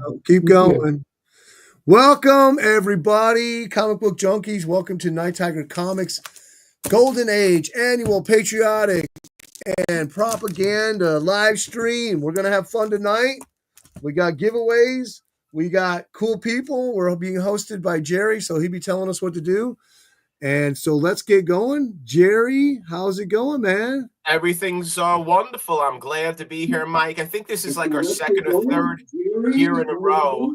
go. Keep going. Welcome, everybody, comic book junkies. Welcome to Night Tiger Comics Golden Age annual patriotic and propaganda live stream. We're going to have fun tonight. We got giveaways. We got cool people. We're being hosted by Jerry, so he'll be telling us what to do. And so let's get going. Jerry, how's it going, man? Everything's wonderful. I'm glad to be here, Mike. I think this is like our second or third year in a row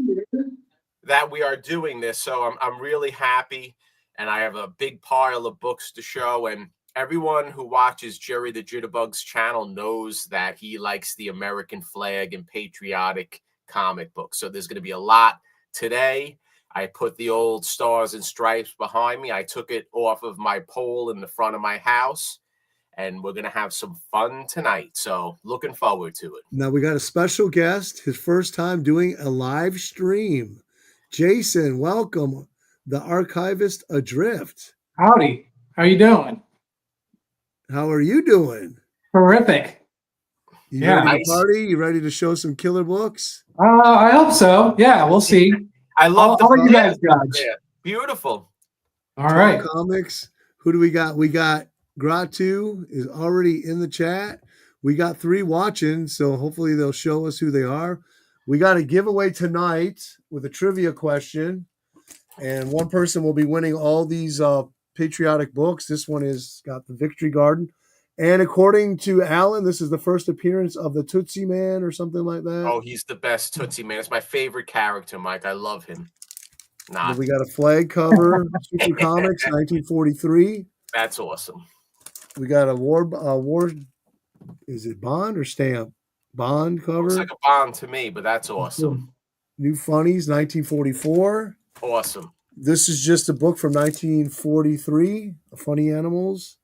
that we are doing this. So I'm really happy. And I have a big pile of books to show. And everyone who watches Jerry the Jitterbugs channel knows that he likes the American flag and patriotic comic books. So there's going to be a lot today. I put the old stars and stripes behind me. I took it off of my pole in the front of my house. And we're going to have some fun tonight. So looking forward to it. Now we got a special guest, his first time doing a live stream. Jason, welcome. The archivist adrift. Howdy. How you doing? How are you doing? Terrific. You ready to party? You ready to show some killer books? I hope so. Yeah, we'll see. I love how you guys judge. Yeah. Beautiful. All right. Comics. Who do we got? We got Gratu is already in the chat. We got 3 watching, so hopefully they'll show us who they are. We got a giveaway tonight with a trivia question, and one person will be winning all these patriotic books. This one is got the Victory Garden, and according to Alan, this is the first appearance of the Tootsie Man or something like that. Oh, he's the best Tootsie Man. It's my favorite character, Mike. I love him. We got a flag cover, Super Comics, 1943. That's awesome. We got a war. Is it Bond or Stamp? Bond cover. Looks like a Bond to me, but that's awesome. New Funnies, 1944. Awesome. This is just a book from 1943. Funny Animals.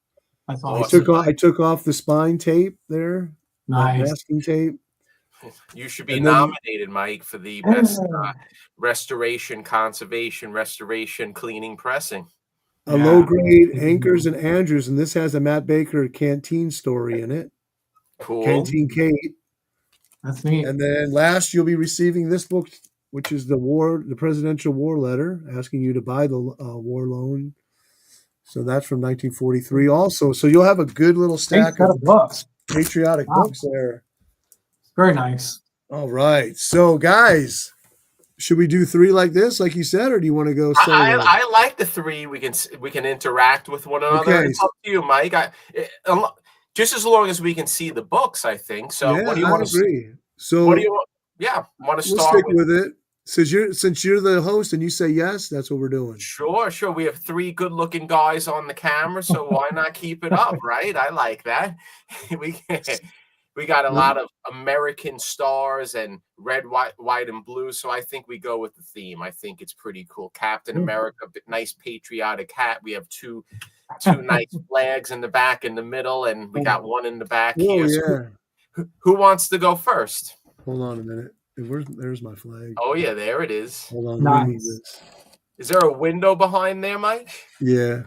That's awesome. I took off the spine tape there. Nice. Masking tape. You should be nominated, Mike, for the best restoration, conservation, restoration, cleaning, pressing. A low grade Anchors and Andrews, and this has a Matt Baker Canteen story in it. Cool. Canteen Kate. That's neat. And then last, you'll be receiving this book, which is the presidential war letter, asking you to buy the war loan. So that's from 1943 also. So you'll have a good little stack of books, patriotic books there. Very nice. All right. So guys, should we do 3 like this, like you said, or do you want to go solo? I like the 3. We can interact with one another. Okay. It's up to you, Mike. Just as long as we can see the books, I think. So yeah, what do you want to agree. So what do you want? Yeah, want to start stick with it. Since you're the host and you say yes, that's what we're doing. Sure. We have 3 good-looking guys on the camera, so why not keep it up, right? I like that. We got a lot of American stars and red, white, and blue. So I think we go with the theme. I think it's pretty cool. Captain America, nice patriotic hat. We have two nice flags in the back, in the middle, and we got one in the back here. Yeah. So who wants to go first? Hold on a minute. There's my flag. Oh yeah, there it is. Hold on. Nice. Is there a window behind there, Mike? Yeah.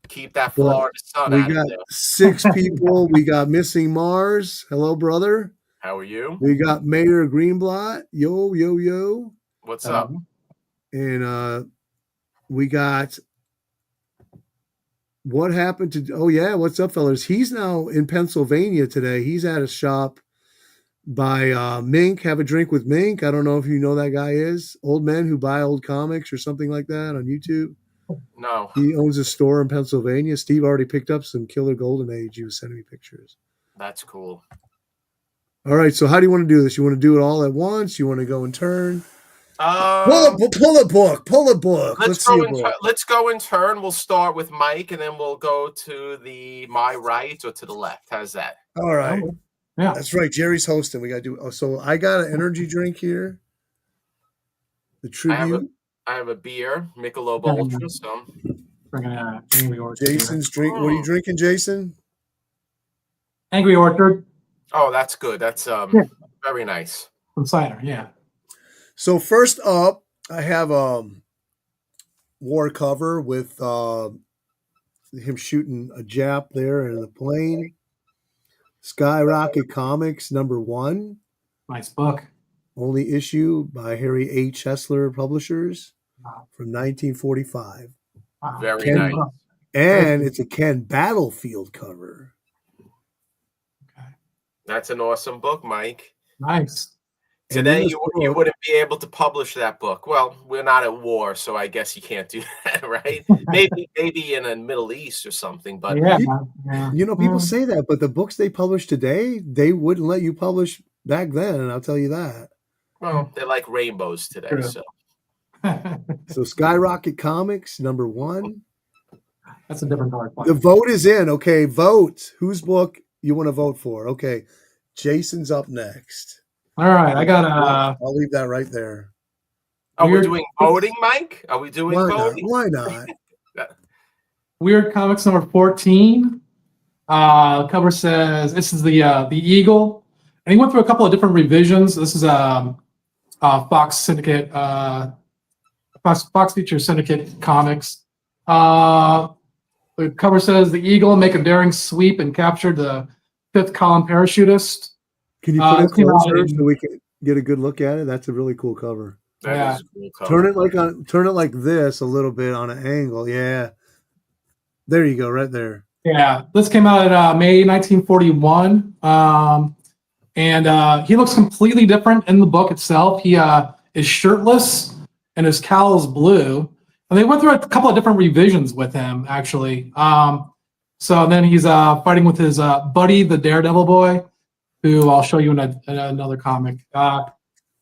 Keep that Florida sun out of there. We got 6 people. We got Missing Mars. Hello, brother. How are you? We got Mayor Greenblatt. Yo, yo, yo. What's up? And we got what happened to what's up, fellas? He's now in Pennsylvania today. He's at a shop by Mink. Have a drink with Mink. I don't know if you know that guy is. Old men who buy old comics or something like that on YouTube. No. He owns a store in Pennsylvania. Steve already picked up some Killer Golden Age. He was sending me pictures. That's cool. All right. So how do you want to do this? You want to do it all at once? You want to go in turn? Pull a book. Let's go in turn. We'll start with Mike, and then we'll go to my right or to the left. How's that? All right. Yeah. That's right. Jerry's hosting. We got to do. Oh, so I got an energy drink here. The tribute. I have a beer, Michelob Ultra. So Angry Orchard. Jason's drink. What are you drinking, Jason? Angry Orchard. Oh, that's good. That's very nice. Some cider, yeah. So first up, I have war cover with him shooting a Jap there in the plane. Skyrocket Comics #1. Nice book. only issue by Harry H. Hessler Publishers Wow. from 1945. Wow. Very Ken, nice. And it's a Ken Battlefield cover. Okay. That's an awesome book, Mike. Nice. Today, you wouldn't be able to publish that book. Well, we're not at war, so I guess you can't do that, right? maybe in the Middle East or something. But Yeah. You know, people say that, but the books they publish today, they wouldn't let you publish back then, and I'll tell you that. well, they're like rainbows today. True. So So Skyrocket Comics, #1. That's a different card. The vote is in. Okay, vote. Whose book you want to vote for? Okay, Jason's up next. All right, I got I'll leave that right there. are we doing voting, Mike? Are we doing voting? Why not? Weird Comics number 14. Cover says this is the Eagle, and he went through a couple of different revisions. This is Fox Syndicate, Fox Feature Syndicate Comics. The cover says the Eagle make a daring sweep and captured the fifth column parachutist. Can you put it closer so we can get a good look at it? That's a really cool cover. That is a cool cover. Turn it like this a little bit on an angle. Yeah. There you go, right there. Yeah, this came out in May 1941. And he looks completely different in the book itself. He is shirtless and his cowl is blue. And they went through a couple of different revisions with him, actually. So then he's fighting with his buddy, the Daredevil boy, who I'll show you in another comic.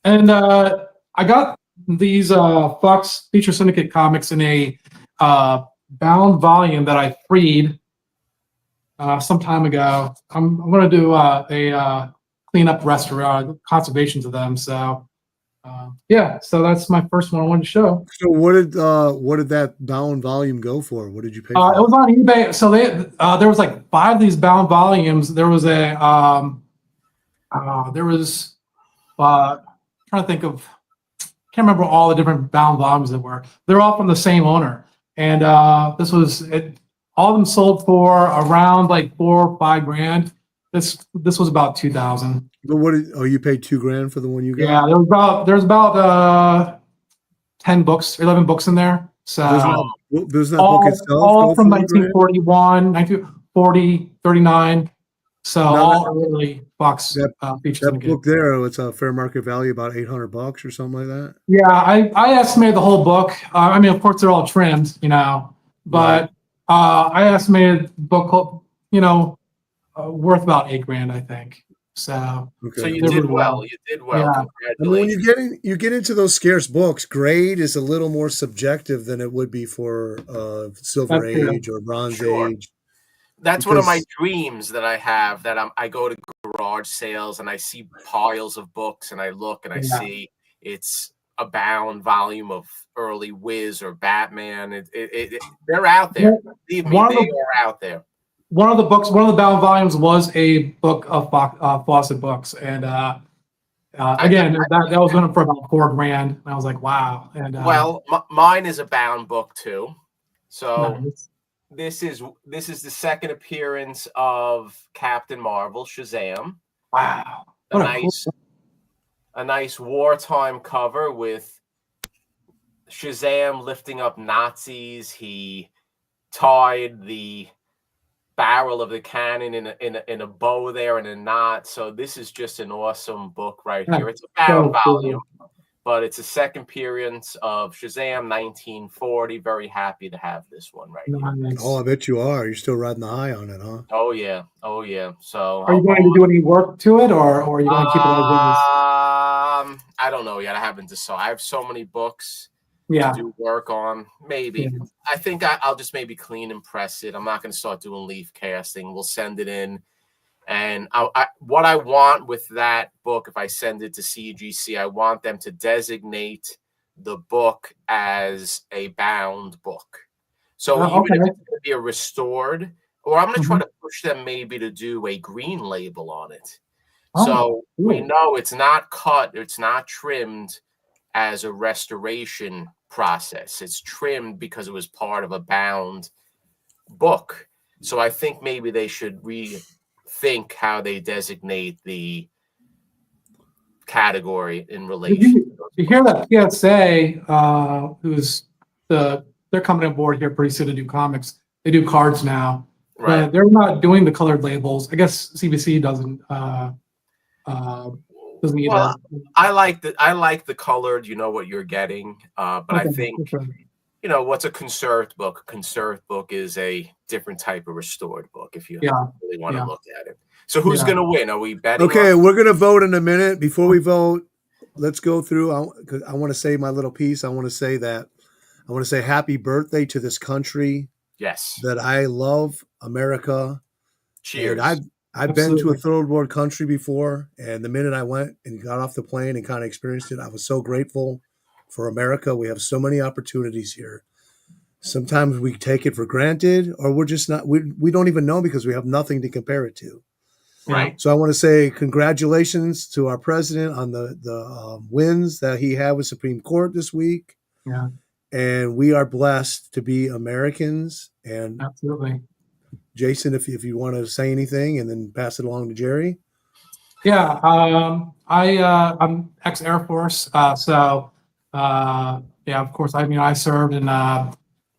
And I got these Fox Feature Syndicate comics in a bound volume that I freed some time ago. I'm going to do a cleanup conservations of them. So yeah, so that's my first one I wanted to show. So what did that bound volume go for? What did you pay for? It was on eBay. So there was like 5 of these bound volumes. There was trying to think of, can't remember all the different bound volumes that were. They're all from the same owner, and this was it. All of them sold for around like $4 or $5 grand. This was about 2,000. But you paid $2 grand for the one you got? Yeah, there's about 10 books, 11 books in there. So does that book itself all go from for 1941, 1940, 39. So all early Fox features. That book there, it's a fair market value about $800 or something like that. Yeah, I estimated the whole book. I mean, of course, they're all trimmed, but I estimated the book, worth about $8 grand, I think. So, okay. So you did well. You did well. Yeah. Congratulations. I mean, you get into those scarce books, grade is a little more subjective than it would be for Silver Age or Bronze Age. That's one of my dreams that I have. That I go to garage sales and I see piles of books and I look and I see it's a bound volume of early Wiz or Batman. They're out there. Believe me, they are out there. One of the bound volumes was a book of Fawcett books, and again, that was going for about $4 grand. And I was like, wow. And mine is a bound book too. So nice. this is the second appearance of Captain Marvel, Shazam. Wow, A nice wartime cover with Shazam lifting up Nazis. He tied the barrel of the cannon in a bow there and a knot. So this is just an awesome book right here. It's a bound volume, but it's a second appearance of Shazam 1940. Very happy to have this one right here. Oh, I bet you are. You're still riding the high on it, huh? Oh yeah. So are you going to do any work to it, or are you going to keep it as is? I don't know yet. I haven't decided. I have so many books to do work on. Maybe. Yeah. I think I'll just maybe clean and press it. I'm not going to start doing leaf casting. We'll send it in. And what I want with that book, if I send it to CGC, I want them to designate the book as a bound book. So even if it's going to be a restored, or I'm going to try to push them maybe to do a green label on it. So we know it's not cut, it's not trimmed as a restoration process. It's trimmed because it was part of a bound book. So I think maybe they should rethink how they designate the category in Did relation. you hear that PSA, who's they're coming on board here pretty soon to do comics. They do cards now, Right. but they're not doing the colored labels. I guess CBC doesn't either. Well, I like the colored. You know what you're getting, but I Okay, think okay. what's a conserved book? A conserved book is a different type of restored book if you Yeah, really want to yeah. look at it. So who's Yeah. going to win? Are we betting? Okay, on? we're gonna vote in a minute. Before we vote, let's go through. I want to say my little piece. I want to say happy birthday to this country Yes. that I love, America. Cheers. And I've been to a third world country before, and the minute I went and got off the plane and kind of experienced it, I was so grateful for America. We have so many opportunities here. Sometimes we take it for granted, or we're just not. We don't even know because we have nothing to compare it to. Right. So I want to say congratulations to our president on the wins that he had with Supreme Court this week. Yeah. And we are blessed to be Americans. And Absolutely. Jason, if you want to say anything and then pass it along to Jerry. Yeah, I'm ex Air Force, so yeah, of course. I mean, I served, and I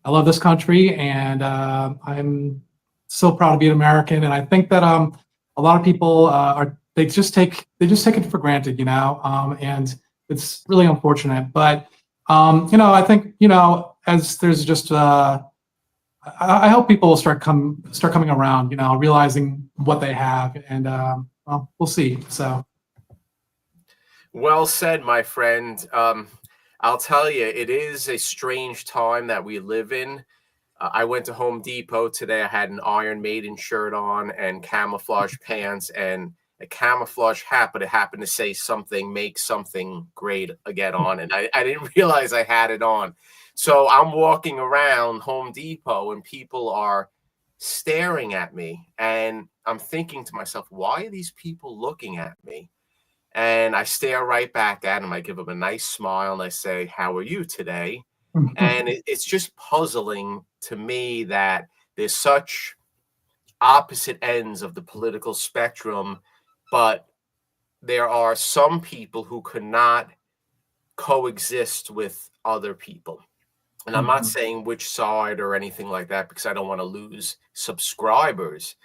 love this country, and I'm so proud to be an American. And I think that a lot of people they just take it for granted, and it's really unfortunate. But I think as there's just I hope people will start coming around, realizing what they have, and well, we'll see. So, Well said, my friend. I'll tell you, it is a strange time that we live in. I went to Home Depot today. I had an Iron Maiden shirt on and camouflage pants and a camouflage hat, but it happened to say something, make something great again on it. I didn't realize I had it on. So I'm walking around Home Depot and people are staring at me. And I'm thinking to myself, why are these people looking at me? And I stare right back at them. I give them a nice smile and I say, how are you today? And it's just puzzling to me that there's such opposite ends of the political spectrum, but there are some people who could not coexist with other people. And I'm not saying which side or anything like that because I don't want to lose subscribers.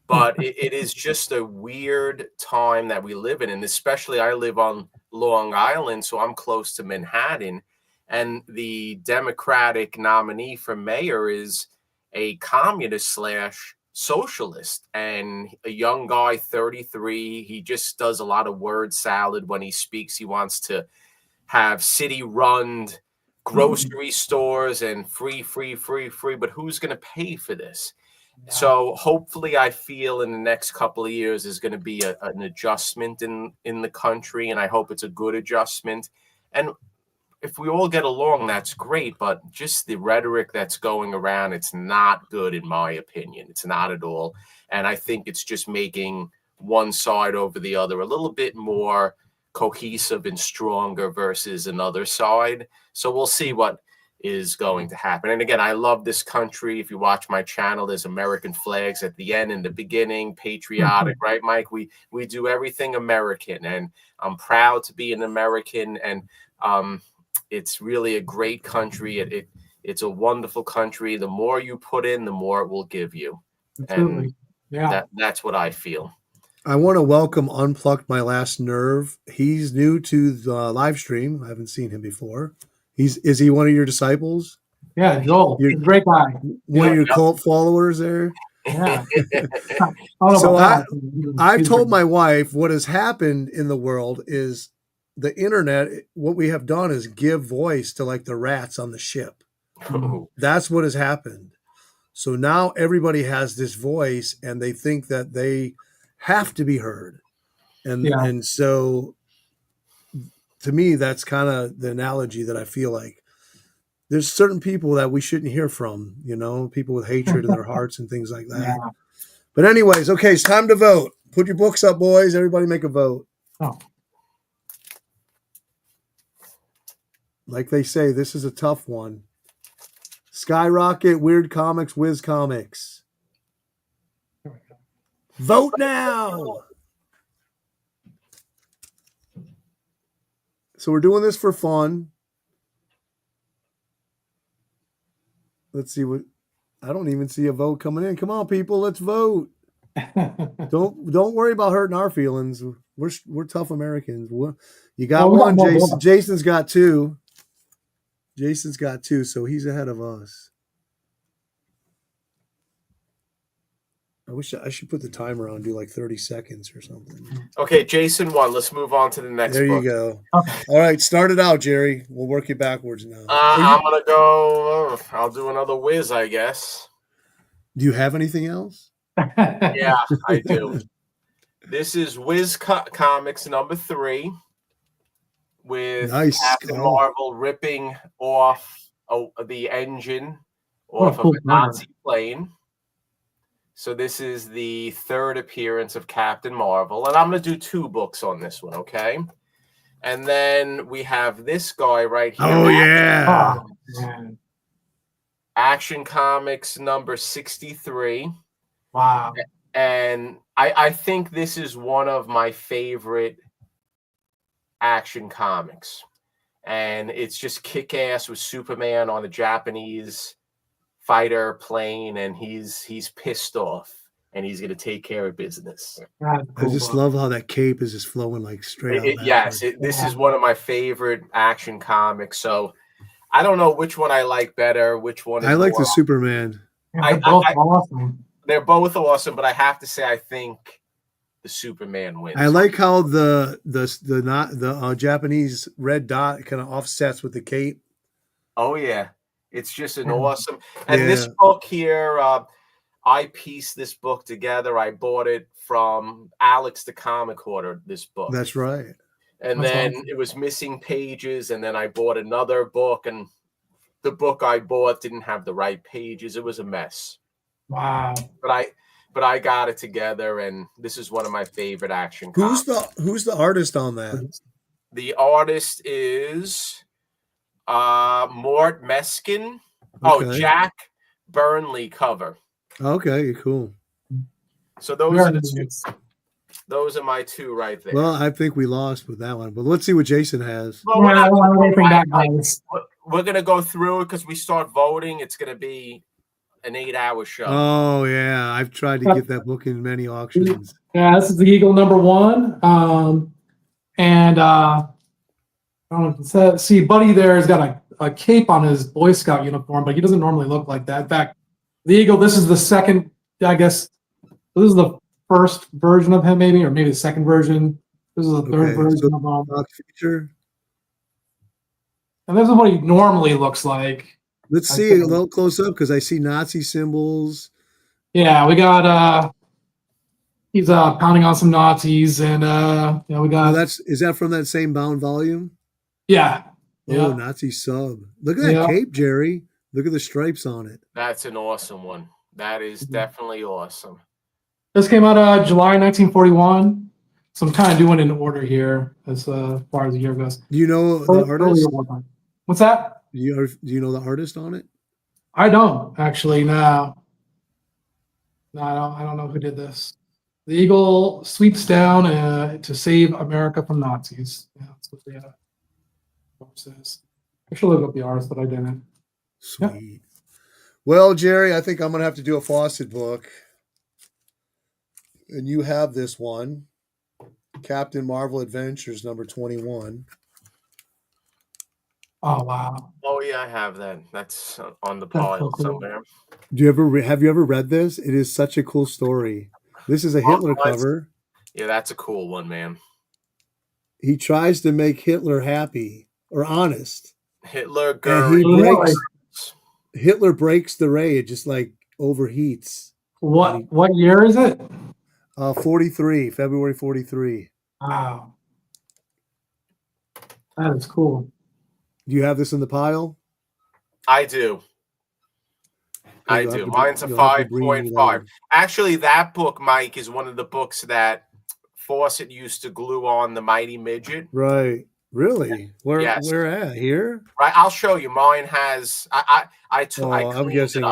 But it is just a weird time that we live in. And especially I live on Long Island, so I'm close to Manhattan. And the Democratic nominee for mayor is a communist slash socialist and a young guy, 33. He just does a lot of word salad when he speaks. He wants to have city run grocery stores and free. But who's going to pay for this? So hopefully I feel in the next couple of years is going to be an adjustment in the country, and I hope it's a good adjustment. And if we all get along, that's great, but just the rhetoric that's going around, it's not good in my opinion. It's not at all. And I think it's just making one side over the other a little bit more cohesive and stronger versus another side. So we'll see what is going to happen. And again, I love this country. If you watch my channel, there's American flags at the end and the beginning, patriotic, right, Mike? We do everything American, and I'm proud to be an American. And it's really a great country. It's a wonderful country. The more you put in, the more it will give you. absolutely. And Yeah. that's what I feel. I want to welcome Unplugged My Last Nerve. He's new to the live stream. I haven't seen him before. Is he one of your disciples? Yeah, Joel, he's a great guy. One of your cult followers there? Yeah. I've told my wife what has happened in the world is the internet, what we have done is give voice to like the rats on the ship. That's what has happened. So now everybody has this voice and they think that they have to be heard. And so to me, that's kind of the analogy that I feel like there's certain people that we shouldn't hear from, people with hatred in their hearts and things like that. Yeah. But anyways, okay, it's time to vote. Put your books up, boys. Everybody make a vote. Oh. Like they say, this is a tough one. Skyrocket, Weird Comics, Whiz Comics. Vote now. So we're doing this for fun. Let's see what. I don't even see a vote coming in. Come on, people, let's vote. Don't worry about hurting our feelings. We're tough Americans. You got one, Jason. Jason's got two. Jason's got two, so he's ahead of us. I wish I should put the timer on, do like 30 seconds or something. Okay, Jason won. Let's move on to the next There book. you go. Okay. All right, start it out, Jerry. We'll work you backwards now. I'm going to go, I'll do another whiz, I guess. Do you have anything else? Yeah, I do. This is Whiz Comics number 3 with Captain Marvel ripping off the engine off of a Nazi plane. So this is the 3rd appearance of Captain Marvel. And I'm going to do 2 books on this one, okay? And then we have this guy right here. Oh, yeah. Action Comics number 63. Wow. And I think this is one of my favorite Action Comics. And it's just kick-ass with Superman on a Japanese fighter plane, and he's pissed off, and he's going to take care of business. I just love how that cape is just flowing like straight out. Yes, this is one of my favorite Action Comics. So I don't know which one I like better. Which one is I like the Superman. They're both awesome. They're both awesome, but I have to say I think the Superman wins. I like how the Japanese red dot kind of offsets with the cape. Oh yeah, it's just an awesome. And this book here, I pieced this book together. I bought it from Alex the Comic Hoarder. This book. That's right. And then it was missing pages, and then I bought another book, and the book I bought didn't have the right pages. It was a mess. Wow. But I got it together, and this is one of my favorite Action comics. Who's the artist on that? The artist is Mort Meskin. Okay. Oh, Jack Burnley cover. Okay, cool. So those are the 2. Those are my 2 right there. Well, I think we lost with that one, but let's see what Jason has. Well, we're going to go through it because we start voting. It's going to be an 8-hour show. Oh, yeah. I've tried to get that book in many auctions. Yeah, this is the Eagle number 1. And I don't know, see, Buddy there has got a cape on his Boy Scout uniform, but he doesn't normally look like that. In fact, the Eagle, this is the second, I guess, this is the first version of him, maybe, or maybe the second version. This is the third version of him. Feature. And this is what he normally looks like. Let's see a little close up because I see Nazi symbols. Yeah, we got he's pounding on some Nazis, and we got. Is that from that same bound volume? Yeah. Oh, Nazi sub. Look at that cape, Jerry. Look at the stripes on it. That's an awesome one. That is definitely awesome. This came out July 1941. So I'm kind of doing it in order here as far as the year goes. Do you know the artist? What's that? Do you know the artist on it? I don't actually. No, I don't know who did this. The Eagle sweeps down to save America from Nazis. Yeah, that's what the says. I should look up the artist, but I didn't. Sweet. Yeah. Well, Jerry, I think I'm going to have to do a Fawcett book. And you have this one. Captain Marvel Adventures number 21. Oh, wow. Oh, yeah, I have that. That's on the pile somewhere. Have you ever read this? It is such a cool story. This is a Hitler cover. Yeah, that's a cool one, man. He tries to make Hitler happy or honest. Hitler breaks the ray. It just like overheats. What year is it? 43, February 43. Wow. That is cool. Do you have this in the pile? I do. Mine's a 5.5. Actually, that book, Mike, is one of the books that Fawcett used to glue on the Mighty Midget. Right. Really? Where at? Here? Right. I'll show you. Mine has. I'm guessing.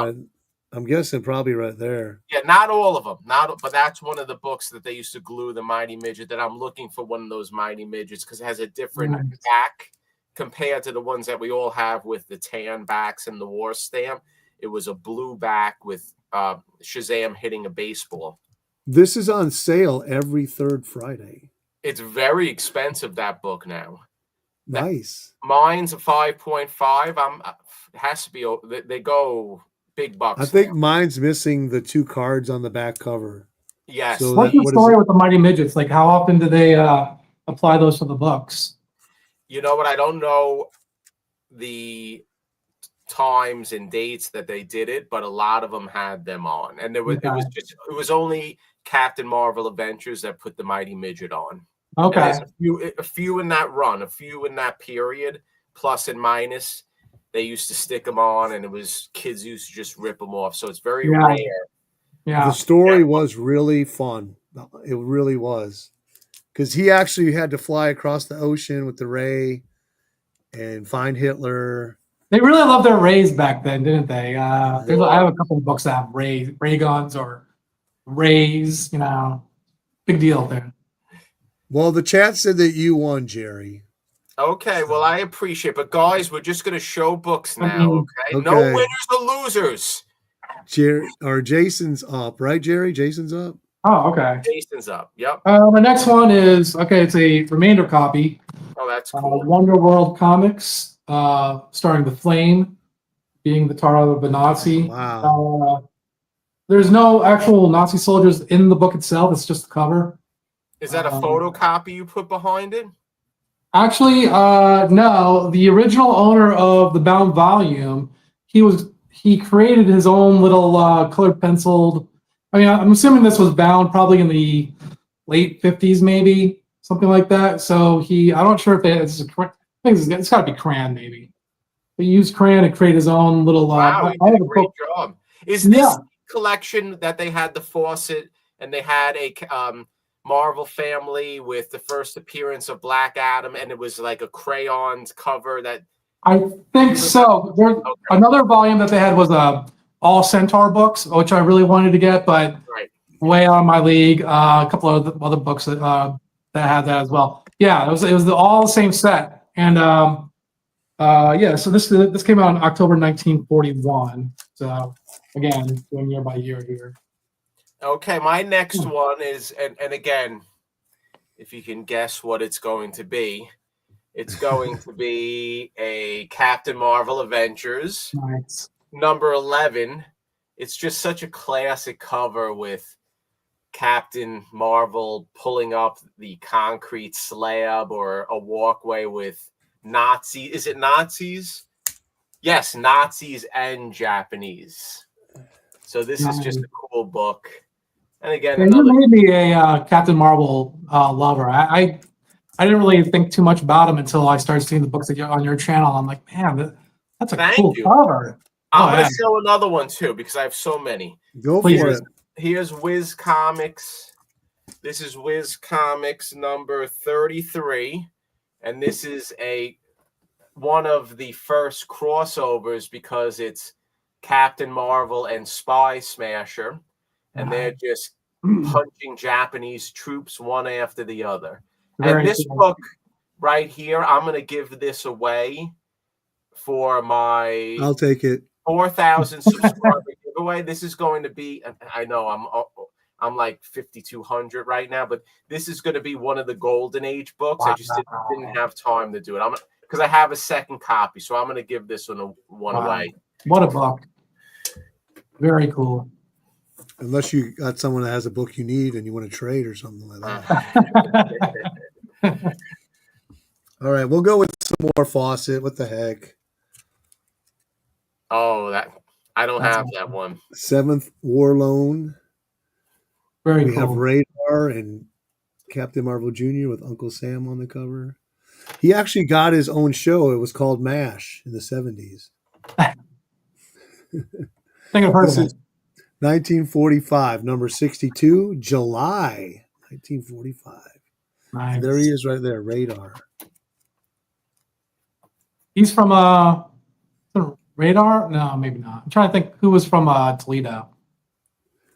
I'm guessing probably right there. Yeah, not all of them. But that's one of the books that they used to glue the Mighty Midget. That I'm looking for one of those Mighty Midgets because it has a different back compared to the ones that we all have with the tan backs and the war stamp. It was a blue back with Shazam hitting a baseball. This is on sale every third Friday. It's very expensive, that book now. Nice. Mine's a 5.5. It has to be. They go big bucks. I think mine's missing the 2 cards on the back cover. Yes. So what's the story with the Mighty Midgets? Like, how often do they apply those to the books? You know what? I don't know the times and dates that they did it, but a lot of them had them on, and it was only Captain Marvel Adventures that put the Mighty Midget on. Okay, a few in that run, a few in that period, plus and minus. They used to stick them on, and kids used to just rip them off. So it's very rare. Yeah, the story was really fun. It really was, because he actually had to fly across the ocean with the Ray and find Hitler. they really loved their rays back then, didn't they? I have a couple of books that have ray guns or rays. You know, big deal there. Well, the chat said that you won, Jerry. Okay, well, I appreciate it. But, guys, we're just going to show books now, okay? No winners or losers. Jason's up, right, Jerry? Jason's up? Oh, okay. Jason's up, yep. My next one is, it's a remainder copy. Oh, that's cool. Wonder World Comics, starring the Flame, being the tar of the Nazi. Wow. There's no actual Nazi soldiers in the book itself. It's just the cover. Is that a photocopy you put behind it? Actually, no. The original owner of the bound volume, he created his own little colored penciled. I mean, I'm assuming this was bound probably in the late 50s, maybe something like that. So I'm not sure if it's got to be crayon, maybe. He used crayon to create his own little. Wow, he did a great job. Is this collection that they had the Fawcett and they had a Marvel family with the first appearance of Black Adam, and it was like a crayons cover that? I think so. There's another volume that they had was all Centaur books, which I really wanted to get, but way out of my league. A couple of other books that had that as well. Yeah, it was all the same set, and so this came out in October 1941. So again, doing year by year here. Okay, my next one is, and again, if you can guess what it's going to be, it's going to be a Captain Marvel Adventures, nice. number 11. It's just such a classic cover with Captain Marvel pulling up the concrete slab or a walkway with Nazi. Is it Nazis? Yes, Nazis and Japanese. So this is just a cool book. And again, you made me a Captain Marvel lover. I didn't really think too much about him until I started seeing the books on your channel. I'm like, man, that's a cool cover. I'm going to show another one too because I have so many. Go for it. Here's Wiz Comics. This is Wiz Comics number 33, and this is one of the first crossovers because it's Captain Marvel and Spy Smasher. And they're just punching Japanese troops one after the other. And this book right here, I'm going to give this away for my I'll take it. 4,000 subscriber giveaway. This is going to be, I know I'm like 5,200 right now, but this is going to be one of the Golden Age books. I just didn't have time to do it. Because I have a second copy, so I'm going to give this one away. What a book. Very cool. Unless you got someone that has a book you need and you want to trade or something like that. All right, we'll go with some more Fawcett. What the heck? Oh, I don't have that one. 7th War Loan. Very we cool. have Radar and Captain Marvel Jr. with Uncle Sam on the cover. He actually got his own show. It was called MASH in the 70s. I think I've heard of it. 1945, number 62, July 1945. Nice. There he is right there, Radar. He's from Radar? No, maybe not. I'm trying to think who was from Toledo.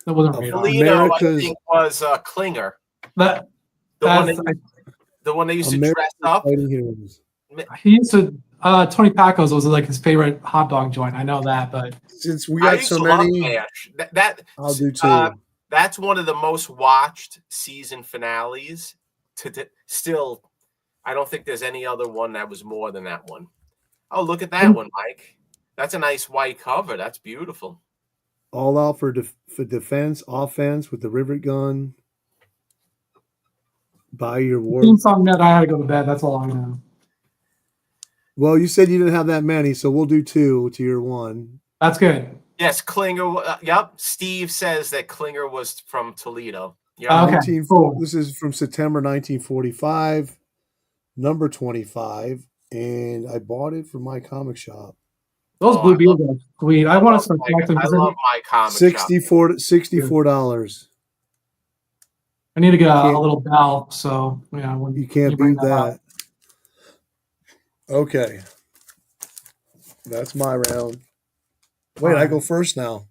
That wasn't Radar. Toledo, I America's- think, was Klinger. That The one that's, the one that used to America's dress up. Fighting Heroes. he used to Tony Paco's was like his favorite hot dog joint. I know that, but Since we I got used so to love many, MASH. That I'll do two. That's one of the most watched season finales. Still, I don't think there's any other one that was more than that one. Oh, look at that one, Mike. That's a nice white cover. That's beautiful. All out for defense, offense with the rivet gun. Buy your war. theme song that I had to go to bed. That's all I know. Well, you said you didn't have that many, so we'll do two to your one. That's good. Yes, Klinger. Yep. Steve says that Klinger was from Toledo. Yep. Okay, cool. This is from September 1945, number 25, and I bought it from my comic shop. Those blue beetles are sweet. I want to start collecting. I love my comic shop. $64. I need to get a little bell, so yeah. When You can't bring beat that. Okay. That's my round. Wait, I go first now.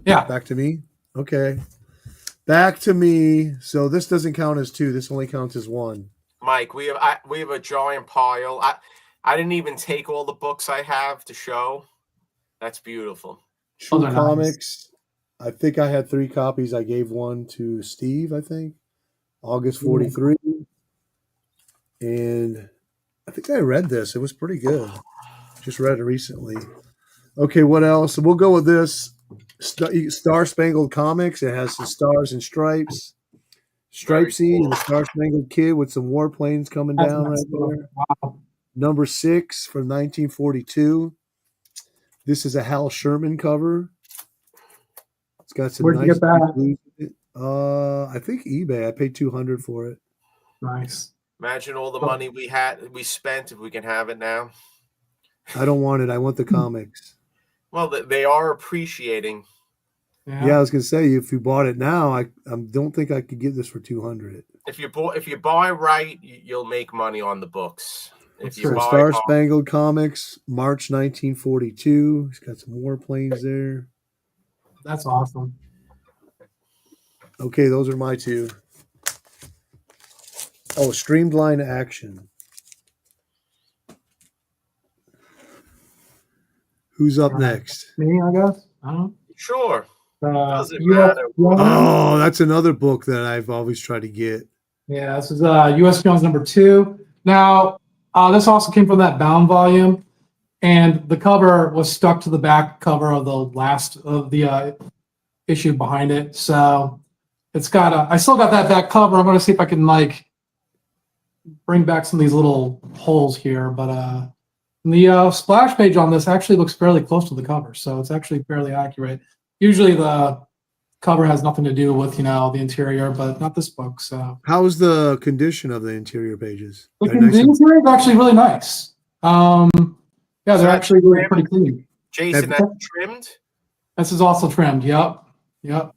Yeah. Back to me? Okay. Back to me. So this doesn't count as two. This only counts as one. Mike, we have a giant pile. I didn't even take all the books I have to show. That's beautiful. True Comics. Nice. I think I had 3 copies. I gave one to Steve, I think. August 43. And I think I read this. It was pretty good. Just read it recently. Okay, what else? We'll go with this. Star Spangled Comics. It has the stars and stripes. Stripesy and the Star Spangled Kid with some warplanes coming down right there. Wow. Number 6 from 1942. This is a Hal Sherman cover. It's got some Where'd nice you get that? blues in it. I think eBay. I paid $200 for it. Nice. Imagine all the money we spent if we can have it now. I don't want it. I want the comics. Well, they are appreciating. Yeah, I was gonna say if you bought it now, I don't think I could get this for $200. If you buy right, you'll make money on the books. If you buy Star Spangled Comics, March 1942. It's got some warplanes there. That's awesome. Okay, those are my two. Oh, Streamline Action. Who's up next? Me, I guess. I don't know. Sure. Doesn't US matter. Oh, that's another book that I've always tried to get. Yeah, this is U.S. Jones number 2. Now, this also came from that bound volume, and the cover was stuck to the back cover of the last of the issue behind it. So it's got I still got that back cover. I'm going to see if I can like bring back some of these little holes here, but the splash page on this actually looks fairly close to the cover, so it's actually fairly accurate. Usually the cover has nothing to do with, the interior, but not this book. So how's the condition of the interior pages? The interior is actually really nice. Yeah, they're actually really pretty clean. Jason, that's trimmed? This is also trimmed. Yep. Now,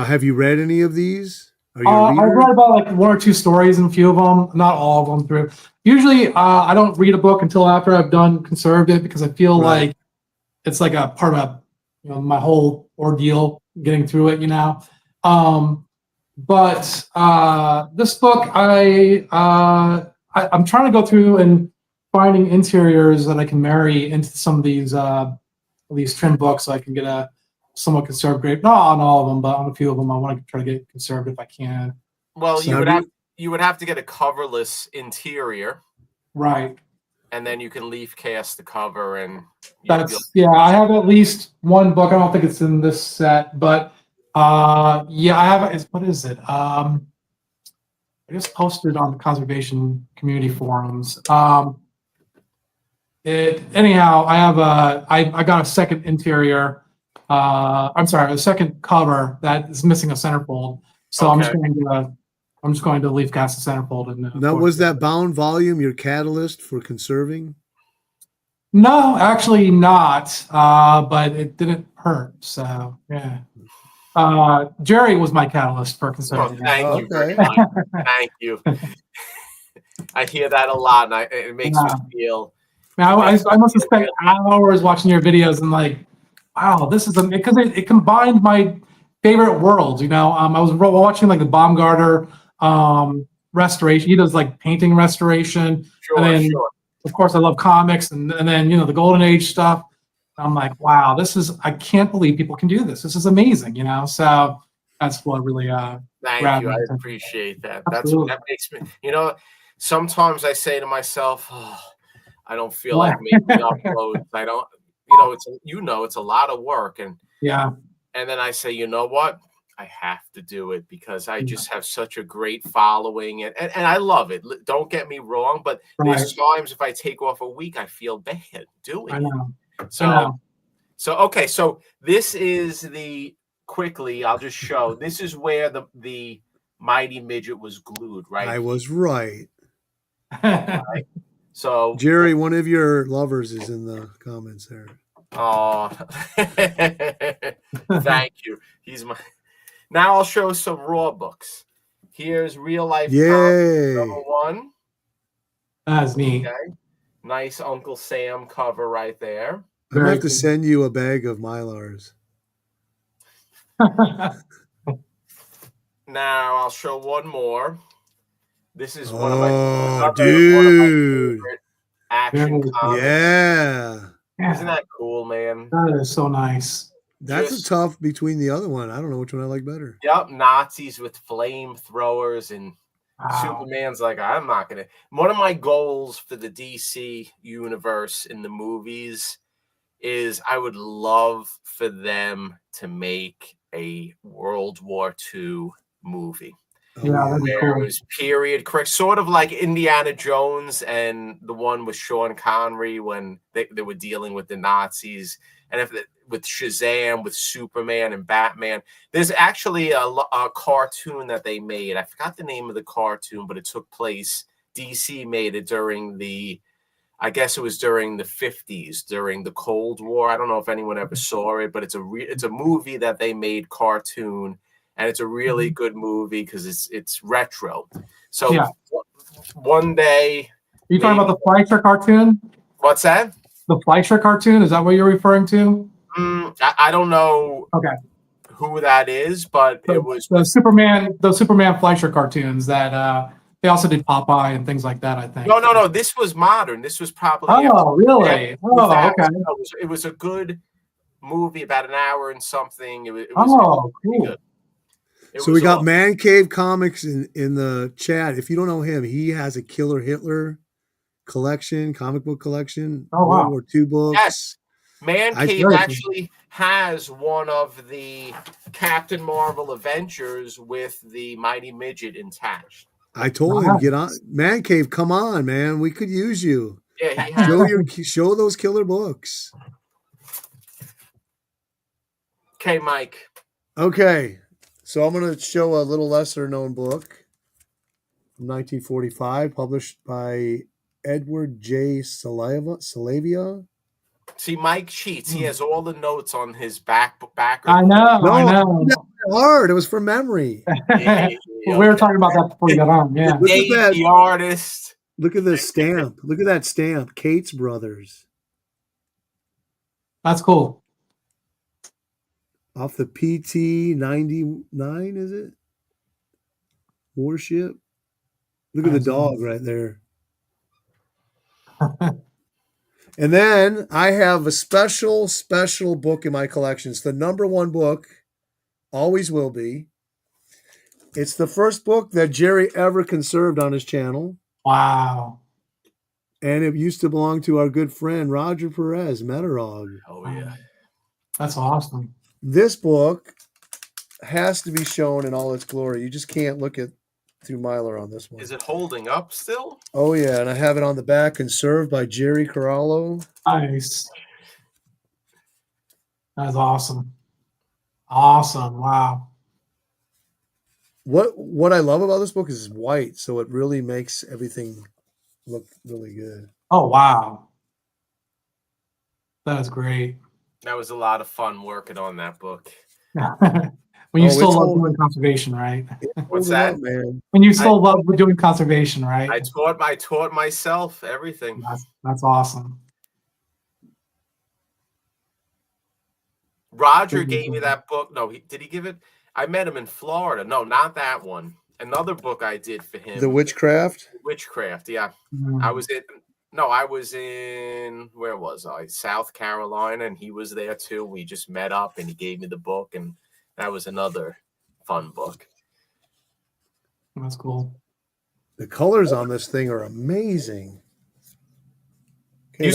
have you read any of these? Are you I've read about like 1 or 2 stories in a few of them, not all of them through. Usually, I don't read a book until after I've done conserved it because I feel like it's like a part of my whole ordeal getting through it. But this book, I'm trying to go through and finding interiors that I can marry into some of these trim books so I can get a somewhat conserved grade. Not on all of them, but on a few of them, I want to try to get conserved if I can. Well, you would have to get a coverless interior, right? And then you can leaf cast the cover, and I have at least one book. I don't think it's in this set, but I have. What is it? I just posted on the conservation community forums. Anyhow, I have I got a second interior. I'm sorry, a second cover that is missing a centerfold. So okay. I'm just going to leaf cast the centerfold. And now, was that bound volume your catalyst for conserving? No, actually not. But it didn't hurt. So yeah. Jerry was my catalyst for conserving. Oh, thank you. Thank you. I hear that a lot, and it makes me feel I must have spent hours watching your videos and like, wow, this is because it combined my favorite worlds. You know, I was watching like the Baumgartner restoration. He does like painting restoration, Sure, and then sure. of course I love comics, and then the Golden Age stuff. I'm like, wow, I can't believe people can do this. This is amazing. You know, so that's what really Thank grabbed you. my I attention. appreciate that. Absolutely. That makes me, sometimes I say to myself, oh, I don't feel Wow. like making uploads. I don't, it's a lot of work. Yeah. And then I say, you know what? I have to do it because I just have such a great following and I love it. Don't get me wrong, but there's times if I take off a week, I feel bad doing I it. know. So, okay. So this is quickly, I'll just show. This is where the Mighty Midget was glued, right? I was right. Right? So Jerry, one of your lovers is in the comments there. Oh, thank you. Now I'll show some raw books. Here's Real Life Comics #1. That's neat. Okay. Nice Uncle Sam cover right there. I'm gonna have to send you a bag of Mylars. Now I'll show one more. This is one of my favorite action comics. Yeah. Isn't that cool, man? That is so nice. That's a tough between the other one. I don't know which one I like better. Yep, Nazis with flamethrowers and Superman's like, I'm not gonna. One of my goals for the DC universe in the movies is I would love for them to make a World War II movie. Yeah, that'd be cool. It was period correct, sort of like Indiana Jones and the one with Sean Connery when they were dealing with the Nazis, and with Shazam, with Superman and Batman. There's actually a cartoon that they made. I forgot the name of the cartoon, but it took place. DC made it during I guess it was during the 50s, during the Cold War. I don't know if anyone ever saw it, but it's a movie that they made cartoon. And it's a really good movie because it's retro. So one day, are you talking about the Fleischer cartoon? What's that? The Fleischer cartoon? Is that what you're referring to? I don't know. Who that is, but it was the Superman Fleischer cartoons that they also did Popeye and things like that. I think. No. This was modern. This was probably. Oh, really? Okay. It was a good movie, about an hour and something. It was cool. Good. So we got Man Cave Comics in the chat. If you don't know him, he has a Killer Hitler collection, comic book collection. Oh, wow. World War II books. Yes. Man Cave actually has one of the Captain Marvel Adventures with the Mighty Midget attached. I told him, get on. Man Cave, come on, man. We could use you. Yeah, he has. Show those killer books. Okay, Mike. Okay. So I'm going to show a little lesser known book from 1945, published by Edward J. Salavia. See, Mike cheats. He has all the notes on his back. I know. Hard. It was from memory. We were talking about that before you got on. Yeah. Look at that. The artist. Look at this stamp. Look at that stamp. Cates Brothers. That's cool. Off the PT-99, is it? Warship. Look at the dog right there. And then I have a special book in my collection. It's the #1 book. Always will be. It's the first book that Jerry ever conserved on his channel. Wow. And it used to belong to our good friend, Roger Perez, Metarog. Oh, yeah. That's awesome. This book has to be shown in all its glory. You just can't look at through Mylar on this one. Is it holding up still? Oh, yeah. And I have it on the back, conserved by Jerry Corallo. Nice. That's awesome. Awesome. Wow. What I love about this book is it's white, so it really makes everything look really good. Oh, wow. That is great. That was a lot of fun working on that book. When you still love doing conservation, right? What's that, man? When you still love doing conservation, right? I taught myself everything. That's awesome. Roger gave me that book. No, did he give it? I met him in Florida. No, not that one. Another book I did for him. The Witchcraft? Witchcraft, yeah. Mm. I was in, where was I? South Carolina, and he was there too. We just met up, and he gave me the book, and that was another fun book. That's cool. The colors on this thing are amazing. Okay,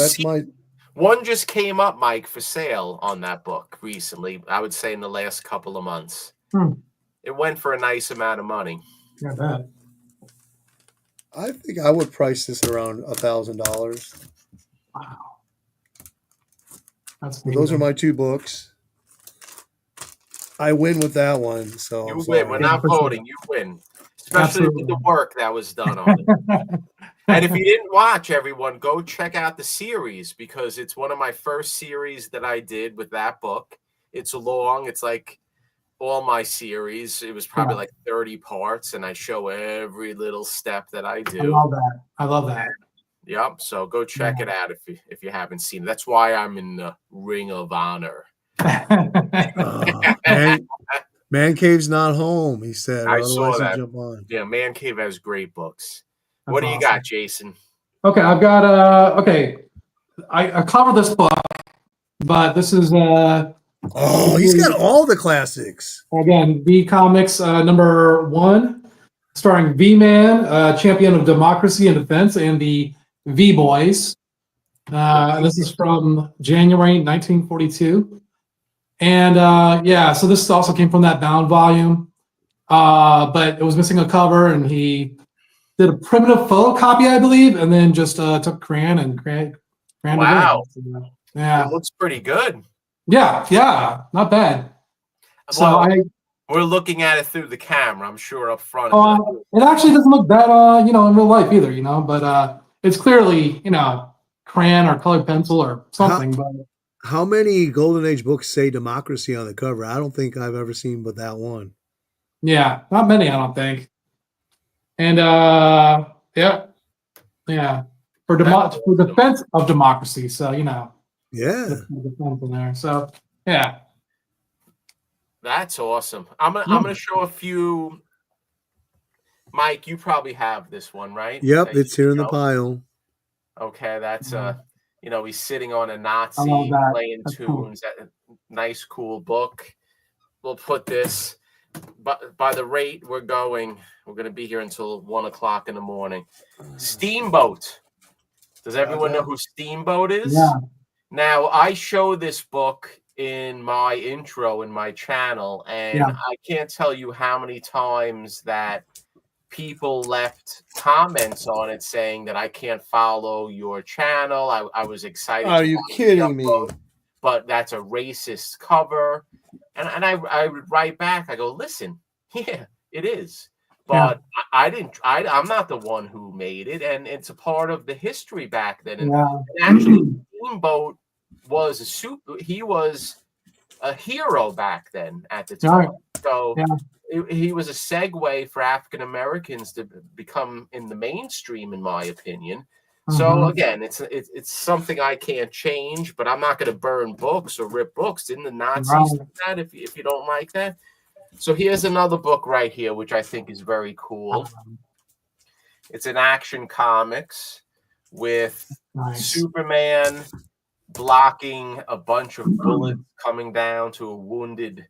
one just came up, Mike, for sale on that book recently. I would say in the last couple of months. It went for a nice amount of money. Yeah, that. I think I would price this around $1,000. Wow. That's Well, those are my two books. I win with that one. So you win. We're not voting. You win. Especially Absolutely. with the work that was done on it. And if you didn't watch, everyone, go check out the series because it's one of my first series that I did with that book. It's long. It's like all my series. It was probably like 30 parts, and I show every little step that I do. I love that. Yep. So go check it out if you haven't seen it. That's why I'm in the Ring of Honor. Man Cave's not home, he said. I saw that. Jump on. Yeah, Man Cave has great books. That's what do you awesome. got, Jason? Okay, I've got I covered this book, but this is he's got all the classics. Again, V Comics number 1, starring V-Man, champion of democracy and defense, and the V-Boys. This is from January 1942. And so this also came from that bound volume, but it was missing a cover, and he did a primitive photocopy, I believe, and then just took crayon and crayon. Wow. Yeah. It looks pretty good. Yeah, not bad. Well, we're looking at it through the camera, I'm sure, up front. It actually doesn't look that, in real life either, but it's clearly, crayon or colored pencil or something. How many Golden Age books say democracy on the cover? I don't think I've ever seen but that one. Yeah, not many, I don't think. And for defense of democracy, so Yeah. defense in there. So yeah. That's awesome. I'm gonna show a few. Mike, you probably have this one, right? Yep, it's here in the pile. Okay, that's he's sitting on a Nazi playing tunes. Cool. Nice, cool book. We'll put this. But by the rate we're going to be here until 1 o'clock in the morning. Steamboat. Does everyone know who Steamboat is? Yeah. Now, I show this book in my intro in my channel, and I can't tell you how many times that people left comments on it saying that I can't follow your channel. I was excited. Are you kidding me? But that's a racist cover. And I would write back. I go, listen, yeah, it is. But I'm not the one who made it. And it's a part of the history back then. And actually, Steamboat was he was a hero back then at the time. So he was a segue for African Americans to become in the mainstream, in my opinion. So again, it's something I can't change, but I'm not going to burn books or rip books. Didn't the Nazis do that? If you don't like that, so here's another book right here, which I think is very cool. It's an Action Comics with Superman blocking a bunch of bullets coming down to a wounded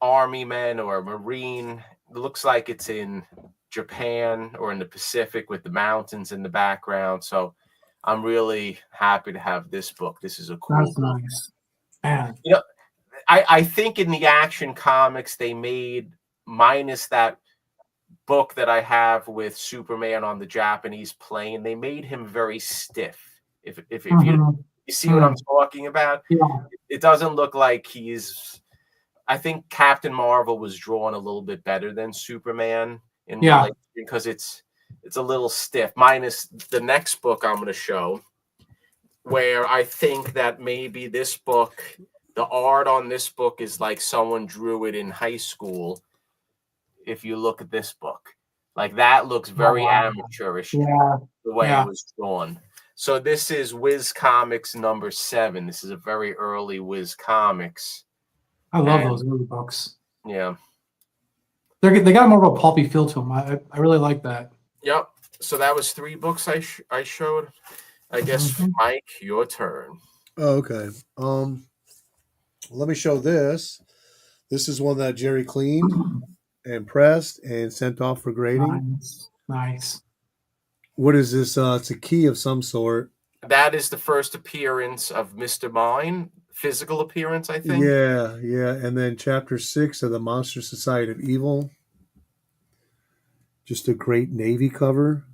army man or a Marine. It looks like it's in Japan or in the Pacific with the mountains in the background. So I'm really happy to have this book. This is a cool book. Nice. Man. I think in the Action Comics they made, minus that book that I have with Superman on the Japanese plane, they made him very stiff. If you see what I'm talking about, it doesn't look like he's. I think Captain Marvel was drawn a little bit better than Superman. Because it's a little stiff, minus the next book I'm going to show, where I think that maybe this book, the art on this book is like someone drew it in high school. If you look at this book, like that looks very amateurish, the way it was drawn. So this is Wiz Comics number 7. This is a very early Wiz Comics. I love And- those movie books. Yeah. They got more of a pulpy feel to them. I really like that. Yep. So that was 3 books I showed. I guess, Mhm. Mike, your turn. Oh, okay. Let me show this. This is one that Jerry cleaned and pressed and sent off for grading. Nice. Nice. What is this? It's a key of some sort. That is the first appearance of Mr. Mine, physical appearance, I think. Yeah, yeah. And then chapter 6 of the Monster Society of Evil. Just a great Navy cover.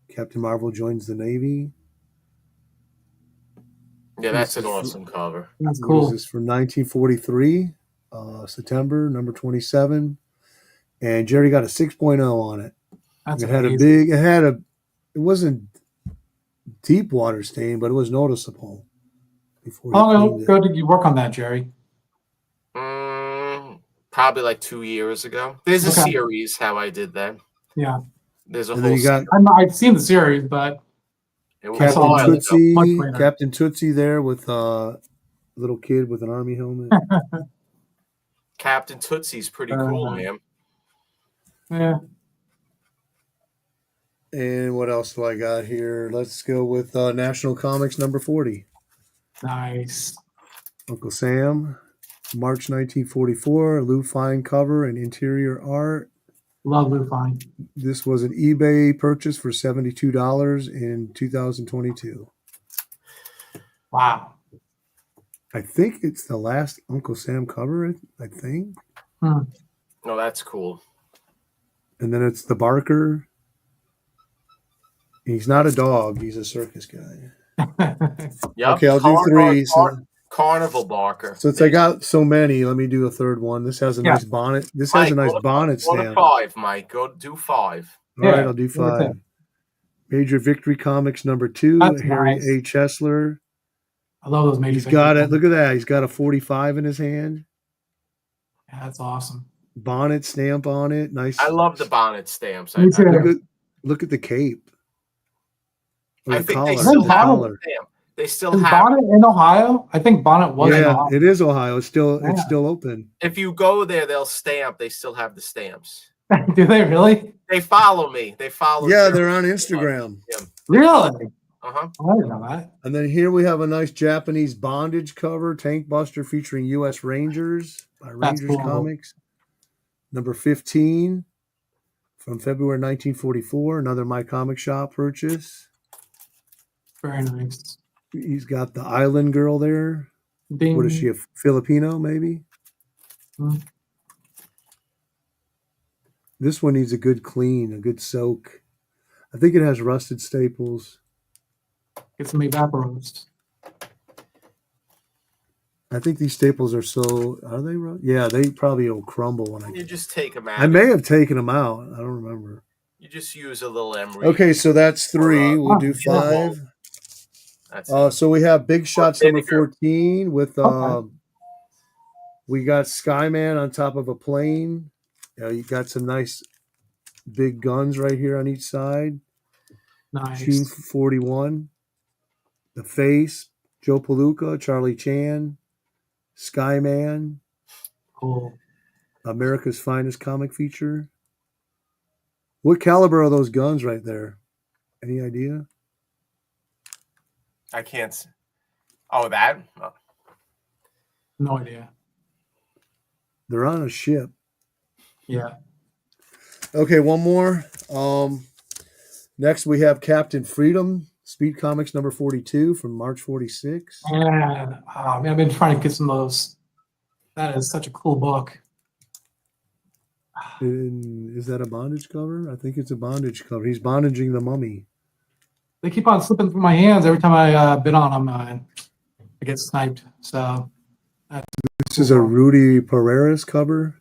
Captain Marvel joins the Navy. Yeah, that's This an is awesome cover. That's What is cool. this from 1943? September, number 27. And Jerry got a 6.0 on it. That's It had amazing. it wasn't deep water stain, but it was noticeable before he How long cleaned it. ago did you work on that, Jerry? Probably like 2 years ago. There's a Okay. series how I did that. Yeah. There's a And whole then you got I've seen the series, but it was I a saw Captain while it. ago. Much Tootsie, later. Captain Tootsie there with a little kid with an army helmet. Captain Tootsie's pretty cool, man. Yeah. And what else do I got here? Let's go with National Comics number 40. Nice. Uncle Sam, March 1944, Lou Fine cover and interior art. Love Lou Fine. This was an eBay purchase for $72 in 2022. Wow. I think it's the last Uncle Sam cover, I think. Oh, that's cool. And then it's the Barker. He's not a dog, he's a circus guy. Yep. Okay, I'll do 3. Carnival Barker. Since I got so many, let me do a third one. This has a nice bonnet. This has a nice bonnet Go to stamp. 5, Mike. Go do 5. All right, I'll do 5. Major Victory Comics number 2, That's Harry nice. A. Chesler. I love those major. He's got it. Look at that. He's got a 45 in his hand. Yeah, that's awesome. Bonnet stamp on it. Nice. I love the bonnet stamps. Me too. Look at the cape. Or I the think collar. they still The have collar. the stamp. They still Is have. Bonnet in Ohio? I think Bonnet was in Yeah, Ohio. it is Ohio. It's still Yeah. it's still open. If you go there, they'll stamp. They still have the stamps. Do they really? They follow me. They follow. Yeah, Jerry. they're on Instagram. Yeah. Really? Uh-huh. I didn't know that. And then here we have a nice Japanese bondage cover, Tank Buster featuring U.S. Rangers by That's Rangers cool. Comics. Number 15 from February 1944. Another My Comic Shop purchase. Very nice. He's got the island girl there. Ding. What is she, a Filipino maybe? Hmm. This one needs a good clean, a good soak. I think it has rusted staples. Get some evaporos. I think these staples are are they? Yeah, they probably will crumble when You just take them out. I may have taken them out. I don't remember. You just use a little emery. Okay, so that's 3. We'll do yeah. 5. That's So we have Big Shots number vinegar. 14 with Okay. we got Skyman on top of a plane. You got some nice big guns right here on each side. Nice. Sheen 41. The Face, Joe Palooka, Charlie Chan, Skyman, Cool. America's Finest Comic Feature. What caliber are those guns right there? Any idea? I can't. Oh, that? Oh. No idea. They're on a ship. Yeah. Okay, one more. Next we have Captain Freedom, Speed Comics number 42 from March 46. And oh, man, I've been trying to get some of those. That is such a cool book. And is that a bondage cover? I think it's a bondage cover. He's bondaging the mummy. They keep on slipping through my hands every time I bid on them. I get sniped. So This is a Rudy Pereira's cover.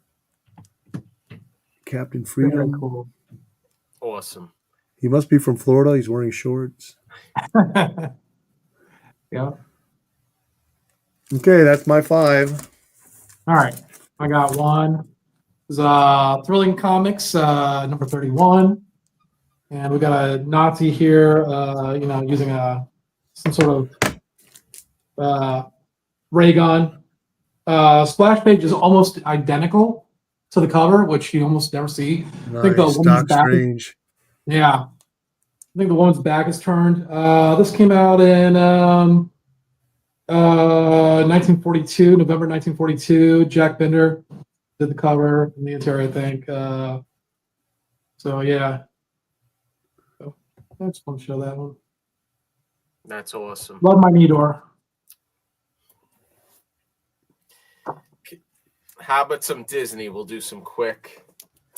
Captain very Freedom. cool. Awesome. He must be from Florida. He's wearing shorts. Yeah. Okay, that's my 5. All right. I got one. This is Thrilling Comics, number 31. And we got a Nazi here, using some sort of ray gun. Splash page is almost identical to the cover, which you almost never see. I think the Nice. woman's Doc back. Strange. Yeah, I think the woman's back is turned. This came out in 1942, November 1942. Jack Bender did the cover and the interior, I think. So yeah, so I just want to show that one. That's awesome. Love my Nidor. How about some Disney? We'll do some quick.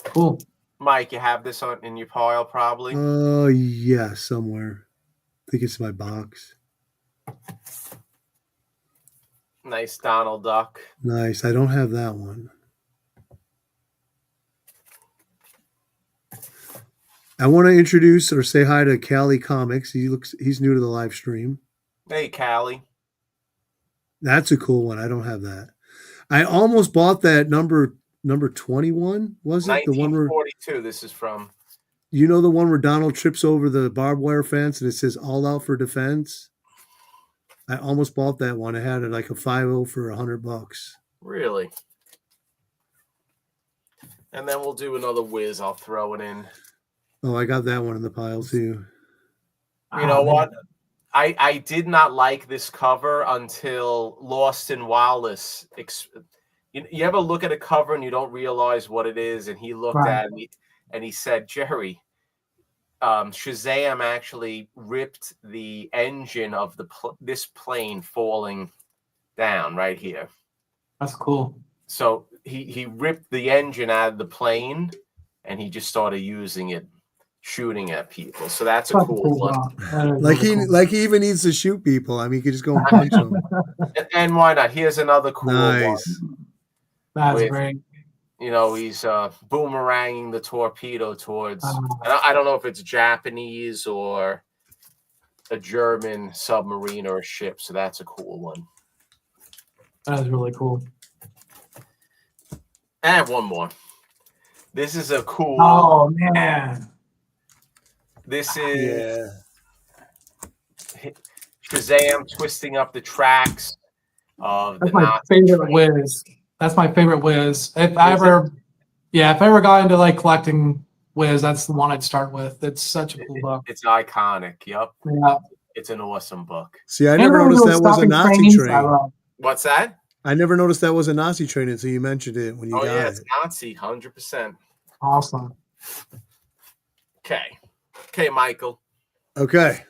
Cool. Mike, you have this on in your pile probably? Oh, yeah, somewhere. I think it's my box. Nice Donald Duck. Nice. I don't have that one. I want to introduce or say hi to Cali Comics. He's new to the live stream. Hey, Callie. That's a cool one. I don't have that. I almost bought that number 21. Was it the one where 1942? This is from. you know the one where Donald trips over the barbed wire fence and it says "All Out for Defense"? I almost bought that one. I had it like a 50 for $100. Really? And then we'll do another whiz. I'll throw it in. Oh, I got that one in the pile too. You know what? I did not like this cover until Lost in Wallace. You ever look at a cover and you don't realize what it is? And he looked at me and he said, Jerry, Shazam actually ripped the engine of this plane falling down right here. That's cool. So he ripped the engine out of the plane and he just started using it, shooting at people. So that's a cool one. Like he even needs to shoot people. I mean, you could just go and punch them. And why not? Here's another cool one. That's great. You know, he's boomeranging the torpedo towards. I don't know if it's Japanese or a German submarine or a ship. So that's a cool one. That is really cool. I have one more. This is a cool. Oh man. This is Shazam twisting up the tracks of That's the my Nazi favorite train. whiz. That's my favorite whiz. If I ever got into like collecting whiz, that's the one I'd start with. It's such a cool book. It's iconic. Yep. Yeah. It's an awesome book. See, I never noticed that was a Nazi train. What's that? I never noticed that was a Nazi train until you mentioned it when you got it. It's Nazi, 100%. Awesome. Okay, Michael. Okay.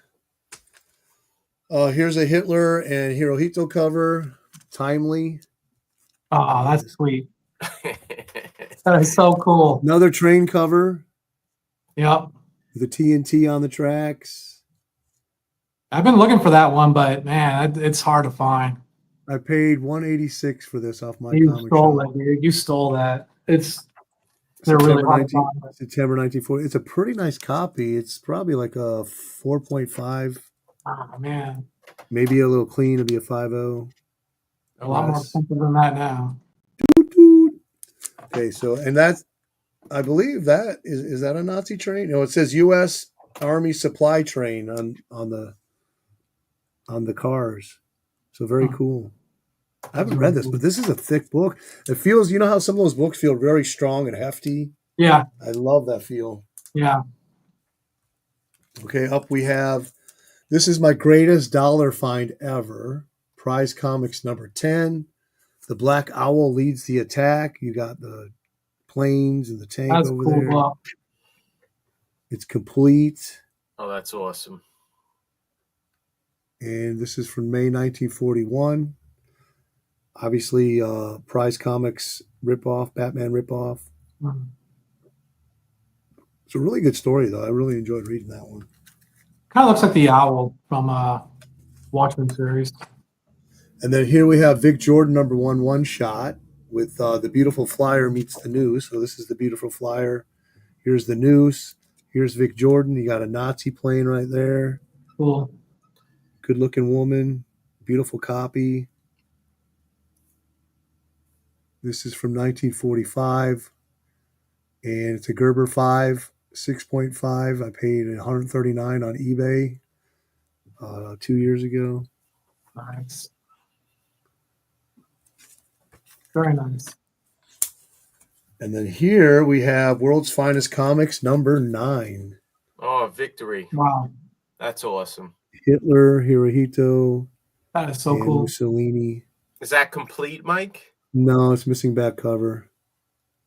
Here's a Hitler and Hirohito cover. Timely. Oh, that's sweet. That is so cool. Another train cover. Yep. The TNT on the tracks. I've been looking for that one, but man, it's hard to find. I paid $186 for this off my You comic stole shop. it, dude. You stole that. They're really hard to find. September 1940. It's a pretty nice copy. It's probably like a 4.5. Oh man. Maybe a little clean. It'll be a 5.0. A lot more expensive than that now. Okay, so and that's, I believe that is that a Nazi train? No, it says U.S. Army supply train on the cars. So very cool. I haven't read this, but this is a thick book. It feels, you know how some of those books feel very strong and hefty? Yeah. I love that feel. Yeah. Okay, up we have, this is my greatest dollar find ever. Prize Comics number 10. The Black Owl leads the attack. You got the planes and the tank over there. Book. It's complete. Oh, that's awesome. And this is from May 1941. Obviously, Prize Comics ripoff, Batman ripoff. Mm-hmm. It's a really good story, though. I really enjoyed reading that one. Kind of looks like the owl from Watchmen series. And then here we have Vic Jordan number 1 shot with The Beautiful Flyer meets the Noose. So this is The Beautiful Flyer. Here's the Noose. Here's Vic Jordan. You got a Nazi plane right there. Cool. Good looking woman. Beautiful copy. This is from 1945. And it's a Gerber 5, 6.5. I paid $139 on eBay 2 years ago. Nice. Very nice. And then here we have World's Finest Comics number 9. Oh, victory. Wow. That's awesome. Hitler, Hirohito, That is so and cool. Mussolini. Is that complete, Mike? No, it's missing back cover.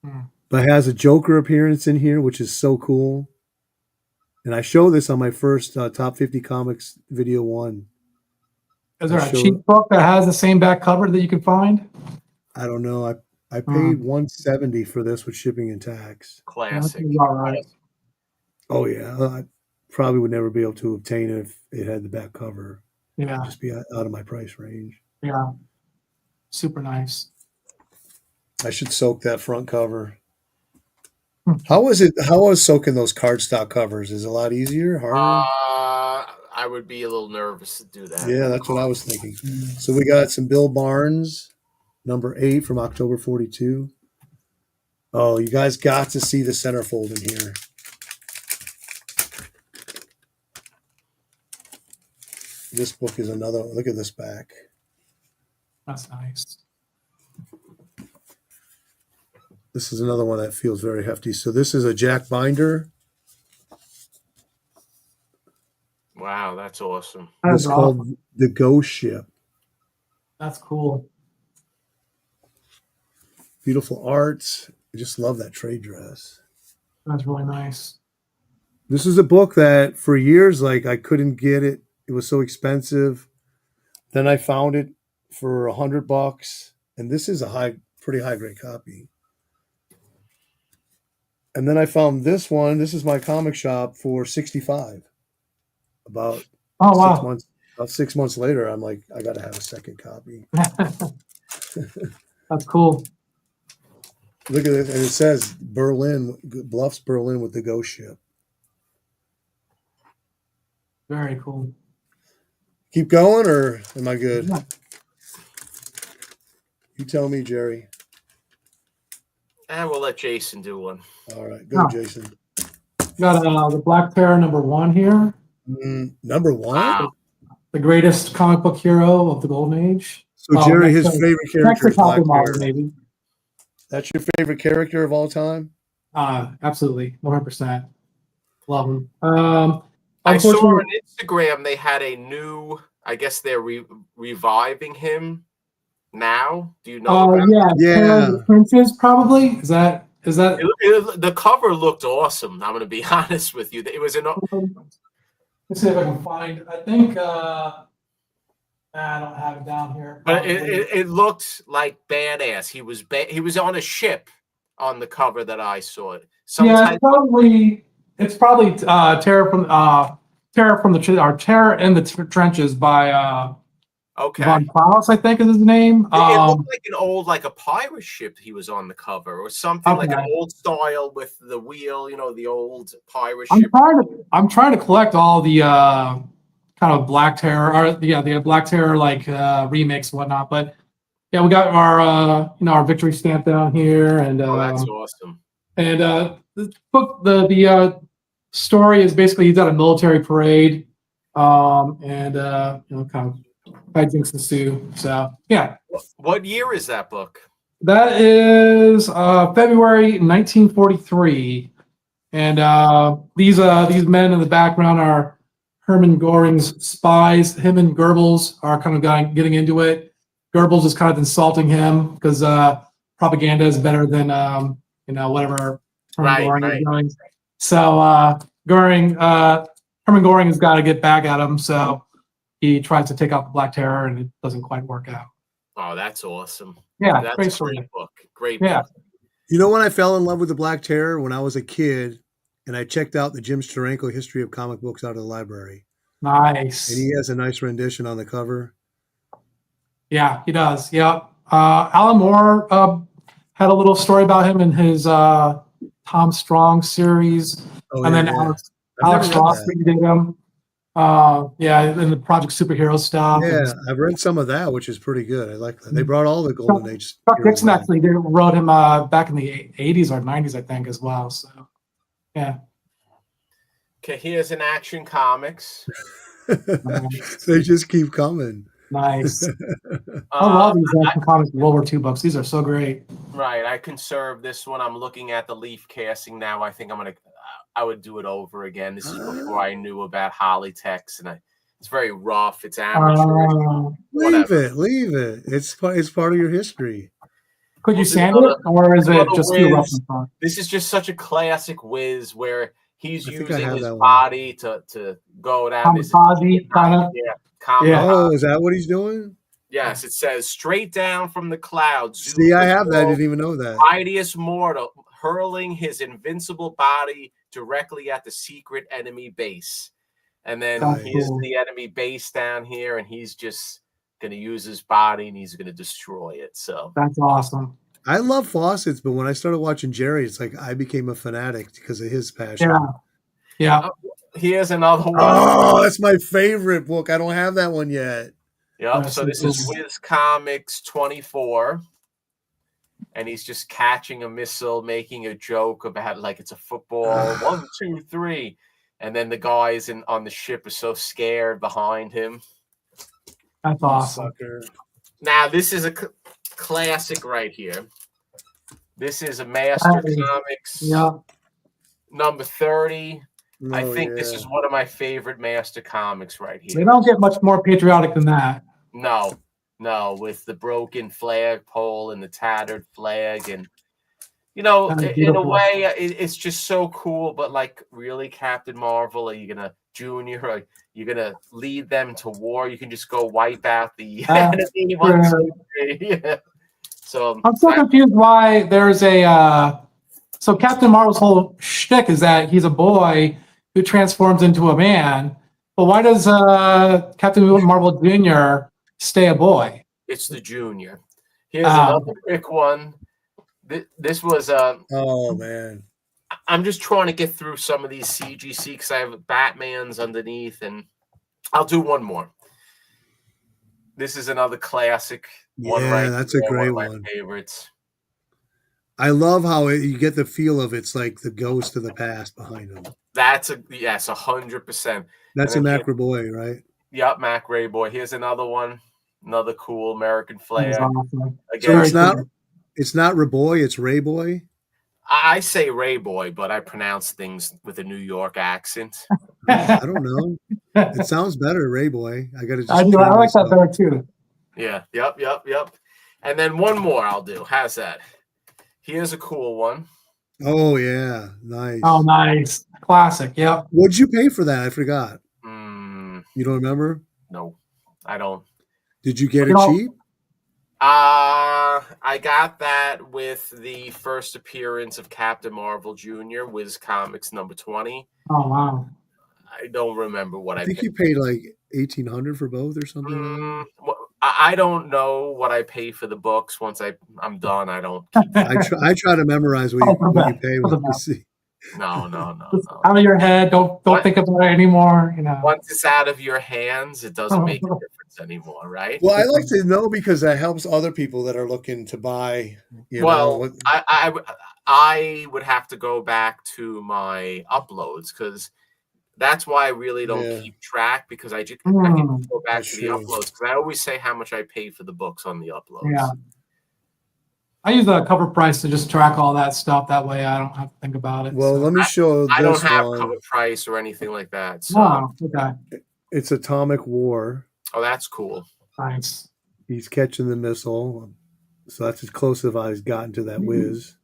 Hmm. But it has a Joker appearance in here, which is so cool. And I show this on my first Top 50 Comics video 1. Is there a cheap book that has the same back cover that you can find? I don't know. I paid $170 for this with shipping and tax. Classic. Yeah, all right. Oh yeah, I probably would never be able to obtain it if it had the back cover. Yeah. It'd just be out of my price range. Yeah. Super nice. I should soak that front cover. How was soaking those cardstock covers? Is it a lot easier, harder? I would be a little nervous to do that. Yeah, that's what I was thinking. So we got some Bill Barnes, number 8 from October 42. Oh, you guys got to see the centerfold in here. This book is another. Look at this back. That's nice. This is another one that feels very hefty. So this is a Jack binder. Wow, that's awesome. It's called The Ghost Ship. That's cool. Beautiful art. I just love that trade dress. That's really nice. This is a book that for years, like I couldn't get it. It was so expensive. Then I found it for $100, and this is a pretty high grade copy. And then I found this one. This is my comic shop for $65. About 6 months. About 6 months later, I'm like, I got to have a second copy. That's cool. Look at it, and it says Berlin, Bluffs, Berlin with the Ghost Ship. Very cool. Keep going, or am I good? Yeah. You tell me, Jerry. And we'll let Jason do one. All right, go, Jason. Got the Black Terror #1 here. Number 1? Wow. The greatest comic book hero of the Golden Age. So, Jerry, his favorite character is Black Terror. Maybe. That's your favorite character of all time? Absolutely. 100%. Love him. I saw on Instagram they had a new, I guess they're reviving him now. Do you know? Yeah. Princes, probably. Is that? The cover looked awesome. I'm going to be honest with you. It was an. Let's see if I can find. I think I don't have it down here. But it looked like badass. He was on a ship on the cover that I saw. It's probably Terror from Terror in the Trenches by Von Klaus, I think is his name. It looked like an old, like a pirate ship he was on the cover or something, like an old style with the wheel, the old pirate ship. I'm trying to collect all the kind of Black Terror, or the Black Terror like remakes and whatnot. But yeah, we got our victory stamp down here, and that's awesome. And the book, the story is basically he's at a military parade, and kind of hijinks ensue. So yeah. What year is that book? That is February 1943, and these men in the background are Hermann Göring's spies. Him and Goebbels are kind of getting into it. Goebbels is kind of insulting him because propaganda is better than whatever Hermann Göring is doing. So Hermann Göring has got to get back at him. So he tries to take out the Black Terror, and it doesn't quite work out. Oh, that's awesome. Yeah, that's a great book. Great book. You know when I fell in love with the Black Terror? When I was a kid, and I checked out the Jim Steranko History of Comic Books out of the library. Nice. And he has a nice rendition on the cover. Yeah, he does. Yeah. Alan Moore had a little story about him in his Tom Strong series. And then Alex Ross did him. In the Project Superhero stuff. Yeah, I've read some of that, which is pretty good. I like that. They brought all the Golden Age. Chuck Dixon actually wrote him back in the 80s or 90s, I think, as well. So, yeah. Okay, here's an Action Comics. They just keep coming. Nice. I love these action comics World War II books. These are so great. Right. I conserved this one. I'm looking at the leaf casting now. I think I would do it over again. This is before I knew about Hollytext, and it's very rough. It's amateur. Leave it. It's part of your history. Could you sand it, or is it just too rough and fun? This is just such a classic whiz where he's using his that body to go down this kind of. Yeah. Oh, is that what he's doing? Yes, it says straight down from the clouds. See, I have that. I didn't even know that. Mightiest mortal hurling his invincible body directly at the secret enemy base. And then here's the enemy base down here, and he's just going to use his body and he's going to destroy it. So that's awesome. I love faucets, but when I started watching Jerry, it's like I became a fanatic because of his passion. Yeah. Here's another one. Oh, that's my favorite book. I don't have that one yet. Yep. So this is Wiz Comics 24. And he's just catching a missile, making a joke about like it's a football. 1, 2, 3. And then the guys on the ship are so scared behind him. That's awesome. Now, this is a classic right here. This is a Master Comics number 30. I think this is one of my favorite Master Comics right here. They don't get much more patriotic than that. No, with the broken flagpole and the tattered flag. And, in a way, it's just so cool. But, like, really, Captain Marvel, are you going to, Junior, or you're going to lead them to war? You can just go wipe out the enemy. So I'm so confused why there's so Captain Marvel's whole shtick is that he's a boy who transforms into a man. But why does Captain Marvel Jr. stay a boy? It's the Junior. Here's another quick one. This was oh man. I'm just trying to get through some of these CGC because I have Batman's underneath, and I'll do one more. This is another classic one. Yeah, that's a great one. Of my favorites. I love how you get the feel of it's like the ghost of the past behind him. That's 100%. That's a Mac Boy, right? Yep, Mac Ray Boy. Here's another one. Another cool American flag. Awesome. Again, so it's not Raboy, it's Ray Boy. I say Ray Boy, but I pronounce things with a New York accent. I don't know. It sounds better, Ray Boy. I got to. I like that better too. Yeah. Yep. And then one more I'll do. How's that? Here's a cool one. Oh yeah, nice. Oh, nice, classic. Yep. What'd you pay for that? I forgot. You don't remember? No, I don't. Did you get it cheap? I got that with the first appearance of Captain Marvel Jr. Wiz Comics number 20. Oh wow. I don't remember what I think you paid like $1,800 for both or something. I don't know what I pay for the books. Once I'm done, I don't. I try to memorize what you pay when you see. No. Out of your head. Don't think about it anymore. Once it's out of your hands, it doesn't make a difference anymore, right? Well, I like to know because that helps other people that are looking to buy. I would have to go back to my uploads because that's why I really don't keep track because I can go back to the uploads because I always say how much I pay for the books on the uploads. Yeah. I use the cover price to just track all that stuff. That way I don't have to think about it. Well, let me show I don't have cover price or anything like that. So. Oh, okay. It's Atomic War. Oh, that's cool. Nice. He's catching the missile. So that's as close as I've gotten to that whiz.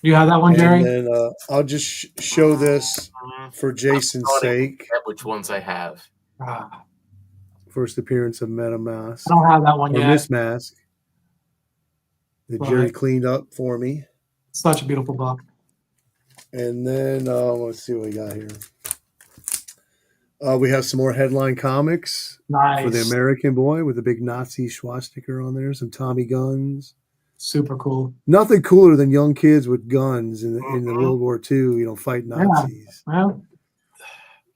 You have that one, Jerry? And then I'll just show this for Jason's sake. Which ones I have. First appearance of MetaMask. I don't have that one yet. Miss Mask. That Jerry cleaned up for me. Such a beautiful book. And then let's see what we got here. We have some more headline comics for the American boy with a big Nazi swastika on there. Some Tommy guns. Super cool. Nothing cooler than young kids with guns in the World War II, fighting Nazis. Yeah. Well,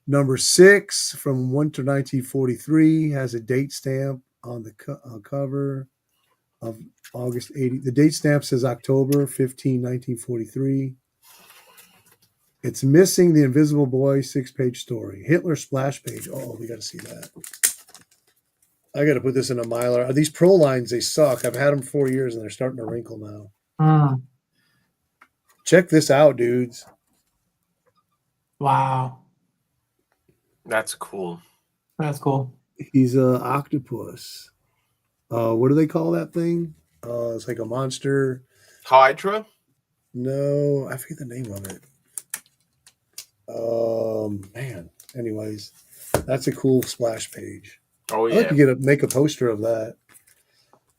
Number 6 from winter 1943 has a date stamp on the cover of August 80. The date stamp says October 15, 1943. It's missing the Invisible Boy 6-page story. Hitler splash page. Oh, we got to see that. I got to put this in a Mylar. These Pro lines, they suck. I've had them 4 years and they're starting to wrinkle now. Mm, Check this out, dudes. wow. That's cool. That's cool. He's a octopus. What do they call that thing? It's like a monster. Hydra? No, I forget the name of it. Man. Anyways, that's a cool splash page. Oh, I'd like yeah. to make a poster of that.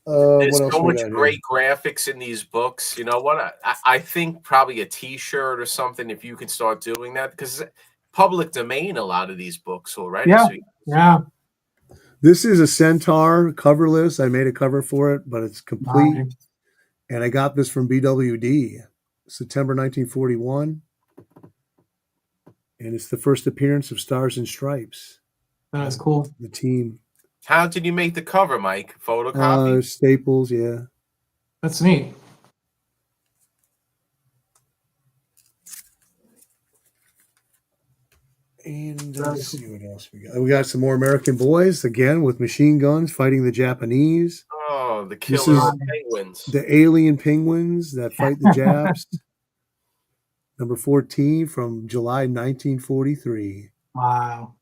There's What else so we much got great graphics in these books. You know what? I think probably a T-shirt or something if you can start doing that, because it's public domain, a lot of these books already. Yeah. So Yeah. This is a Centaur coverless. I made a cover for it, but it's complete. Nice. And I got this from BWD, September 1941. And it's the first appearance of Stars and Stripes. That is cool. The team. how did you make the cover, Mike? Photocopy? Staples, yeah. That's neat. And let's see what else we got. We got some more American boys, again, with machine guns fighting the Japanese. Oh, the This killer is penguins. the alien penguins that fight the Japs. Number 14 from July 1943. Wow.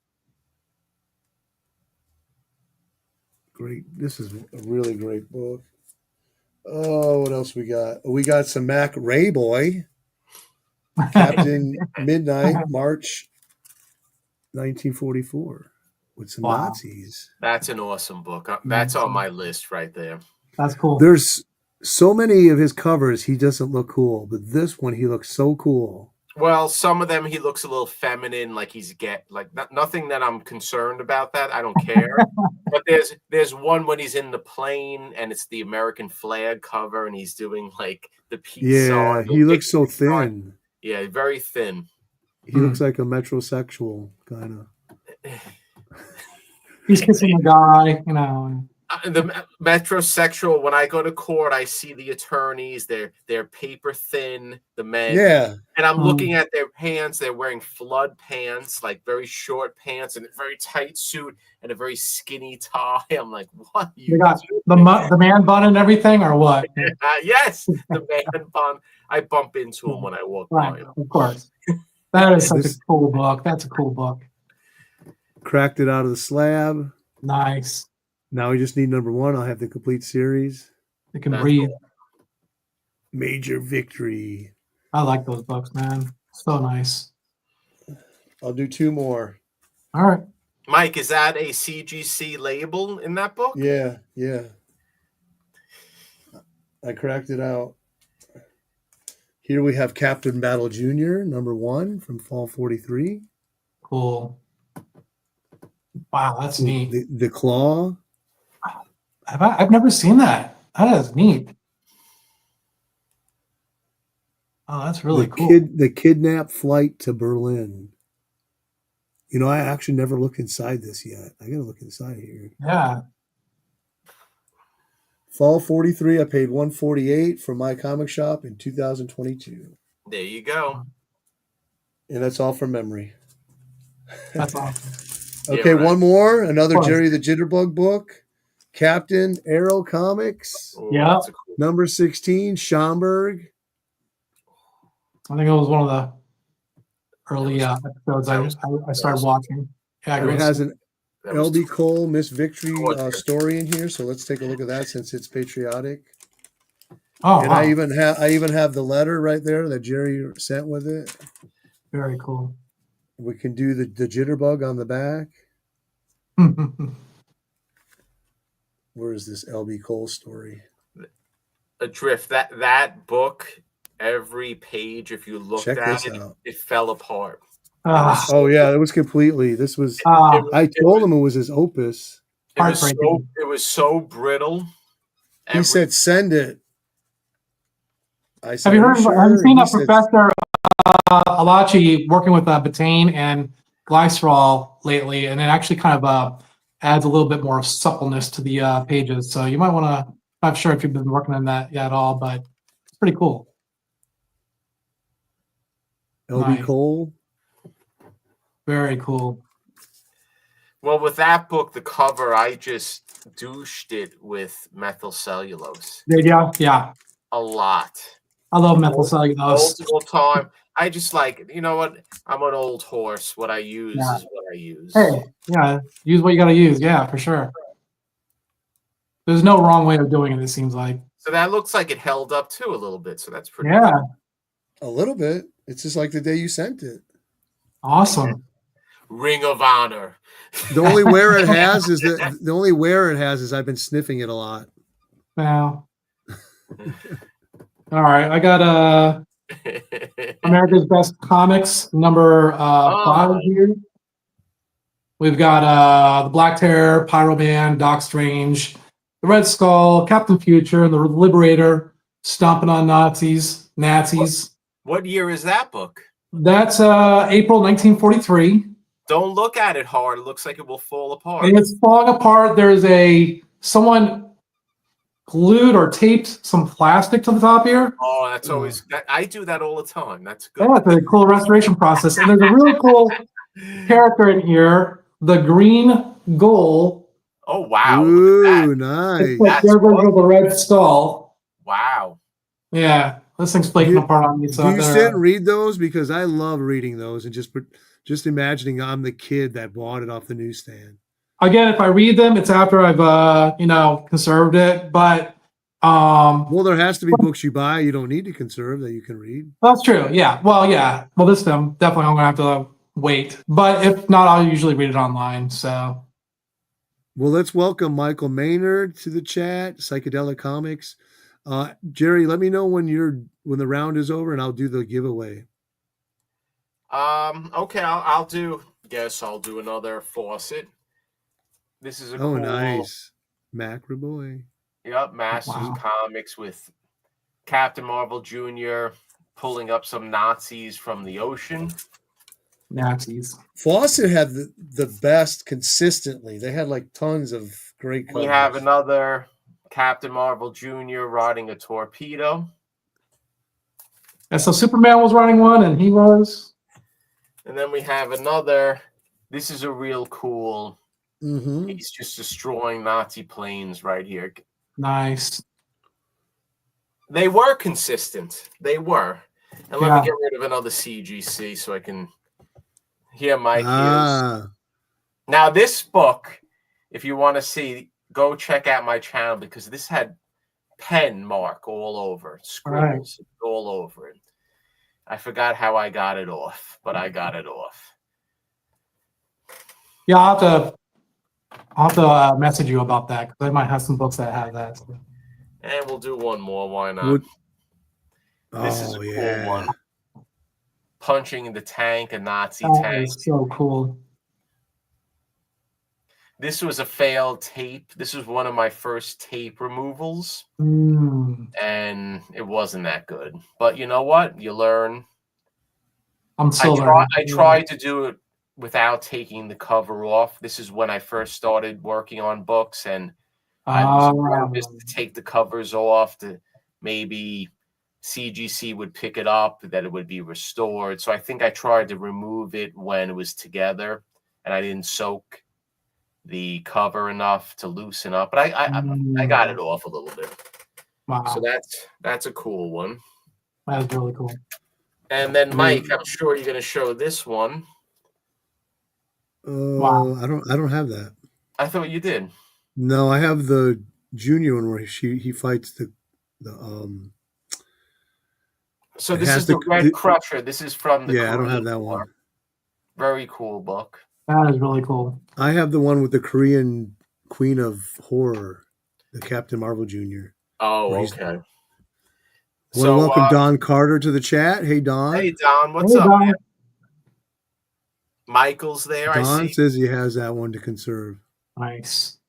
Great. This is a really great book. Oh, what else we got? We got some Mac Rayboy, Captain Midnight, March 1944, with some Wow. Nazis. That's an awesome book. That's on my list right there. That's cool. There's so many of his covers, he doesn't look cool, but this one, he looks so cool. Well, some of them he looks a little feminine, like he's nothing that I'm concerned about that. I don't care. But there's one when he's in the plane and it's the American flag cover and he's doing like the peace Yeah, sign. he looks so thin. Yeah, very thin. He looks like a metrosexual kind of. He's kissing a guy, you know. The metrosexual. When I go to court, I see the attorneys. They're paper thin. The men. Yeah. And I'm looking at their pants. They're wearing flood pants, like very short pants, and a very tight suit and a very skinny tie. I'm like, what? You got the man bun and everything, or what? Yes, the man bun. I bump into him when I walk Right, by. of course. That is such a cool book. That's a cool book. Cracked it out of the slab. Nice. Now we just need number 1. I'll have the complete series. It can breathe. Cool. Major Victory. I like those books, man. So nice. I'll do 2 more. All right. Mike, is that a CGC label in that book? Yeah. I cracked it out. Here we have Captain Battle Jr., number 1 from fall 43. Cool. Wow, that's neat. The Claw. I've never seen that. That is neat. Oh, that's really cool. The kidnap flight to Berlin. You know, I actually never looked inside this yet. I got to look inside here. Yeah. Fall 43, I paid $148 from my comic shop in 2022. There you go. And that's all from memory. That's awesome. Okay, Yeah, right. one more. Another Jerry the Jitterbug book. Captain Arrow Comics. Oh, Yeah. that's a cool. Number 16, Schomburg. I think it was one of the early episodes I started watching. Yeah, It has an That was LB Cole Miss Victory gorgeous. story in here, so let's take a look at that since it's patriotic. Oh, And wow. I even have the letter right there that Jerry sent with it. Very cool. We can do the jitterbug on the back. Where is this LB Cole story? Adrift. That book, every page, if you looked Check at this it, out. it fell apart. Oh yeah, it was completely. This was. I told him it was his opus. It was so brittle. He said, "Send it." I said, have you heard? sure? Have you seen He Professor Alachi working with betaine and glycerol lately? And it actually kind of adds a little bit more suppleness to the pages. So you might want to. Not sure if you've been working on that yet at all, but it's pretty cool. LB Nice. Cole. Very cool. Well, with that book, the cover, I just douched it with methyl cellulose. There you go. Yeah. A lot. I love methyl cellulose. Multiple time. I just like, you know what? I'm an old horse. What I use Yeah. is what I use. Hey, yeah, use what you got to use. Yeah, for sure. There's no wrong way of doing it, it seems like. So that looks like it held up too a little bit. So that's pretty Yeah. good. A little bit. It's just like the day you sent it. Awesome. Ring of Honor. The only wear it has is I've been sniffing it a lot. Now. All right. I got America's Best Comics number 5 here. We've got the Black Terror, Pyro Man, Doc Strange, the Red Skull, Captain Future, and the Liberator stomping on Nazis. What year is that book? That's April 1943. Don't look at it hard. It looks like it will fall apart. And it's falling apart. There's someone glued or taped some plastic to the top here. Oh, that's always I do that all the time. That's good. Yeah, it's a cool restoration process. And there's a really cool character in here, the Green Goal. Oh wow! Ooh, nice. It's like there goes the Red Skull. Wow. Yeah, this thing's flaking apart on me. So do you sit and read those? Because I love reading those and just imagining I'm the kid that bought it off the newsstand. Again, if I read them, it's after I've conserved it. But well, there has to be books you buy you don't need to conserve that you can read. That's true. Yeah. Well, yeah. Well, this time definitely I'm gonna have to wait. But if not, I'll usually read it online. So. Well, let's welcome Michael Maynard to the chat. Psychedelic Comics. Jerry, let me know when the round is over, and I'll do the giveaway. Okay, I'll do another faucet. This is a cool, nice. Macra boy. Yep, Masters Comics with Captain Marvel Jr. pulling up some Nazis from the ocean. Nazis. Fawcett had the best consistently. They had like tons of great covers. We have another Captain Marvel Jr. riding a torpedo. And so Superman was riding one, and he was. And then we have another. This is a real cool. Mm-hmm. He's just destroying Nazi planes right here. Nice. They were consistent. They were. And let me get rid of another CGC so I can hear Mike. Now, this book, if you want to see, go check out my channel because this had pen mark all over, scribbles all over it. I forgot how I got it off, but I got it off. Yeah, I'll have to message you about that because I might have some books that have that. And we'll do one more. Why not? This is a cool one. Punching in the tank, a Nazi tank. Is so cool. This was a failed tape. This was one of my first tape removals. And it wasn't that good. But you know what? You learn. I'm still learning. I tried to do it without taking the cover off. This is when I first started working on books, and I was nervous to take the covers off to maybe CGC would pick it up, that it would be restored. So I think I tried to remove it when it was together, and I didn't soak the cover enough to loosen up. But I got it off a little bit. Wow. So that's a cool one. That's really cool. And then Mike, I'm sure you're going to show this one. Wow. I don't have that. I thought you did. No, I have the junior one where he fights the So this is the Red Crusher. This is from the I don't have that one. Very cool book. That is really cool. I have the one with the Korean Queen of Horror, the Captain Marvel Jr. Oh, okay. So welcome Don Carter to the chat. Hey, Don. Hey, Don. What's up, man? Michael's there. Don says he has that one to conserve. Nice.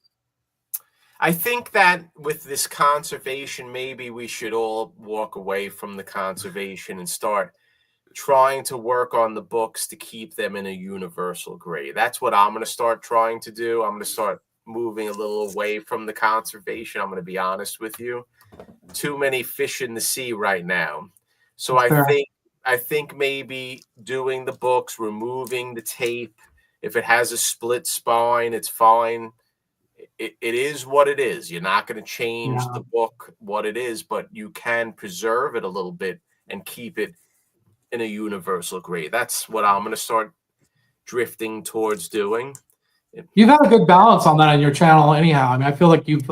I think that with this conservation, maybe we should all walk away from the conservation and start trying to work on the books to keep them in a universal grade. That's what I'm going to start trying to do. I'm going to start moving a little away from the conservation. I'm going to be honest with you. Too many fish in the sea right now. So I think maybe doing the books, removing the tape, If it has a split spine, it's fine. It is what it is. You're not going to change the book what it is, but you can preserve it a little bit and keep it in a universal grade. That's what I'm going to start drifting towards doing. You've had a good balance on that on your channel, anyhow. I mean, I feel like you've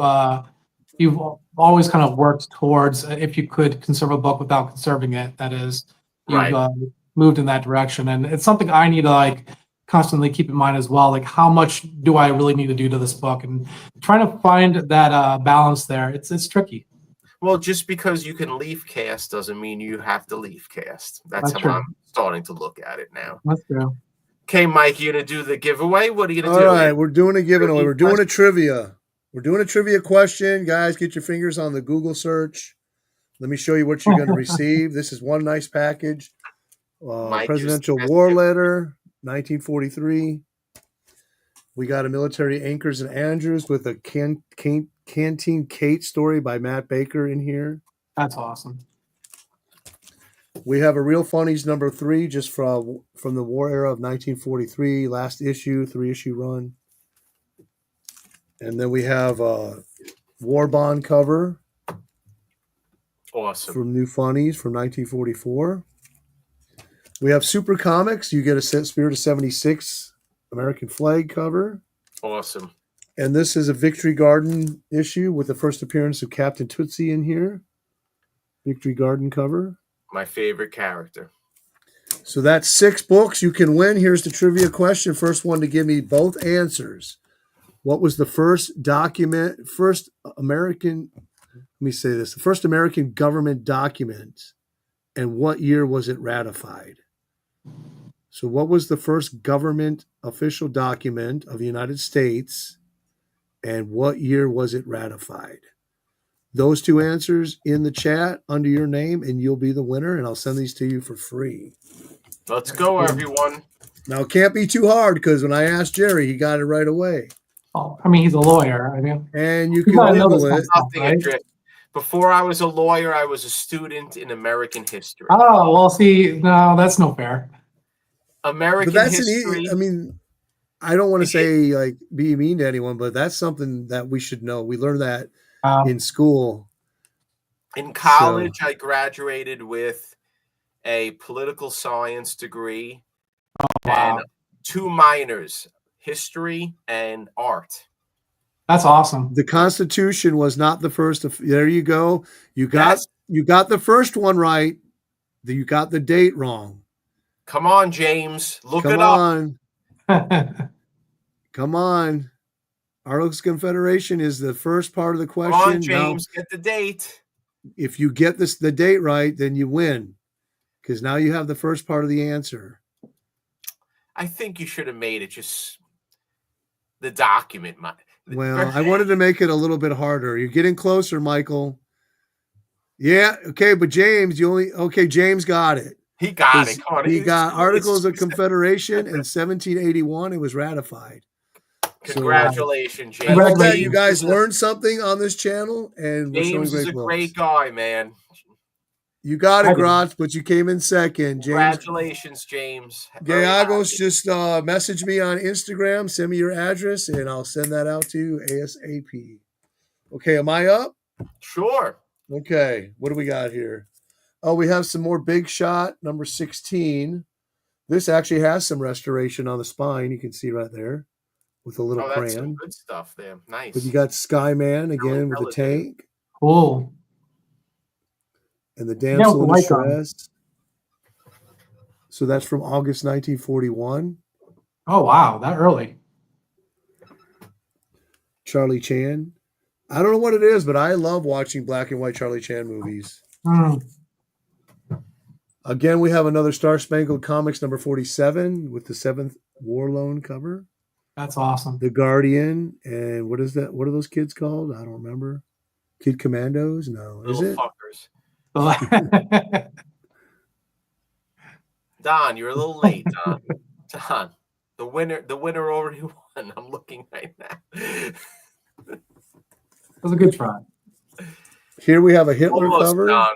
always kind of worked towards, if you could conserve a book without conserving it. That is, you've moved in that direction, and it's something I need to like constantly keep in mind as well. Like, how much do I really need to do to this book, and trying to find that balance there. It's tricky. Well, just because you can leaf cast doesn't mean you have to leaf cast. That's how true. I'm starting to look at it now. That's true. Okay, Mike, you gonna do the giveaway? What are you gonna do? All right, we're doing a giveaway. We're doing a trivia. We're doing a trivia question. Guys, get your fingers on the Google search. Let me show you what you're going to receive. This is one nice package. Presidential War Letter, 1943. We got a Military Anchors and Andrews with a Canteen Kate story by Matt Baker in here. That's awesome. We have a Real Funnies number 3, just from the war era of 1943, last issue, 3-issue run. And then we have a War Bond cover. Awesome. From New Funnies from 1944. We have Super Comics. You get a Spirit of 76 American flag cover. Awesome. And this is a Victory Garden issue with the first appearance of Captain Tootsie in here. Victory Garden cover. My favorite character. So that's 6 books you can win. Here's the trivia question. First one to give me both answers. What was the first American, let me say this, the first American government document, and what year was it ratified? So what was the first government official document of the United States, and what year was it ratified? Those 2 answers in the chat under your name, and you'll be the winner, and I'll send these to you for free. Let's go, everyone. Now, it can't be too hard, because when I asked Jerry, he got it right away. Oh, I mean, he's a lawyer. I mean, and you can Google it. Right? Before I was a lawyer, I was a student in American history. Oh, well, see, no, that's no fair. American history. I mean, I don't want to say like be mean to anyone, but that's something that we should know. We learned that in school. In college, I graduated with a political science degree and 2 minors, history and art. That's awesome. The Constitution was not the first. There you go. You got the first one right. You got the date wrong. Come on, James. Look it up. Come on. Articles of Confederation is the first part of the question. Come on, James. Now, get the date. If you get the date right, then you win. Because now you have the first part of the answer. I think you should have made it just the document. Well, I wanted to make it a little bit harder. You're getting closer, Michael. Yeah, okay, but James, James got it. He got it. He got Articles of Confederation in 1781. It was ratified. Congratulations, James. I hope that you guys learned something on this channel. And James is a great guy, man. You got it, Grotz, but you came in second. James. Congratulations, James. Gallegos, just message me on Instagram, send me your address, and I'll send that out to you ASAP. Okay, am I up? Sure. Okay, what do we got here? Oh, we have some more Big Shot, number 16. This actually has some restoration on the spine. You can see right there with a little crayon. That's some good stuff there. Nice. But you got Skyman again with the tank. Cool. And the damsel in distress. So that's from August 1941. Oh, wow. That early. Charlie Chan. I don't know what it is, but I love watching black and white Charlie Chan movies. Again, we have another Star Spangled Comics number 47 with the 7th War Loan cover. That's awesome. The Guardian. And what is that? What are those kids called? I don't remember. Kid Commandos? No. Little is it? Fuckers. Don, you're a little late, Don. Don, the winner already won. I'm looking right now. That was a good try. Here we have a Hitler cover, Don.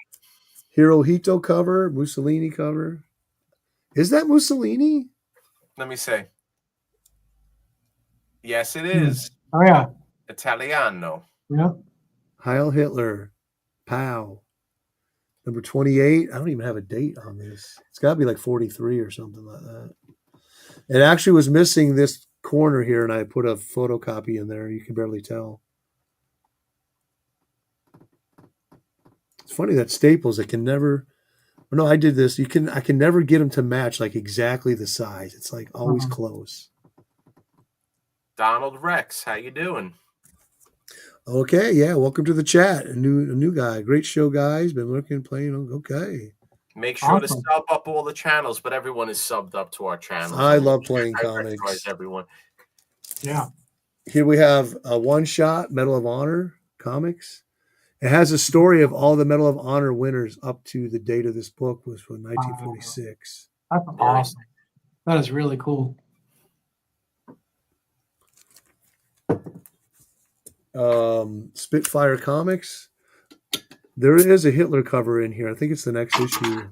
Hirohito cover, Mussolini cover. Is that Mussolini? Let me say. Yes, it is. Oh yeah. Italiano. Yeah. Heil Hitler. Pow. Number 28. I don't even have a date on this. It's got to be like 43 or something like that. It actually was missing this corner here, and I put a photocopy in there. You can barely tell. It's funny that Staples, it can never. No, I did this. I can never get them to match like exactly the size. It's like always close. Donald Rex, how you doing? Okay, yeah. Welcome to the chat. A new guy. Great show, guys. Been looking, playing. Okay. Make sure to sub up all the channels, but everyone is subbed up to our channels. I love playing I comics. recognize everyone. Yeah. Here we have a one-shot Medal of Honor comics. It has a story of all the Medal of Honor winners up to the date of this book was from 1946. That's awesome. That is really cool. Spitfire Comics. There is a Hitler cover in here. I think it's the next issue.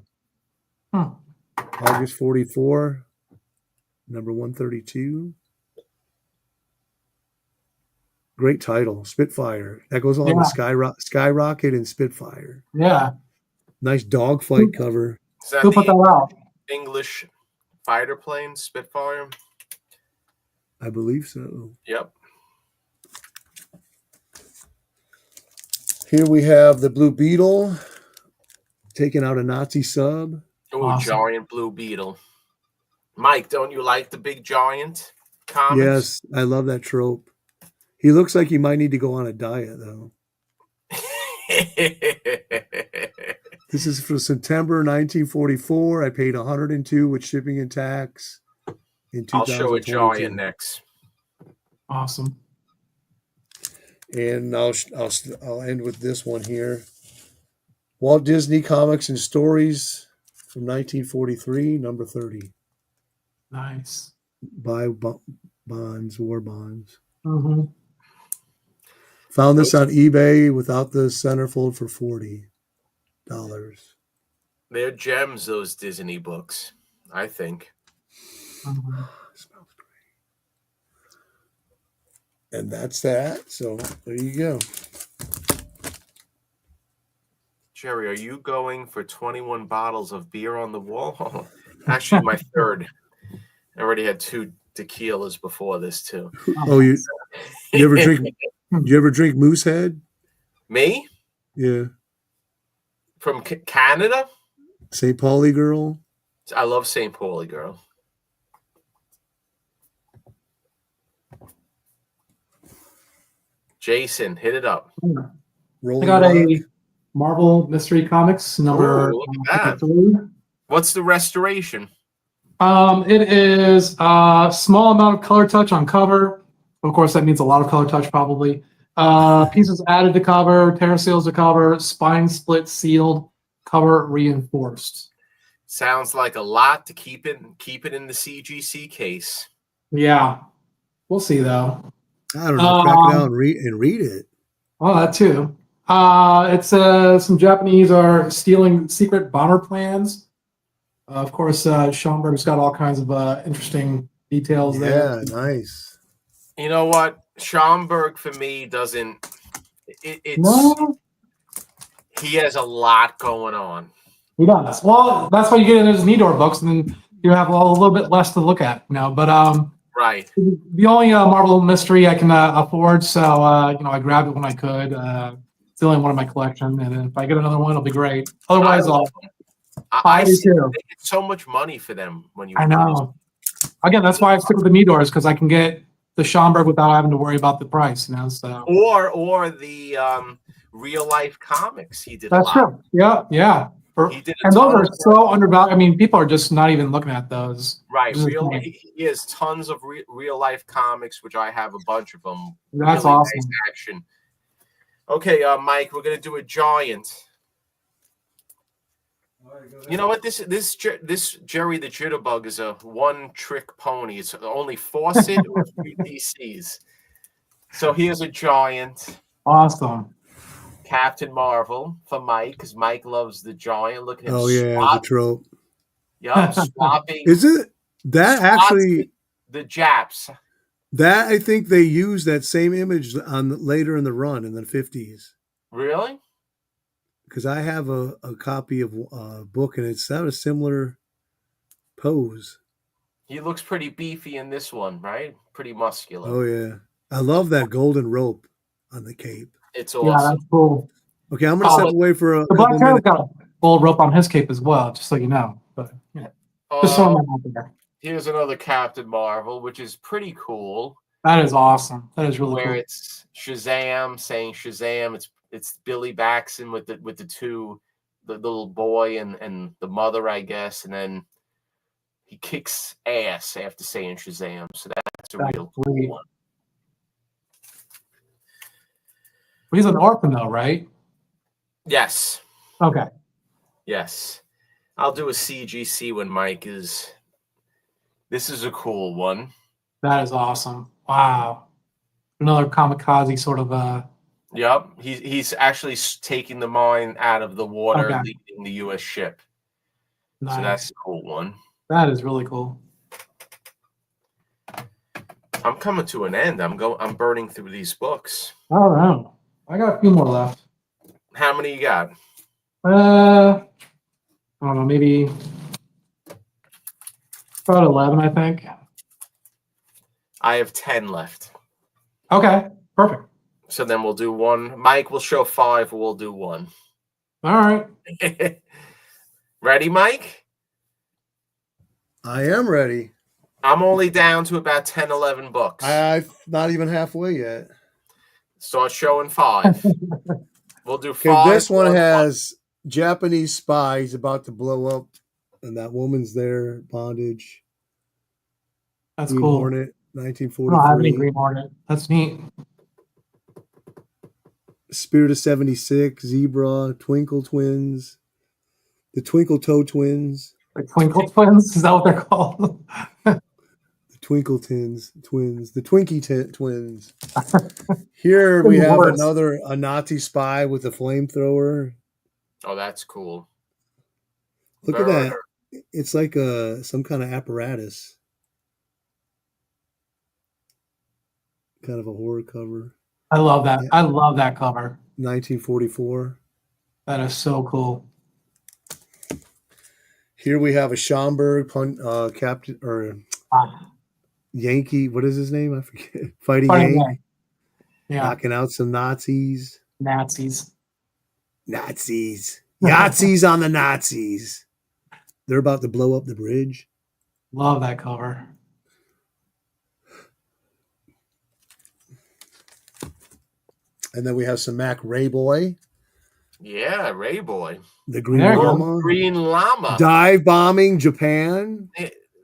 August 44, number 132. Great title, Spitfire. That goes along with Skyrocket and Spitfire. Yeah. Nice dogfight cover. Who put that out? English fighter plane, Spitfire? I believe so. Yep. Here we have the Blue Beetle taking out a Nazi sub. Oh, Awesome. giant Blue Beetle. Mike, don't you like the big giant comics? Yes, I love that trope. He looks like he might need to go on a diet, though. This is for September 1944. I paid $102 with shipping and tax in 2022. I'll show a giant next. Awesome. And I'll end with this one here. Walt Disney Comics and Stories from 1943, number 30. Nice. Buy bonds, war bonds. Mm-hmm. Found this on eBay without the centerfold for $40. They're gems, those Disney books, I think. Mm-hmm. Smells great. And that's that. So there you go. Jerry, are you going for 21 bottles of beer on the wall? Actually, my third. I already had 2 tequilas before this, too. Oh, you ever drink? Do you ever drink Moosehead? Me? Yeah. From Canada? St. Pauli girl. I love St. Pauli girl. Jason, hit it up. Rolling I got Rock. a Marvel Mystery Comics number Ooh, look at that. 3. What's the restoration? It is a small amount of color touch on cover. Of course, that means a lot of color touch, probably. Pieces added to cover, tear seals to cover, spine split sealed, cover reinforced. Sounds like a lot to keep it in the CGC case. Yeah, we'll see though. I don't know. Crack it out and read it. Oh, that too. It says some Japanese are stealing secret bomber plans. Of course, Schomburg's got all kinds of interesting details there. Yeah, nice. You know what? Schomburg for me doesn't. It's No, he has a lot going on. he does. Well, that's why you get into his Nidor books, and then you have a little bit less to look at now. But Right. the only Marvel mystery I can afford, so I grabbed it when I could. It's the only one in my collection, and then if I get another one, it'll be great. Otherwise, I do see too. they get so much money for them when you. I know. Again, that's why I stick with the Nidors, because I can get the Schomburg without having to worry about the price. So Or the real life comics. He did. that's a lot. true. Yeah. He did And those are so undervalued. I mean, people are just not even looking at those. Right. He has tons of real life comics, which I have a bunch of them. That's really awesome. Nice action. Okay, Mike, we're gonna do a giant. You know what? This Jerry the Jitterbug is a one-trick pony. It's only faucet or 3 DCs. So here's a giant. Awesome. Captain Marvel for Mike, because Mike loves the giant. Look at him. Oh yeah, the trope. Yup, swapping. Is it that actually? The Japs. That I think they used that same image on later in the run in the 50s. Really? Because I have a copy of a book and it's not a similar pose. He looks pretty beefy in this one, right? Pretty muscular. Oh yeah, I love that golden rope on the cape. It's Yeah, awesome. that's cool. Okay, I'm gonna step Oh, away for a The Black couple Terror's minutes. got a gold rope on his cape as well, just so you know. But yeah, just throwing that out there. Here's another Captain Marvel, which is pretty cool. That is awesome. That is really where cool. it's Shazam saying Shazam. It's Billy Baxton with the two, the little boy and the mother, I guess, and then he kicks ass after saying Shazam. So that's a real cool one. But he's an orphan though, right? Yes. Okay. Yes. I'll do a CGC when Mike is. This is a cool one. That is awesome. Wow. Another kamikaze sort of Yep. He's actually taking the mine out of the water, Okay. leading the U.S. ship. nice. So that's a cool one. That is really cool. I'm coming to an end. I'm burning through these books. All right. I got a few more left. How many you got? I don't know, maybe about 11, I think. I have 10 left. Okay, perfect. So then we'll do one. Mike will show 5. We'll do 1. All right. Ready, Mike? I am ready. I'm only down to about 10, 11 books. I'm not even halfway yet. Start showing 5. We'll do 5. Okay, this one has Japanese spies about to blow up, and that woman's there, bondage. That's Green cool. Hornet, I don't have any 1943. Green Hornet. That's neat. Spirit of 76, Zebra, Twinkle Twins, the Twinkle Toe Twins, Like Twinkle Twins? Is that what they're called? the Twinkle Twins, the Twinkie Twins. Here we have a Nazi spy with a flamethrower. Oh, that's cool. Look at that. It's like some kind of apparatus. Kind of a horror cover. I love that. I love that cover. 1944. That is so cool. Here we have a Schomburg captain or Yankee. What is his name? I forget. Fighting Yank. Yeah. Knocking out some Nazis. Nazis. Yahtzees on the Nazis. They're about to blow up the bridge. Love that cover. And then we have some Mac Rayboy. Yeah, Ray Boy. The Green Llama. Green Llama. Dive bombing Japan.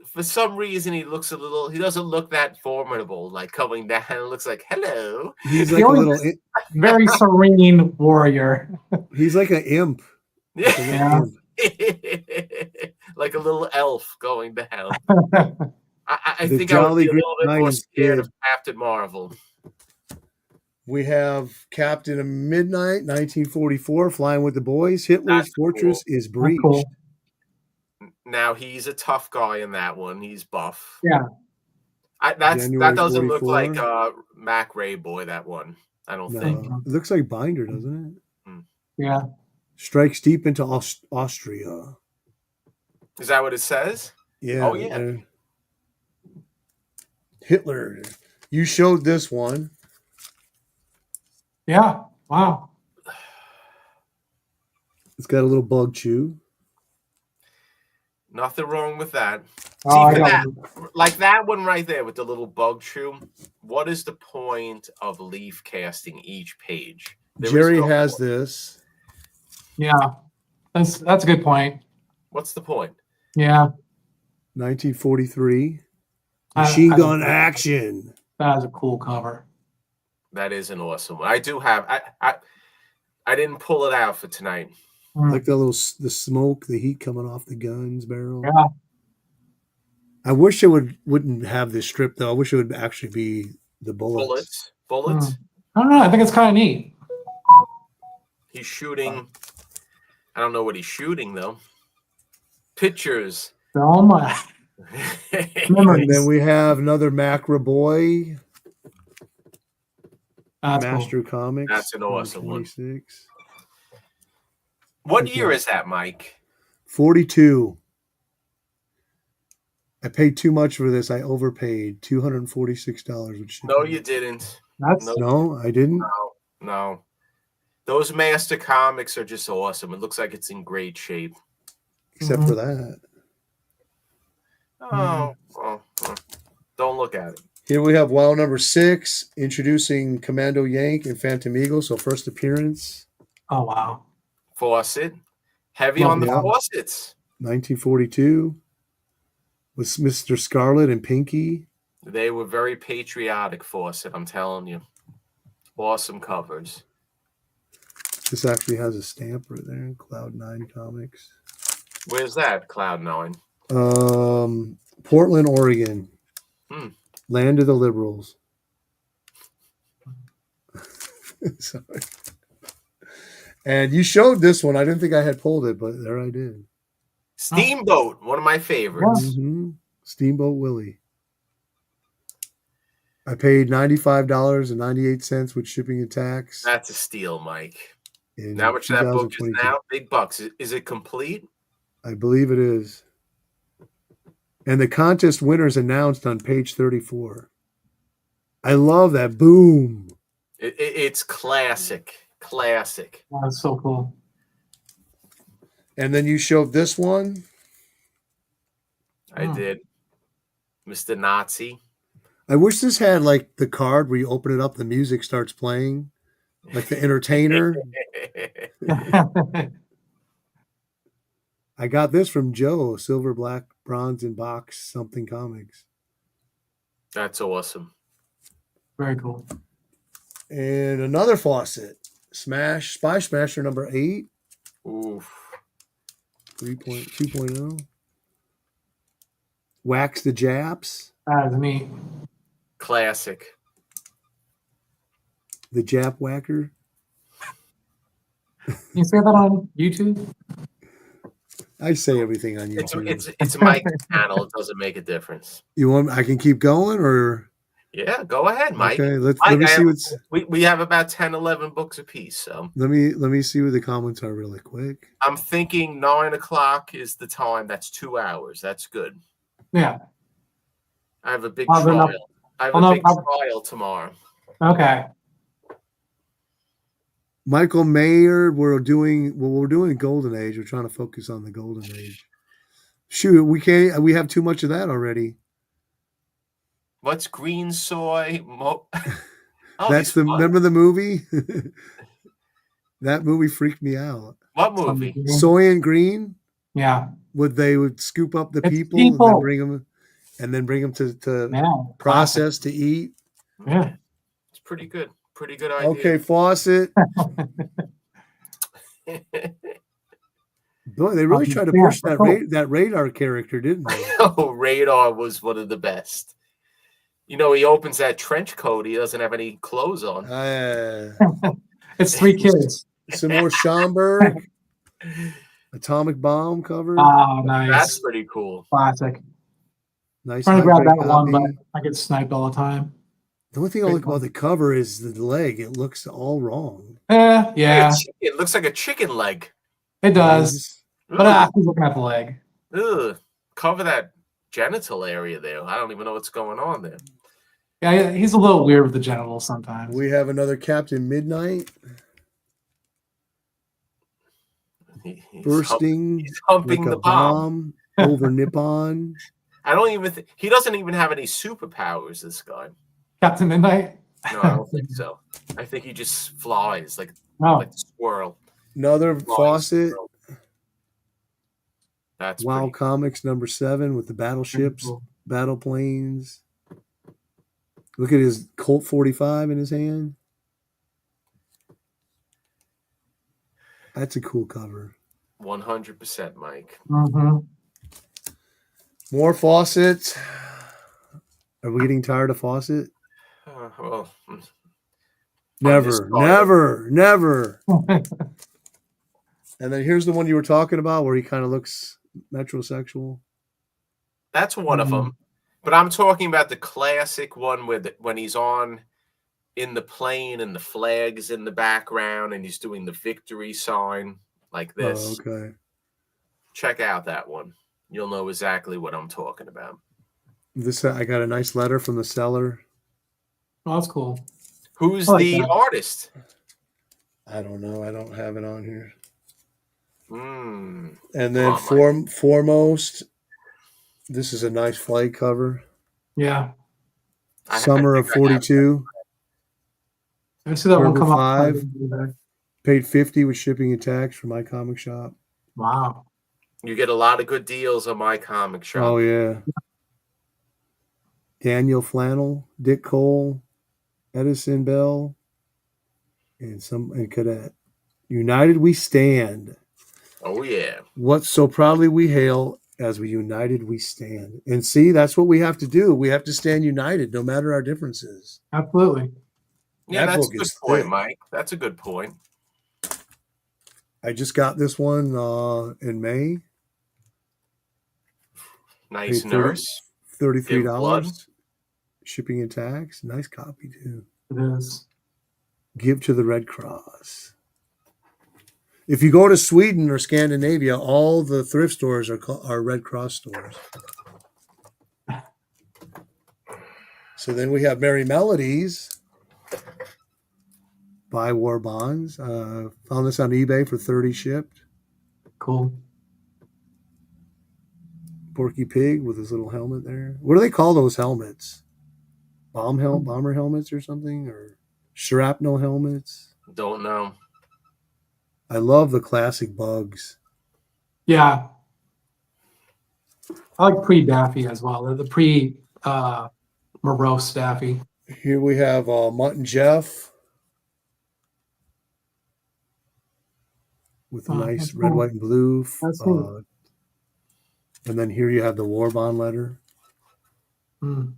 For some reason, he doesn't look that formidable, like coming down. It looks like, hello. He's like a little. Very serene warrior. He's like an imp. Yeah. Like a little elf going down. I think I would be a little bit more scared of Captain Marvel. We have Captain of Midnight, 1944, Flying with the Boys. Hitler's fortress is breached. Cool. Now he's a tough guy in that one. He's buff. Yeah. That doesn't 44. Look like Mac Ray Boy, that one. I don't think. It looks like Binder, doesn't it? Yeah. Strikes deep into Austria. Is that what it says? Yeah. Oh, yeah. Hitler. You showed this one. Yeah. Wow. It's got a little bug chew. Nothing wrong with that. Oh, See, like that one right there with the little bug chew. What is the point of leaf casting each page? Jerry has this. Yeah. That's a good point. What's the point? Yeah. 1943. Machine gun action. That is a cool cover. That is an awesome one. I do have. I didn't pull it out for tonight. Like the smoke, the heat coming off the gun's barrel. Yeah. I wish it wouldn't have this strip though. I wish it would actually be the bullets. Bullets. I don't know. I think it's kind of neat. He's shooting. I don't know what he's shooting though. Pictures. Oh my. And Memories. then we have another Macra Boy, That's Master cool. Comics. That's an awesome one. 26. What Okay. year is that, Mike? 42. I paid too much for this. I overpaid $246. Which No, you didn't. That's no, I didn't. No. Those Master Comics are just awesome. It looks like it's in great shape. Except for that. Oh, well, don't look at it. Here we have WoW number 6, introducing Commando Yank and Phantom Eagle. So first appearance. Oh wow. Fawcett. Heavy Love on the that. faucets. 1942. With Mr. Scarlet and Pinky. They were very patriotic, Fawcett, I'm telling you. Awesome covers. This actually has a stamp right there. Cloud9 Comics. Where's that, Cloud9? Portland, Oregon. Land of the Liberals. Sorry. And you showed this one. I didn't think I had pulled it, but there I did. Steamboat, one of my favorites. Mm-hmm. Steamboat Willie. I paid $95.98 with shipping and tax. That's a steal, Mike. In How much that book is 2022. now? Big bucks. Is it complete? I believe it is. And the contest winner is announced on page 34. I love that. Boom. It's classic. Classic. That's so cool. And then you showed this one. I did. Mr. Nazi. I wish this had like the card where you open it up, the music starts playing, like the entertainer. I got this from Joe, silver, black, bronze, and box something comics. That's awesome. Very cool. And another faucet, Smash, Spy Smasher number 8. Oof. 3.2.0. Wax the Japs. That is neat. Classic. The Jap Whacker. Can you say that on YouTube? I say everything on YouTube. It's Mike's channel. It doesn't make a difference. You want? I can keep going, or Yeah, go ahead, Mike. okay. Let Mike, me see what's. we have about 10, 11 books apiece. So Let me see what the comments are really quick. I'm thinking 9 o'clock is the time. That's 2 hours. That's good. Yeah. I have a big Well, trial. I have a big trial tomorrow. Okay. Michael Mayer, we're doing Golden Age. We're trying to focus on the Golden Age. Shoot, we can't. We have too much of that already. What's green soy? That's the remember the movie. That movie freaked me out. What movie? Soy and Green. Yeah. They would scoop up the It's people. And then bring them to process to eat. Yeah. It's pretty good. Pretty good idea. Okay, Fawcett. Boy, they really tried to push that radar character, didn't they? Oh, Radar was one of the best. You know, he opens that trench coat. He doesn't have any clothes on. It's 3 kids. Some more Schomburg. Atomic Bomb cover. Oh, nice. That's pretty cool. Classic. Nice. I'm trying to grab that one, but I get sniped all the time. The only thing I like about the cover is the leg. It looks all wrong. Yeah. It looks like a chicken leg. It does. But he's looking at the leg. Ugh. Cover that genital area there. I don't even know what's going on there. Yeah, he's a little weird with the genitals sometimes. We have another Captain Midnight. Bursting he's humping like the a bomb over Nippon. I don't even think he doesn't even have any superpowers, this guy. Captain Midnight? No, I don't think so. I think he just flies like a squirrel. Another Fawcett. Squirrel. That's WoW Comics number 7 with the battleships, battle planes. Look at his Colt 45 in his hand. That's a cool cover. 100%, Mike. Mm-hmm. More Fawcett. Are we getting tired of Fawcett? Well, never. And then here's the one you were talking about where he kind of looks metrosexual. That's one of Mhm. them. But I'm talking about the classic one with when he's on in the plane and the flag's in the background and he's doing the victory sign like Oh, this. okay. Check out that one. You'll know exactly what I'm talking about. This I got a nice letter from the seller. Oh, that's cool. Who's I like the that. artist? I don't know. I don't have it on here. Mm. And Come then on, Mike. foremost, this is a nice flag cover. Yeah. I Summer think of I have. 42. I see that one Turbo come up. 5. Paid 50 with shipping and tax for my comic shop. Wow. You get a lot of good deals on my comic shop. Oh yeah. Daniel Flannel, Dick Cole, Edison Bell, and Cadet. United we stand. Oh yeah. What so proudly we hail, as we united we stand. And see, that's what we have to do. We have to stand united no matter our differences. Absolutely. Yeah, That that's book a good is point, thick. Mike. That's a good point. I just got this one in May. Nice Paid nurse. $33. Blood. Shipping and tax. Nice copy too. It is. Give to the Red Cross. If you go to Sweden or Scandinavia, all the thrift stores are Red Cross stores. So then we have Merry Melodies. Buy war bonds. Found this on eBay for 30 shipped. Cool. Porky Pig with his little helmet there. What do they call those helmets? Bomber helmets or something? Or shrapnel helmets? Don't know. I love the classic bugs. Yeah. I like pre-Daffy as well. The pre morose Daffy. Here we have Mutt and Jeff with a nice That's red, cool. white, and blue. That's neat. And then here you have the war bond letter. Mm.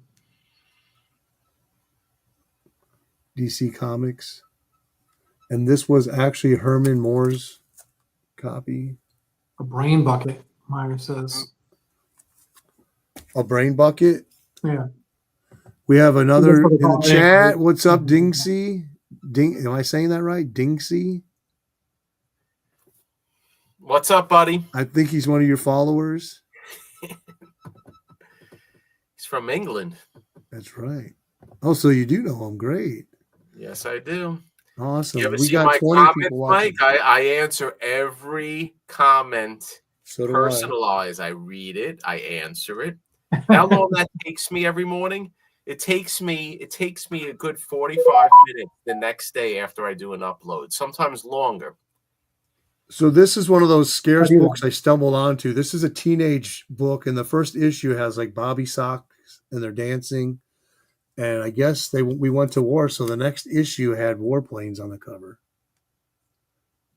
DC Comics. And this was actually Herman Moore's copy. A brain bucket, Myra says. A brain bucket. Yeah. We have another That's what they in the call it. chat. What's up, Dingsy? Am I saying that right? Dingsy? What's up, buddy? I think he's one of your followers. He's from England. That's right. Oh, so you do know him. Great. Yes, I do. Awesome. You ever We see got my 20 comments, people watching. Mike? I answer every comment. So do Personalized. I read it. I answer it. How long that takes me every morning? It takes me a good 45 minutes the next day after I do an upload, sometimes longer. So this is one of those scarce I do books I stumbled onto. This is a teenage book, and the first issue has like Bobby socks and they're dancing. And I guess we went to war, so the next issue had warplanes on the cover.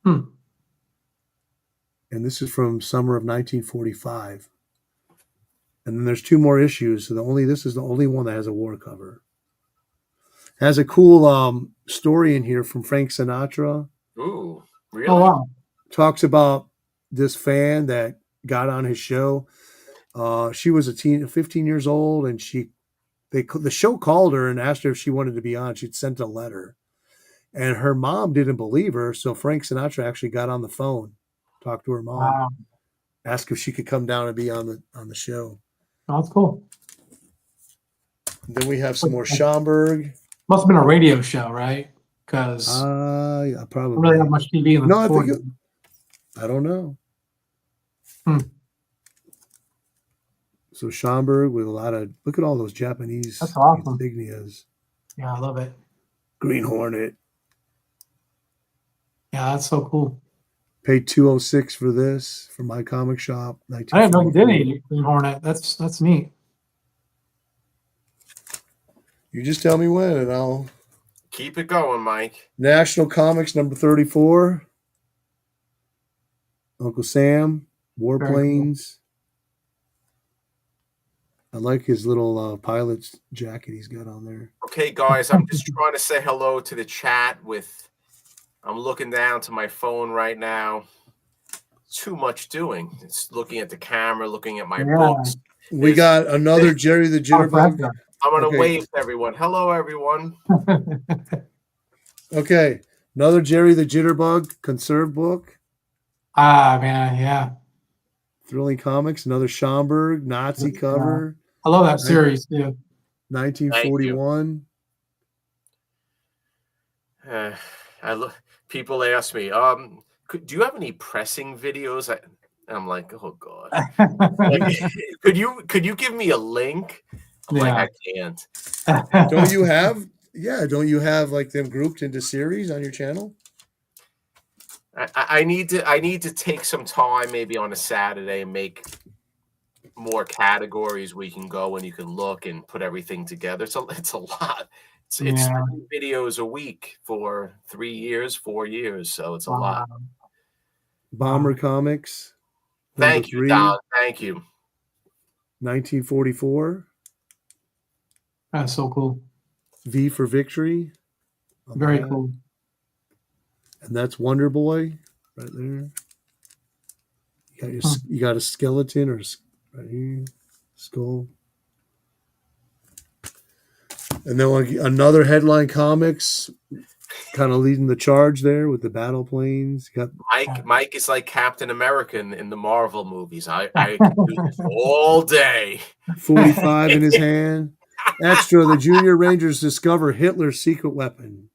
Hmm. And this is from summer of 1945. And then there's 2 more issues, so this is the only one that has a war cover. Has a cool story in here from Frank Sinatra. Ooh, really? Oh, wow. Talks about this fan that got on his show. She was 15 years old, and the show called her and asked her if she wanted to be on. She'd sent a letter, and her mom didn't believe her. So Frank Sinatra actually got on the phone, talked to her mom, Wow. asked if she could come down and be on the show. Oh, that's cool. And then we have some more Schomburg. Must have been a radio show, right? Because Yeah, I probably. don't really have much TV in the No, I sport. think I don't know. Hmm. So Schomburg with a lot of look at all those Japanese That's awesome. insignias. Yeah, I love it. Green Hornet. Yeah, that's so cool. Paid $206 for this from my comic shop. I didn't know you did any Green Hornet. That's neat. You just tell me when, and I'll Keep it going, Mike. National Comics number 34. Uncle Sam, Warplanes. I like his little pilot's jacket he's got on there. Okay, guys, I'm just trying to say hello to the chat I'm looking down to my phone right now. Too much doing. It's looking at the camera, looking at my books. We got another Jerry the Jitterbug. I'm going to Okay. wave to everyone. Hello, everyone. Okay. Another Jerry the Jitterbug conserved book. Ah, man, yeah. Thrilling Comics. Another Schomburg Nazi cover. I love that series too. 1941. People ask me, do you have any pressing videos? I'm like, oh God. Like, could you give me a link? I'm like, I can't. Don't you have? Yeah, don't you have like them grouped into series on your channel? I need to take some time, maybe on a Saturday, and make more categories where you can go and you can look and put everything together. So it's a lot. It's 3 videos a week for 3 years, 4 years. So it's a lot. Bomber Comics. Thank you, Don. Thank you. 1944. That's so cool. V for Victory. Very cool. And that's Wonder Boy right there. You got a skeleton or right here, skull. And then another Headline Comics, kind of leading the charge there with the battle planes. You got Mike is like Captain America in the Marvel movies. I can do this all day. 45 in his hand. Extra, the Junior Rangers discover Hitler's secret weapon.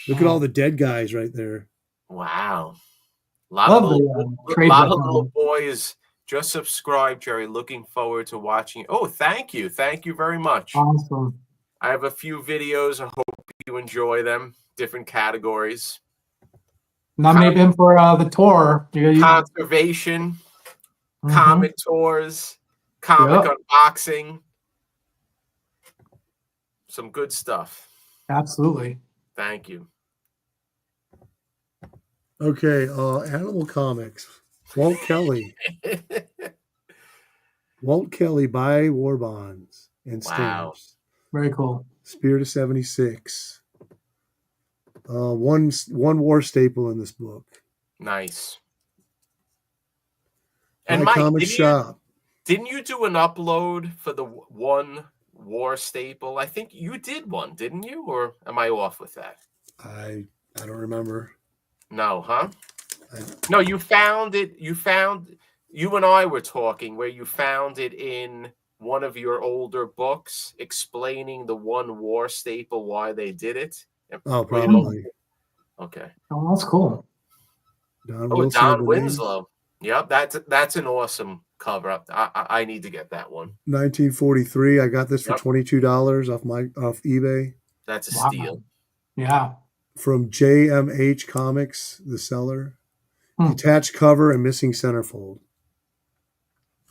Look at all the dead guys right there. Wow. A lot of little boys just subscribed, Jerry. Looking forward to watching. Oh, thank you. Thank you very much. Awesome. I have a few videos. I hope you enjoy them. Different categories. Nominate him for the tour. Conservation, comic tours, comic unboxing. Some good stuff. Absolutely. Thank you. Okay, Animal Comics. Walt Kelly. Walt Kelly buy war bonds and stamps. Very cool. Spirit of 76. One war staple in this book. Nice. And Mike, comic shop. Didn't you do an upload for the one war staple? I think you did one, didn't you? Or am I off with that? I don't remember. No, huh? No, you found it. You and I were talking where you found it in one of your older books explaining the one war staple, why they did it. Oh, probably. Okay. Oh, that's cool. Don Winslow. Yep, that's an awesome cover up. I need to get that one. 1943. I got this for $22 off eBay. That's a steal. Yeah. From JMH Comics, the seller. Detached cover and missing centerfold.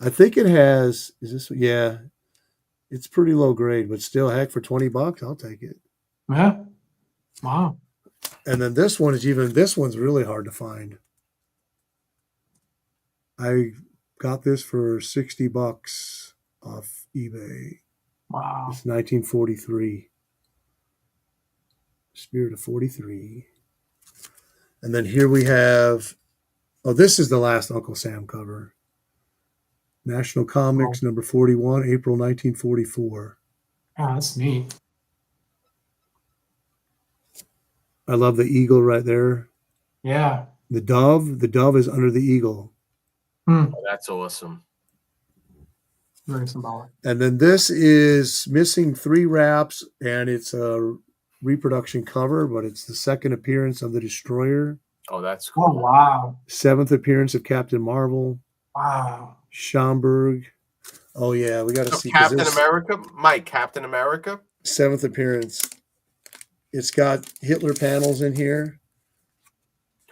I think it has. Is this? Yeah, it's pretty low grade, but still, heck, for $20, I'll take it. Yeah. Wow. And then this one is this one's really hard to find. I got this for $60 off eBay. Wow. It's 1943. Spirit of 43. And then here we have, this is the last Uncle Sam cover. National Comics, number 41, April 1944. Oh, that's neat. I love the eagle right there. Yeah. The dove is under the eagle. Oh, that's awesome. Very symbolic. And then this is missing 3 wraps, and it's a reproduction cover, but it's the second appearance of the Destroyer. Oh, that's cool. Oh, wow. 7th appearance of Captain Marvel. Wow. Schomburg. Oh, yeah, we got to see. Captain America? Mike, Captain America? 7th appearance. It's got Hitler panels in here.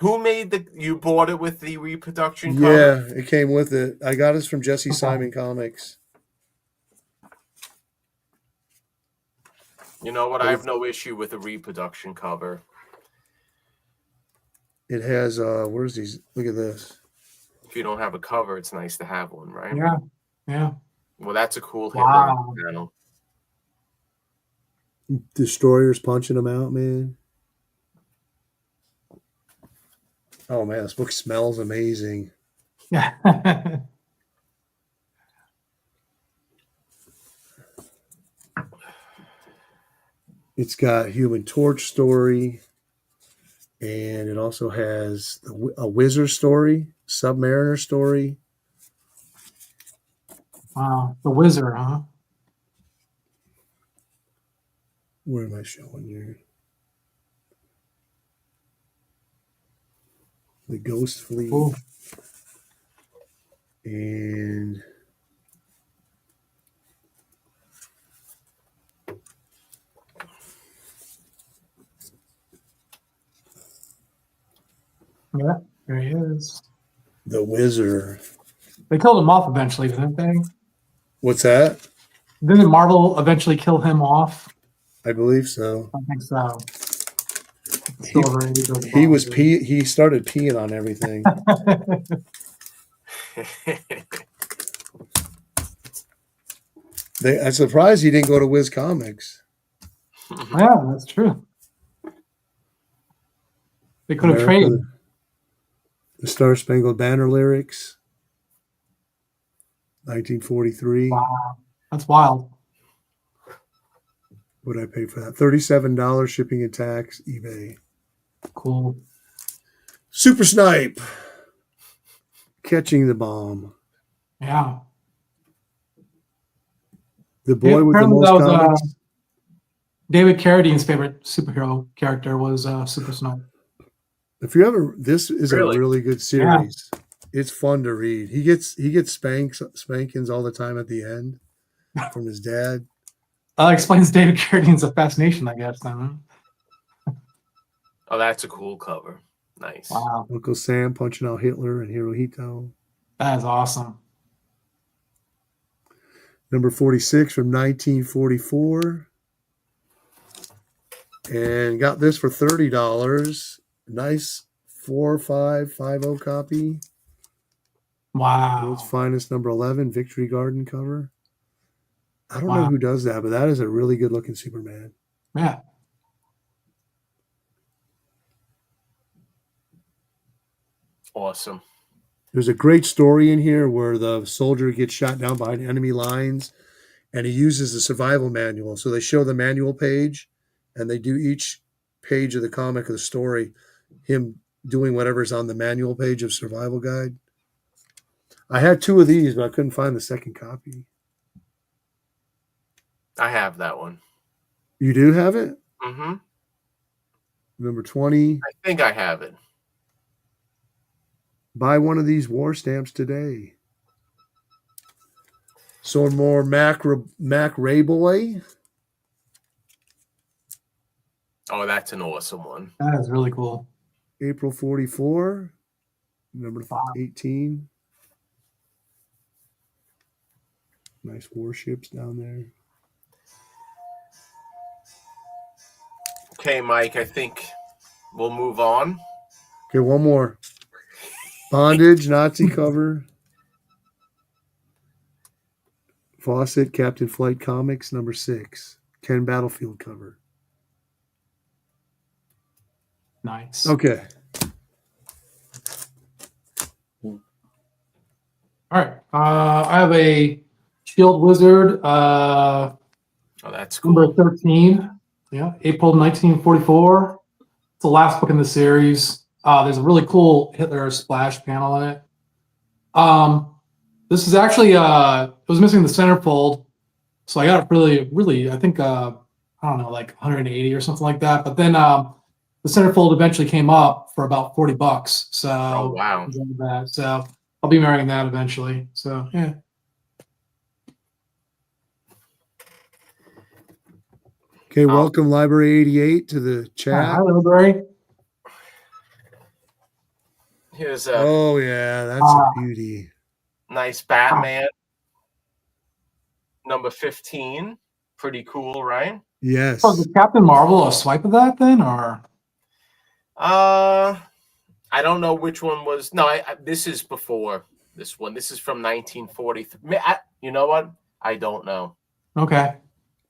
Who made you bought it with the reproduction cover? Yeah, it came with it. I got it from Jesse Simon Comics. You know what? I have no issue with a reproduction cover. It has, where's these? Look at this. If you don't have a cover, it's nice to have one, right? Yeah. Yeah. Well, that's a cool Hitler panel. Destroyers punching them out, man. Oh, man, this book smells amazing. Yeah. It's got Human Torch story, and it also has a Wizard story, Submariner story. Wow, the Wizard, huh? Where am I showing you? The Ghost Fleet. Cool. And Yeah, there he is. the Wizard. They killed him off eventually, didn't they? What's that? Didn't Marvel eventually kill him off? I believe so. I think so. He, he started peeing on everything. I'm surprised he didn't go to Wiz Comics. Yeah, that's true. They could have traded. The Star Spangled Banner lyrics. 1943. Wow, that's wild. What did I pay for that? $37 shipping and tax, eBay. Cool. Super Snipe. Catching the Bomb. Yeah. The boy with the most comics. David Carradine's favorite superhero character was Super Snipe. If you ever, this is Really? a really good series. Yeah. It's fun to read. He gets spankings all the time at the end from his dad. That explains David Carradine's fascination, I guess. Then. Oh, that's a cool cover. Nice. Wow. Uncle Sam punching out Hitler and Hirohito. That is awesome. Number 46 from 1944. And got this for $30. Nice 4550 copy. Wow. World's Finest number 11, Victory Garden cover. I don't know who does that, but that is a really good looking Superman. Yeah. Awesome. There's a great story in here where the soldier gets shot down behind enemy lines and he uses the survival manual. So they show the manual page and they do each page of the comic of the story, him doing whatever's on the manual page of survival guide. I had 2 of these, but I couldn't find the second copy. I have that one. You do have it? Mm-hmm. Number 20. I think I have it. Buy one of these war stamps today. So more Mac Rayboy. Oh, that's an awesome one. That is really cool. April 44. Number 18. Nice warships down there. Okay, Mike, I think we'll move on. Okay, one more. Bondage, Nazi cover. Fawcett, Captain Flight Comics, number 6. Ken Battlefield cover. Nice. Okay. All right. I have a Shield Wizard. Oh, that's cool. Number 13. Yeah, April 1944. It's the last book in the series. There's a really cool Hitler splash panel in it. This is actually it was missing the centerfold, so I got it really. I think I don't know, like 180 or something like that. But then the centerfold eventually came up for about $40. So oh wow, that. So I'll be marrying that eventually. So yeah. Okay, welcome Library 88 to the chat. Hi, Library. Here's a oh yeah, that's a beauty. Nice Batman. Number 15. Pretty cool, right? Yes. Oh, did Captain Marvel a swipe of that then, or? I don't know which one was. No, this is before this one. This is from 1943. You know what? I don't know. Okay.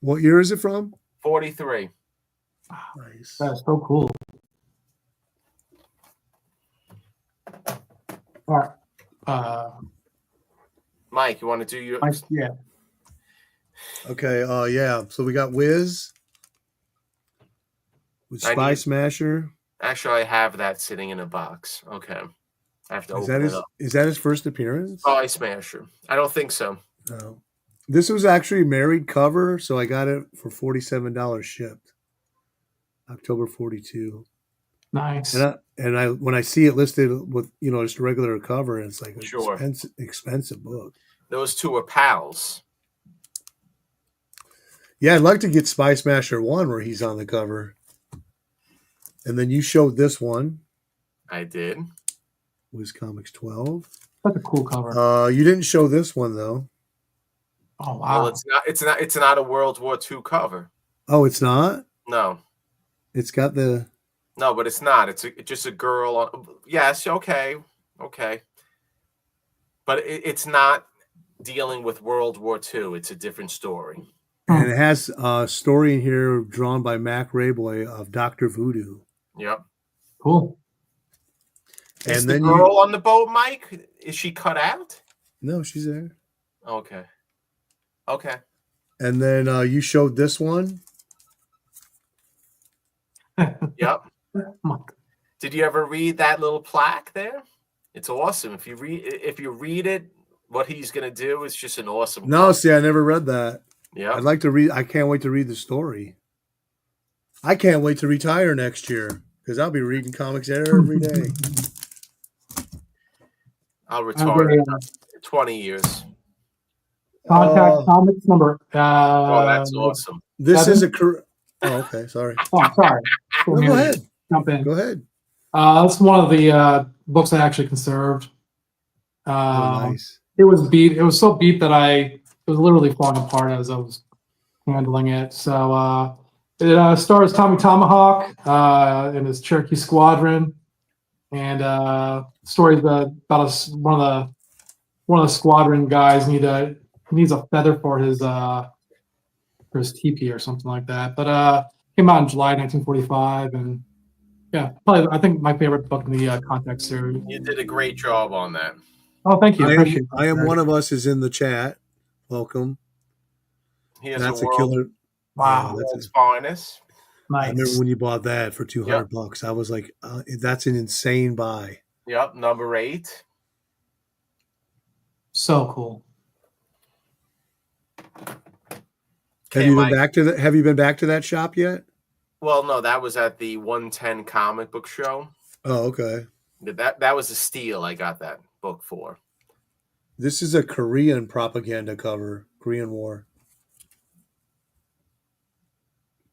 What year is it from? 43. Nice. That's so cool. All right. Mike, you want to do your? Yeah. Okay. Yeah. So we got Wiz. with I Spy need- Smasher. Actually, I have that sitting in a box. Okay. I have to open it up. Is that his first appearance? Spy Smasher. I don't think so. No. This was actually a married cover, so I got it for $47 shipped. October 42. Nice. And I when I see it listed with just a regular cover, it's like an Sure. expensive book. Those two are pals. Yeah, I'd like to get Spy Smasher 1 where he's on the cover. And then you showed this one. I did. Wiz Comics 12. That's a cool cover. You didn't show this one though. Oh wow. Well, it's not a World War II cover. Oh, it's not? No. It's got the No, but it's not. It's just a girl on. Yes, okay. But it's not dealing with World War II. It's a different story. and it has a story in here drawn by Mac Rayboy of Dr. Voodoo. Yep. Cool. Is And the then girl on the boat, Mike? Is she cut out? No, she's there. Okay. And then you showed this one. Yep. Did you ever read that little plaque there? It's awesome. If you read it, what he's gonna do is just an awesome. No, see, I never read that. Yeah. I'd like to read. I can't wait to read the story. I can't wait to retire next year because I'll be reading comics every day. I'll retire in 20 years. Contact Comics number. Oh, that's awesome. This 7? is a. Oh, okay. Sorry. Oh, sorry. No, go ahead. Jump in. Go ahead. That's one of the books I actually conserved. Nice. It was beat. It was so beat that it was literally falling apart as I was handling it. So it stars Tommy Tomahawk in his Cherokee Squadron, and stories about one of the squadron guys needs a feather for his teepee or something like that. But came out in July 1945, and yeah, probably I think my favorite book in the Contact series. You did a great job on that. Oh, thank you. I am one of us is in the chat. Welcome. That's a killer. Wow, That's finest. Nice. I remember when you bought that for $200. I was like, that's an insane buy. Yep, number 8. So cool. Have you been back to that shop yet? Well, no, that was at the 110 comic book show. Oh, okay. That was a steal. I got that book for. This is a Korean propaganda cover. Korean War.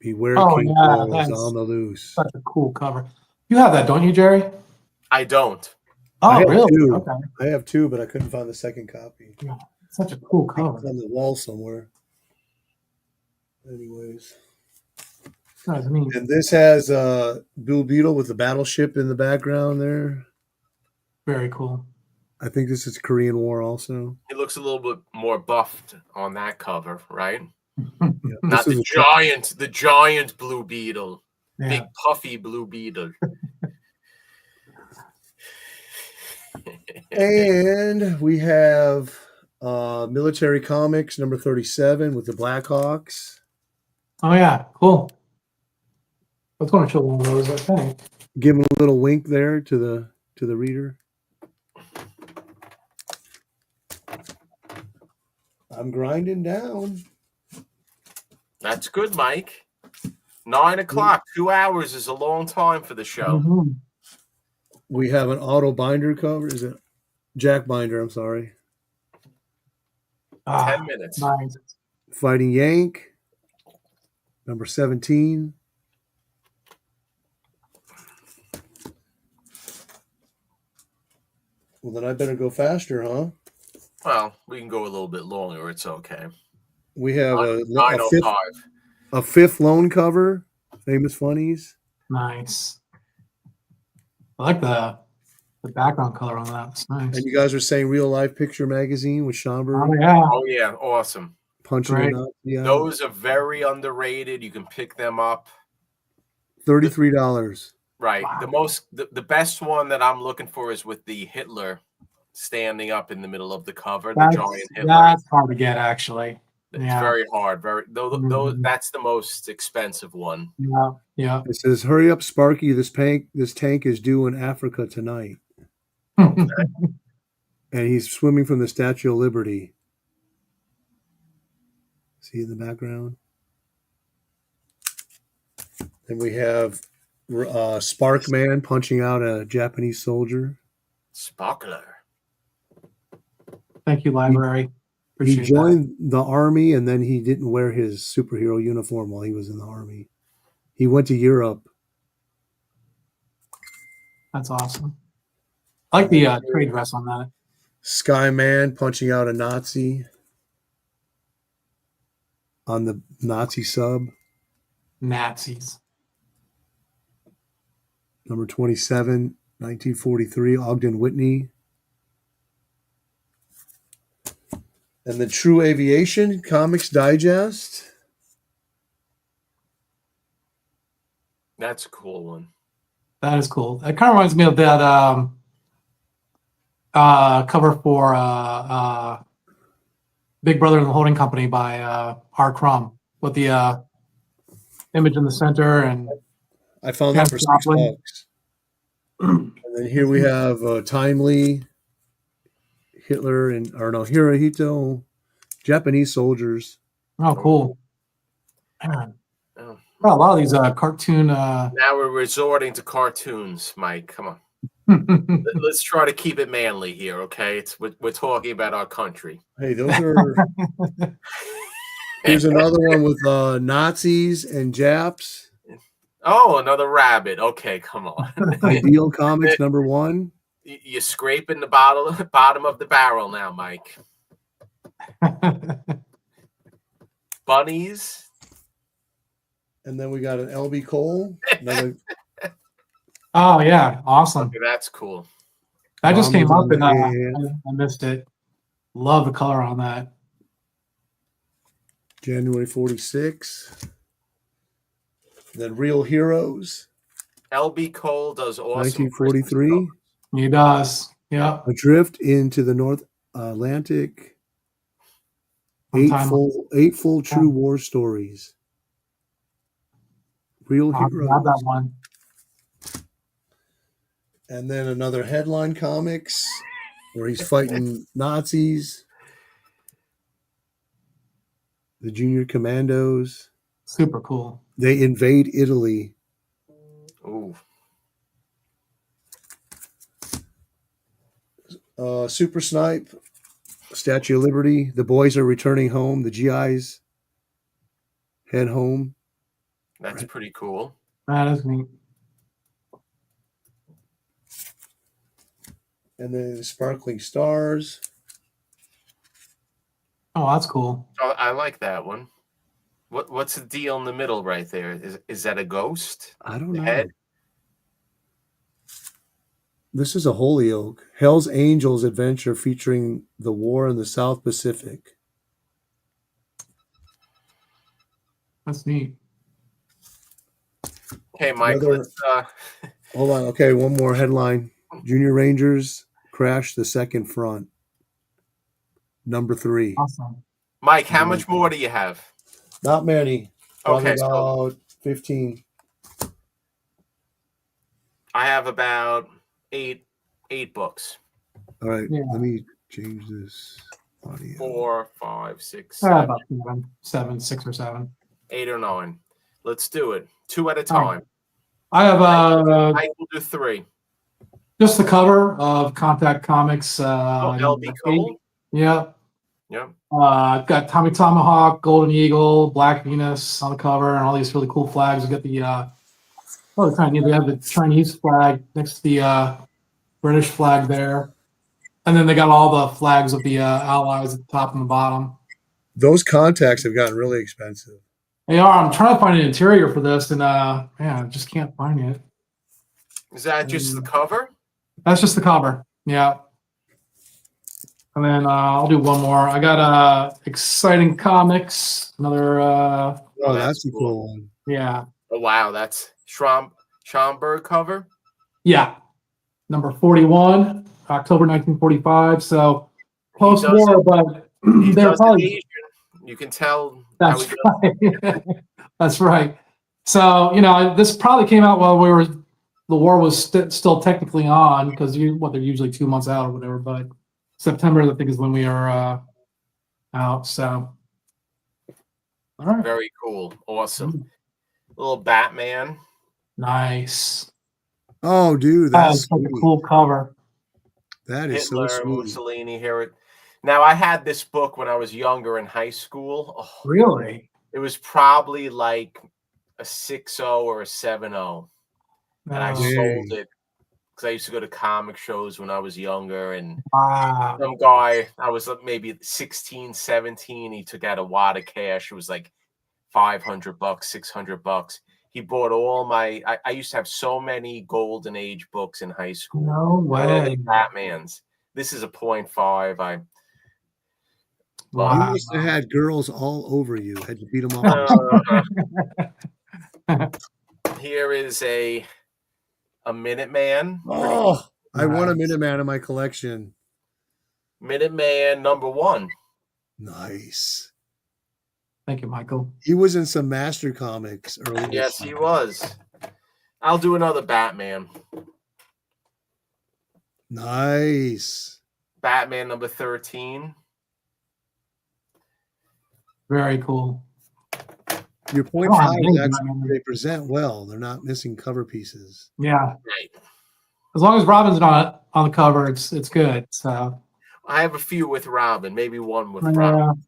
Beware King Cole is on the loose. Such a cool cover. You have that, don't you, Jerry? I don't. Oh, really? Two. Okay. I have 2, but I couldn't find the second copy. Yeah, such a cool cover. It's on the wall somewhere. Anyways. Nice, I mean, And this has Blue Beetle with the battleship in the background there. very cool. I think this is Korean War also. It looks a little bit more buffed on that cover, right? Yeah, Not the giant Blue Beetle. Yeah. Big puffy Blue Beetle. And we have Military Comics number 37 with the Blackhawks. Oh yeah, cool. I was going to show one of those, I think. Give him a little wink there to the reader. I'm grinding down. That's good, Mike. 9 o'clock, 2 hours is a long time for the show. Mm-hmm. We have an auto binder cover. Is it Jack Binder? I'm sorry. 10 minutes. Nice. Fighting Yank, number 17. Well, then I better go faster, huh? Well, we can go a little bit longer. It's okay. We have a 9:05. fifth loan cover, Famous Funnies. Nice. I like the background color on that. It's nice. And you guys are saying Real Life Picture Magazine with Schomburg Oh yeah. Oh, yeah. Awesome. punching Right. it up. Yeah, Those are very underrated. You can pick them up. $33. Right. Wow. The best one that I'm looking for is with the Hitler standing up in the middle of the cover, the giant Hitler. That's hard to get, actually. It's very hard. That's the most expensive one. Yeah. It says, "Hurry up, Sparky! This tank is due in Africa tonight." Okay. And he's swimming from the Statue of Liberty. See in the background. Then we have Sparkman punching out a Japanese soldier. Sparkler. Thank you, library. He joined the army, and then he didn't wear his superhero uniform while he was in the army. He went to Europe. That's awesome. I like the trade dress on that. Skyman punching out a Nazi on the Nazi sub. Nazis. Number 27, 1943, Ogden Whitney. And the True Aviation Comics Digest. That's a cool one. That is cool. It kind of reminds me of that cover for Big Brother and the Holding Company by R. Crumb with the image in the center. And I found that for $6. And then here we have Timely, Hitler, and Hirohito, Japanese soldiers. Oh, cool. Man. Oh. Well, a lot of these cartoon. Now we're resorting to cartoons, Mike. Come on. Let's try to keep it manly here, okay? We're talking about our country. Hey, those are. Here's another one with Nazis and Japs. Oh, another rabbit. Okay, come on. Ideal Comics #1. You're scraping the bottom of the barrel now, Mike. Bunnies. And then we got an LB Cole. Oh, yeah. Awesome. Okay, that's cool. That just came up and I missed it. Love the color on that. January 46. Then Real Heroes. LB Cole does awesome. 1943. He does. Yeah. Adrift into the North Atlantic. Eight full true war stories. Real Heroes. Grab that one. And then another Headline Comics where he's fighting Nazis. The Junior Commandos. Super cool. They invade Italy. Ooh. Super Snipe. Statue of Liberty. The boys are returning home. The GIs head home. That's pretty cool. That is neat. And then Sparkling Stars. Oh, that's cool. Oh, I like that one. What's the deal in the middle right there? Is that a ghost? I don't know. Head? This is a Holyoke. Hell's Angels adventure featuring the war in the South Pacific. That's neat. Okay, Mike. Let's, hold on. Okay, one more headline. Junior Rangers crash the second front. #3. Awesome. Mike, how much more do you have? Not many. Probably Okay, about 15. I have about eight books. All right, let me change this audio. 4, 5, 6, 7. About 7, 6 or 7. 8 or 9. Let's do it. 2 at a time. I have I will do 3. Just the cover of Contact Comics. LB Cole. Yeah. Yeah. I've got Tommy Tomahawk, Golden Eagle, Black Venus on the cover, and all these really cool flags. We got the they have the Chinese flag next to the British flag there, and then they got all the flags of the allies at the top and the bottom. Those contacts have gotten really expensive. They are. I'm trying to find an interior for this, and I just can't find it. Is that just the cover? That's just the cover. Yeah. And then I'll do one more. I got Exciting Comics, another. That's a cool one. Yeah. Oh wow, that's Schomburg cover. Yeah, number 41, October 1945. So post-war, but they're probably You can tell how That's he right. That's right. So, this probably came out while the war was still technically on, because they're usually 2 months out or whatever, but September, I think, is when we are out. So, all right. Very cool. Awesome. Little Batman. Nice. Oh, dude, that's such a sweet. cool cover. That is Hitler, so sweet. Mussolini here. Now, I had this book when I was younger in high school. Oh, Really? it was probably like a 6.0 or a 7.0. And I sold it because I used to go to comic shows when I was younger. And Wow. some guy, I was maybe 16, 17, he took out a wad of cash. It was like $500, $600. He bought all I used to have so many Golden Age books in high school. No way. Batman's. This is a 0.5. You must have had girls all over you. Had to beat them all. Here is a Minuteman. Oh, I want a Minuteman in my collection. Minuteman #1. Nice. Thank you, Michael. He was in some Master Comics earlier. Yes, he was. I'll do another Batman. Nice. Batman #13. Very cool. Your point five is actually, they present well. They're not missing cover pieces. Yeah. Right. As long as Robin's not on the cover, it's good. So I have a few with Robin, maybe one with Robin.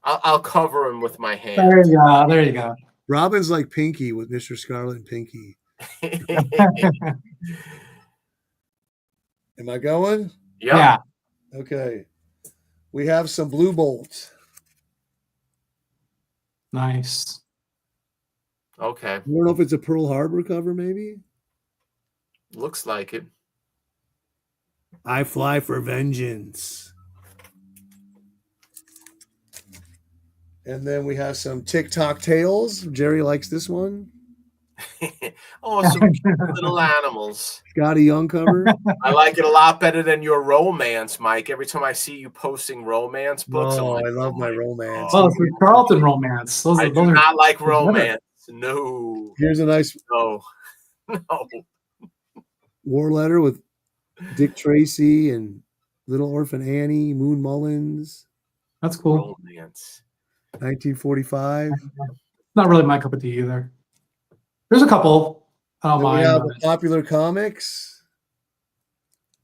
I'll cover him with my hand. There you go. There you go. Robin's like Pinky with Mr. Scarlet and Pinky. Am I going? Yep. Yeah. Okay. We have some Blue Bolt. Nice. Okay. I don't know if it's a Pearl Harbor cover, maybe. Looks like it. I Fly for Vengeance. And then we have some TikTok Tales. Jerry likes this one. Oh, some cute little animals. Scotty Young cover. I like it a lot better than your romance, Mike. Every time I see you posting romance books, I'm like, I love my romance. Oh, it's the Charlton romance. I do not like romance. No. Here's a nice no. war letter with Dick Tracy and Little Orphan Annie, Moon Mullins. That's cool. Romance. 1945. Not really my cup of tea either. There's a couple. I don't mind. We have Popular Comics.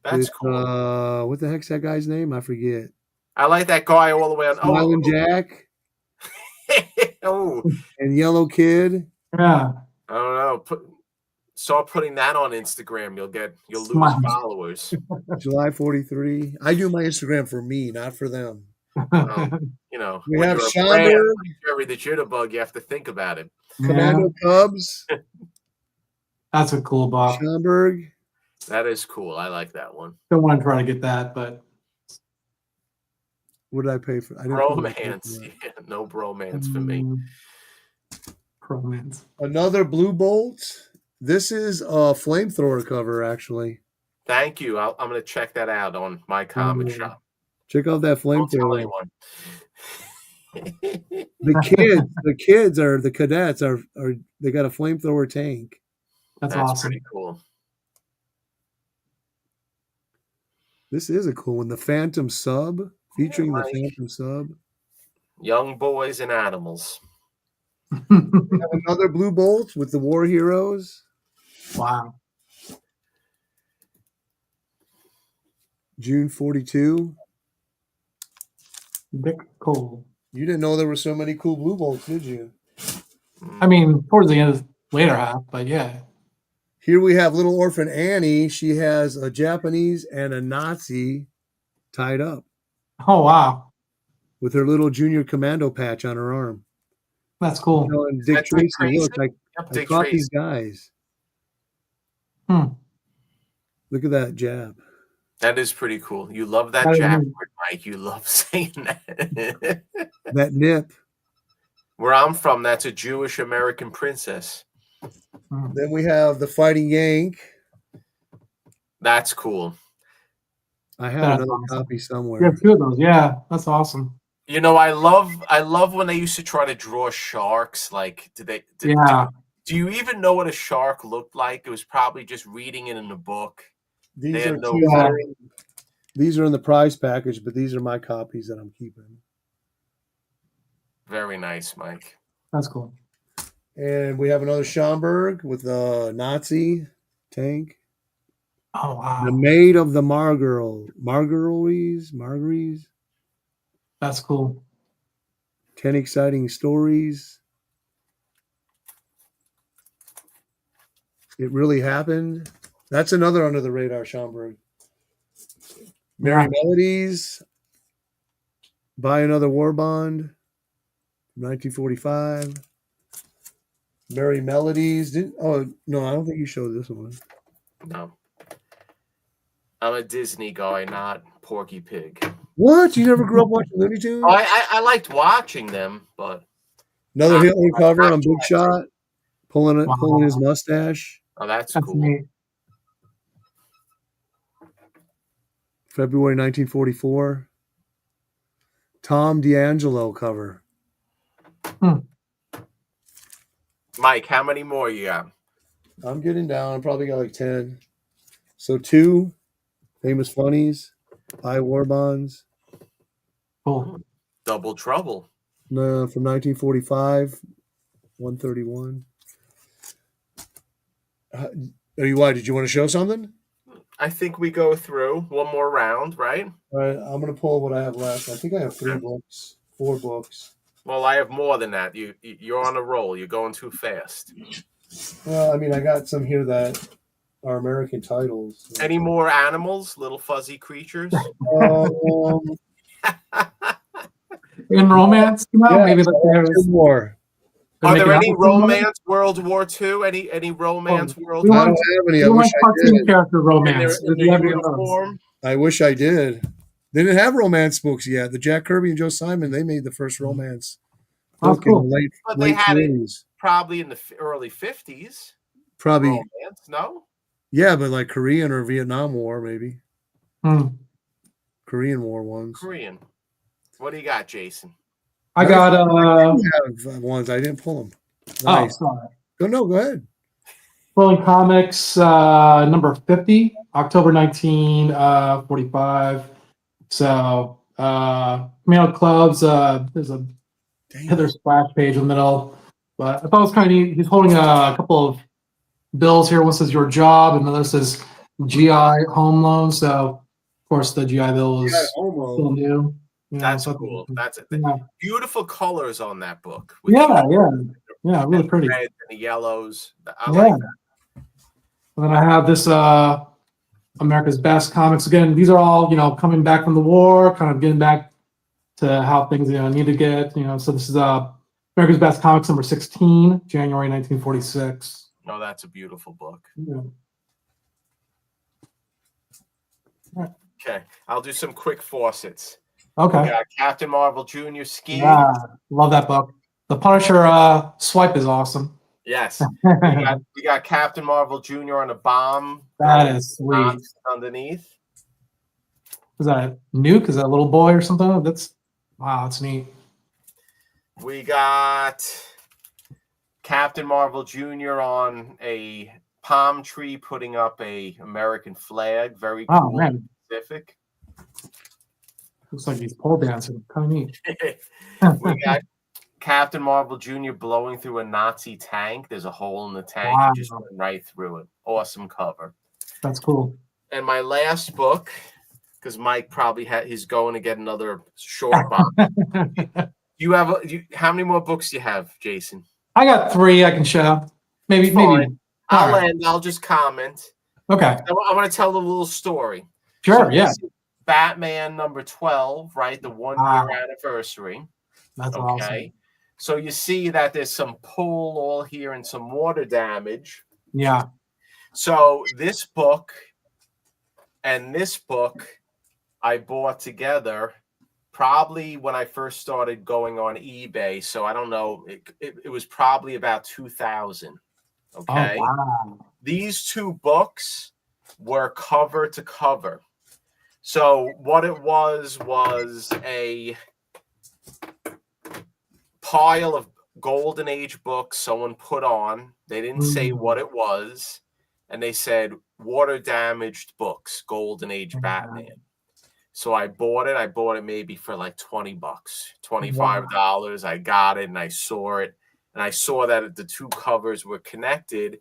That's cool. What the heck's that guy's name? I forget. I like that guy all the way on. Smiling Jack. Oh. And Yellow Kid. Yeah. I don't know. Start putting that on Instagram. You'll lose followers. July 43. I do my Instagram for me, not for them. We have Schomburg. Jerry the Jitterbug, you have to think about it. Commando Cubs. That's a cool box. Schomburg. That is cool. I like that one. Don't want to try to get that, but what did I pay for? Bromance. Yeah, no bromance for me. Bromance. Another Blue Bolt. This is a flamethrower cover, actually. Thank you. I'm going to check that out on my comic shop. Check out that flamethrower. The the cadets are they got a flamethrower tank. That's awesome. Pretty cool. This is a cool one. The Phantom Sub, featuring the Phantom Sub. Young boys and animals. We have another Blue Bolt with the War Heroes. Wow. June 42. Dick Cole. You didn't know there were so many cool Blue Bolts, did you? I mean, towards the end of the later half, but yeah. Here we have Little Orphan Annie. She has a Japanese and a Nazi tied up. Oh, wow. With her little junior commando patch on her arm. That's cool. And Dick Tracy. Look, I caught these guys. Look at that jab. That is pretty cool. You love that jab word, Mike. You love saying that. That nip. Where I'm from, that's a Jewish American princess. Then we have the Fighting Yank. That's cool. I have another copy somewhere. You have two of those. Yeah, that's awesome. You know, I love when they used to try to draw sharks. Like, Yeah, do you even know what a shark looked like? It was probably just reading it in a book. They These had are no two. yeah, These are in the prize package, but these are my copies that I'm keeping. Very nice, Mike. that's cool. And we have another Schomburg with a Nazi tank. Oh The wow, Maid of the Marguerite. 10 exciting stories. It really happened. That's another under the radar Schomburg. Merry yeah, Melodies. Buy Another War Bond. 1945. Merry Melodies. Oh no, I don't think you showed this one. No, I'm a Disney guy, not Porky Pig. What? You never grew up watching Looney Tunes? Oh, I liked watching them, but Another not, Hitler cover not on Big Shot, pulling his wow, mustache. Oh, that's that's cool. neat. February 1944. Tom D'Angelo cover. Mike, how many more you got? I'm getting down. I probably got like 10. So 2 famous funnies, buy war bonds. Cool. Double Trouble. No, from 1945, 131. Are you why? Did you want to show something? I think we go through one more round, right? All right, I'm gonna pull what I have left. I think I have 3 books, 4 books. Well, I have more than that. You're on a roll. You're going too fast. Well, I mean, I got some here that are American titles. Any more animals, little fuzzy creatures? In romance, Yeah, maybe so like I have 2 more. Are there any romance World War II? Any romance World We War I don't want, have any. I we wish want I cartoon did. character in romance. their Do you have any of those? uniform? I wish I did. They didn't have romance books yet. The Jack Kirby and Joe Simon, they made the first romance That's book in the cool. But they late had it 40s. probably in the early 50s. Probably, Romance, no? yeah, but like Korean or Vietnam War, maybe. Hmm. Korean War ones. Korean. What do you got, Jason? I got I have ones. I didn't pull them. oh, Nice. sorry. Go ahead. Rolling Comics number 50, October 1945. So coming out of clubs, there's a Hitler splash page in the middle. But I thought it was kind of neat. He's holding a couple of bills here. One says your job, and another says GI home loan. So of course the GI bill was still new. You know, That's so cool. That's it. yeah. Beautiful colors on that book. Yeah, the really pretty. reds and the yellows. I Yeah. like that. And then I have this America's Best Comics. Again, these are all, coming back from the war, kind of getting back to how things, need to get, So this is America's Best Comics number 16, January 1946. No, that's a beautiful book. Yeah. Okay, I'll do some quick faucets. Okay. We got Captain Marvel Jr. Ski. Yeah, love that book. The Punisher swipe is awesome. Yes. we got Captain Marvel Jr. on a bomb. That is sweet. Underneath. Is that a nuke? Is that a little boy or something? Wow, that's neat. We got Captain Marvel Jr. on a palm tree putting up a American flag. Very cool. Oh, man. Specific. Looks like he's pole dancing. Kind of neat. We got Captain Marvel Jr. blowing through a Nazi tank. There's a hole in the tank. Wow. He just went right through it. Awesome cover. That's cool. And my last book, because Mike probably he's going to get another short box. How many more books do you have, Jason? I got 3 I can show. Maybe. I'll end. I'll just comment. Okay. I want to tell a little story. Sure. So yeah. Batman number 12, right? The 1-year anniversary. That's okay. Awesome. So you see that there's some pull all here and some water damage. Yeah. So this book and this book I bought together probably when I first started going on eBay. So I don't know. It was probably about 2000. Okay. Oh, wow. These 2 books were cover to cover. So what it was a pile of Golden Age books someone put on. They didn't say what it was, and they said water damaged books, Golden Age Batman. So I bought it. I bought it maybe for like $20, $25. I got it and I saw it, and I saw that the two covers were connected.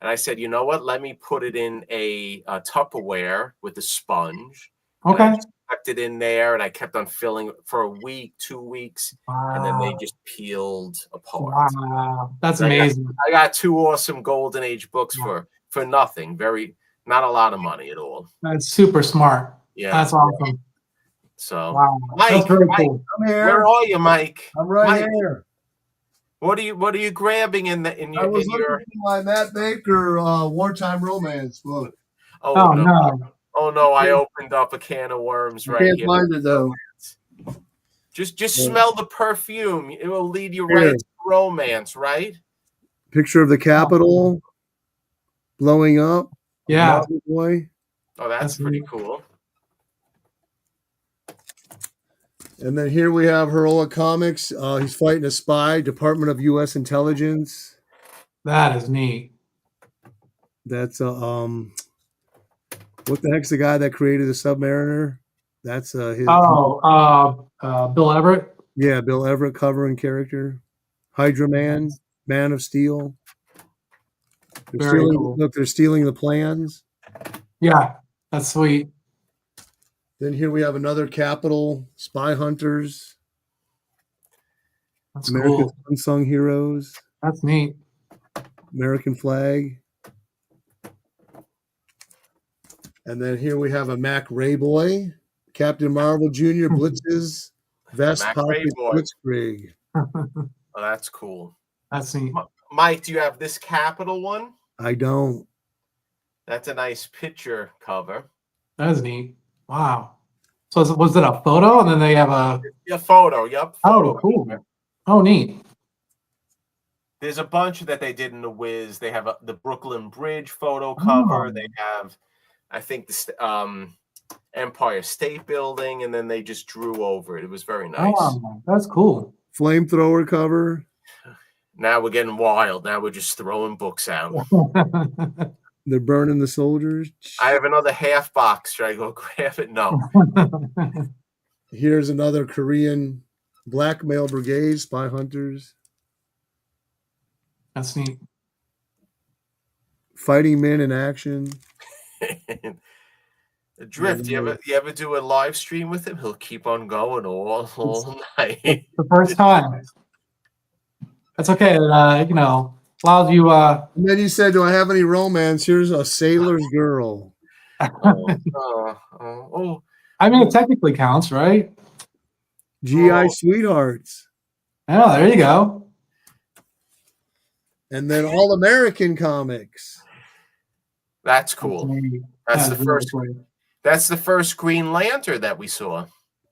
And I said, you know what? Let me put it in a Tupperware with a sponge. Okay. And I just kept it in there, and I kept on filling it for a week, 2 weeks, and then they just peeled apart. Wow, that's So amazing. I got 2 awesome Golden Age books for nothing. Not a lot of money at all. That's super smart. Yeah, that's awesome. So, wow, Mike, that's very cool. I'm here. Where are you, Mike? I'm right Mike, here. What are you grabbing in I was looking for my Matt Baker wartime romance book. Oh no! Oh no! I opened up a can of worms right here. Can't find it though. Just smell the perfume. It will lead you right to romance, right? Picture of the Capitol blowing up. Yeah. Marvel Boy. Oh, that's pretty cool. And then here we have Heroic Comics. He's fighting a spy, Department of U.S. Intelligence. That is neat. That's what the heck's the guy that created the Submariner? That's his. Bill Everett. Yeah, Bill Everett cover and character. Hydra Man, Man of Steel. Cool. Look, they're stealing the plans. Yeah, that's sweet. Then here we have another Capital, Spy Hunters. That's America's cool. Unsung Heroes. That's neat. American Flag. And then here we have a Mac Rayboy, Captain Marvel Jr. Blitz's Vest Pocket Blitzkrieg. Oh, that's cool. That's neat. Mike, do you have this Capital one? I don't. That's a nice picture cover. That is neat. Wow. So was it a photo, and then they have a photo? Yep. Photo. Oh, cool. Oh, neat. There's a bunch that they did in the Wiz. They have the Brooklyn Bridge photo cover. They have, I think, the Empire State Building, and then they just drew over it. It was very nice. Oh, that's cool. Flamethrower cover. Now we're getting wild. Now we're just throwing books out. They're burning the soldiers. I have another half box. Should I go grab it? No. Here's another Korean Blackmail Brigade, Spy Hunters. That's neat. Fighting Men in Action. Drift, you ever do a live stream with him? He'll keep on going all night. The first time. That's okay. Allows you. And then you said, "Do I have any romance?" Here's a Sailor's Girl. I mean, it technically counts, right? GI Sweethearts. Oh, there you go. And then All American Comics. That's cool. That's the first. That's the first Green Lantern that we saw.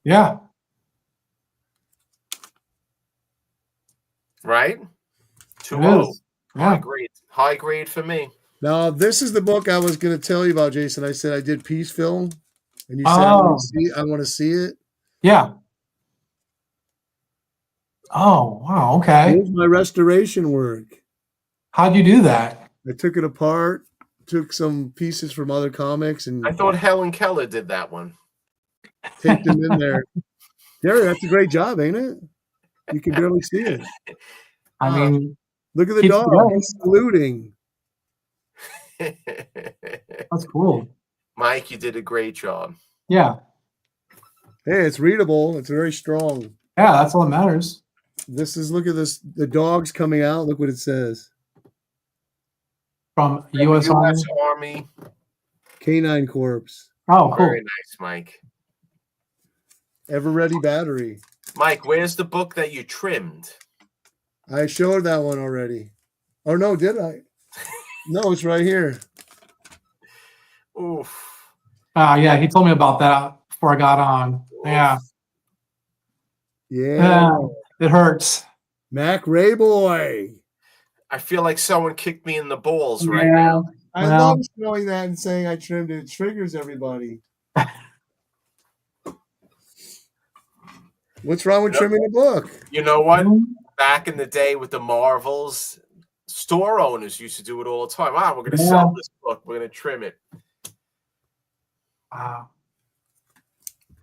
Yeah. Right? 2-0. Yeah. High grade for me. Now, this is the book I was going to tell you about, Jason. I said I did Peaceville, and you said I want to see it. Yeah. Oh, wow. Okay. Here's my restoration work. How'd you do that? I took it apart, took some pieces from other comics, and I thought Helen Keller did that one. Taped them in there. Gary, that's a great job, ain't it? You can barely see it. I mean, look at the dog. He's saluting. That's cool. Mike, you did a great job. Yeah. Hey, it's readable. It's very strong. Yeah, that's all that matters. Look at this. The dog's coming out. Look what it says. From U.S. Army. Canine Corps. Oh, cool. Very nice, Mike. Ever Ready Battery. Mike, where's the book that you trimmed? I showed that one already. Oh, no, did I? No, it's right here. Oof. Yeah, he told me about that before I got on. Oof. Yeah. Yeah. It hurts. Mac Rayboy. I feel like someone kicked me in the balls right now. I love showing that and saying I trimmed it. It triggers everybody. What's wrong with trimming a book? You know what? Back in the day with the Marvels, store owners used to do it all the time. We're going to sell this book. We're going to trim it. Wow.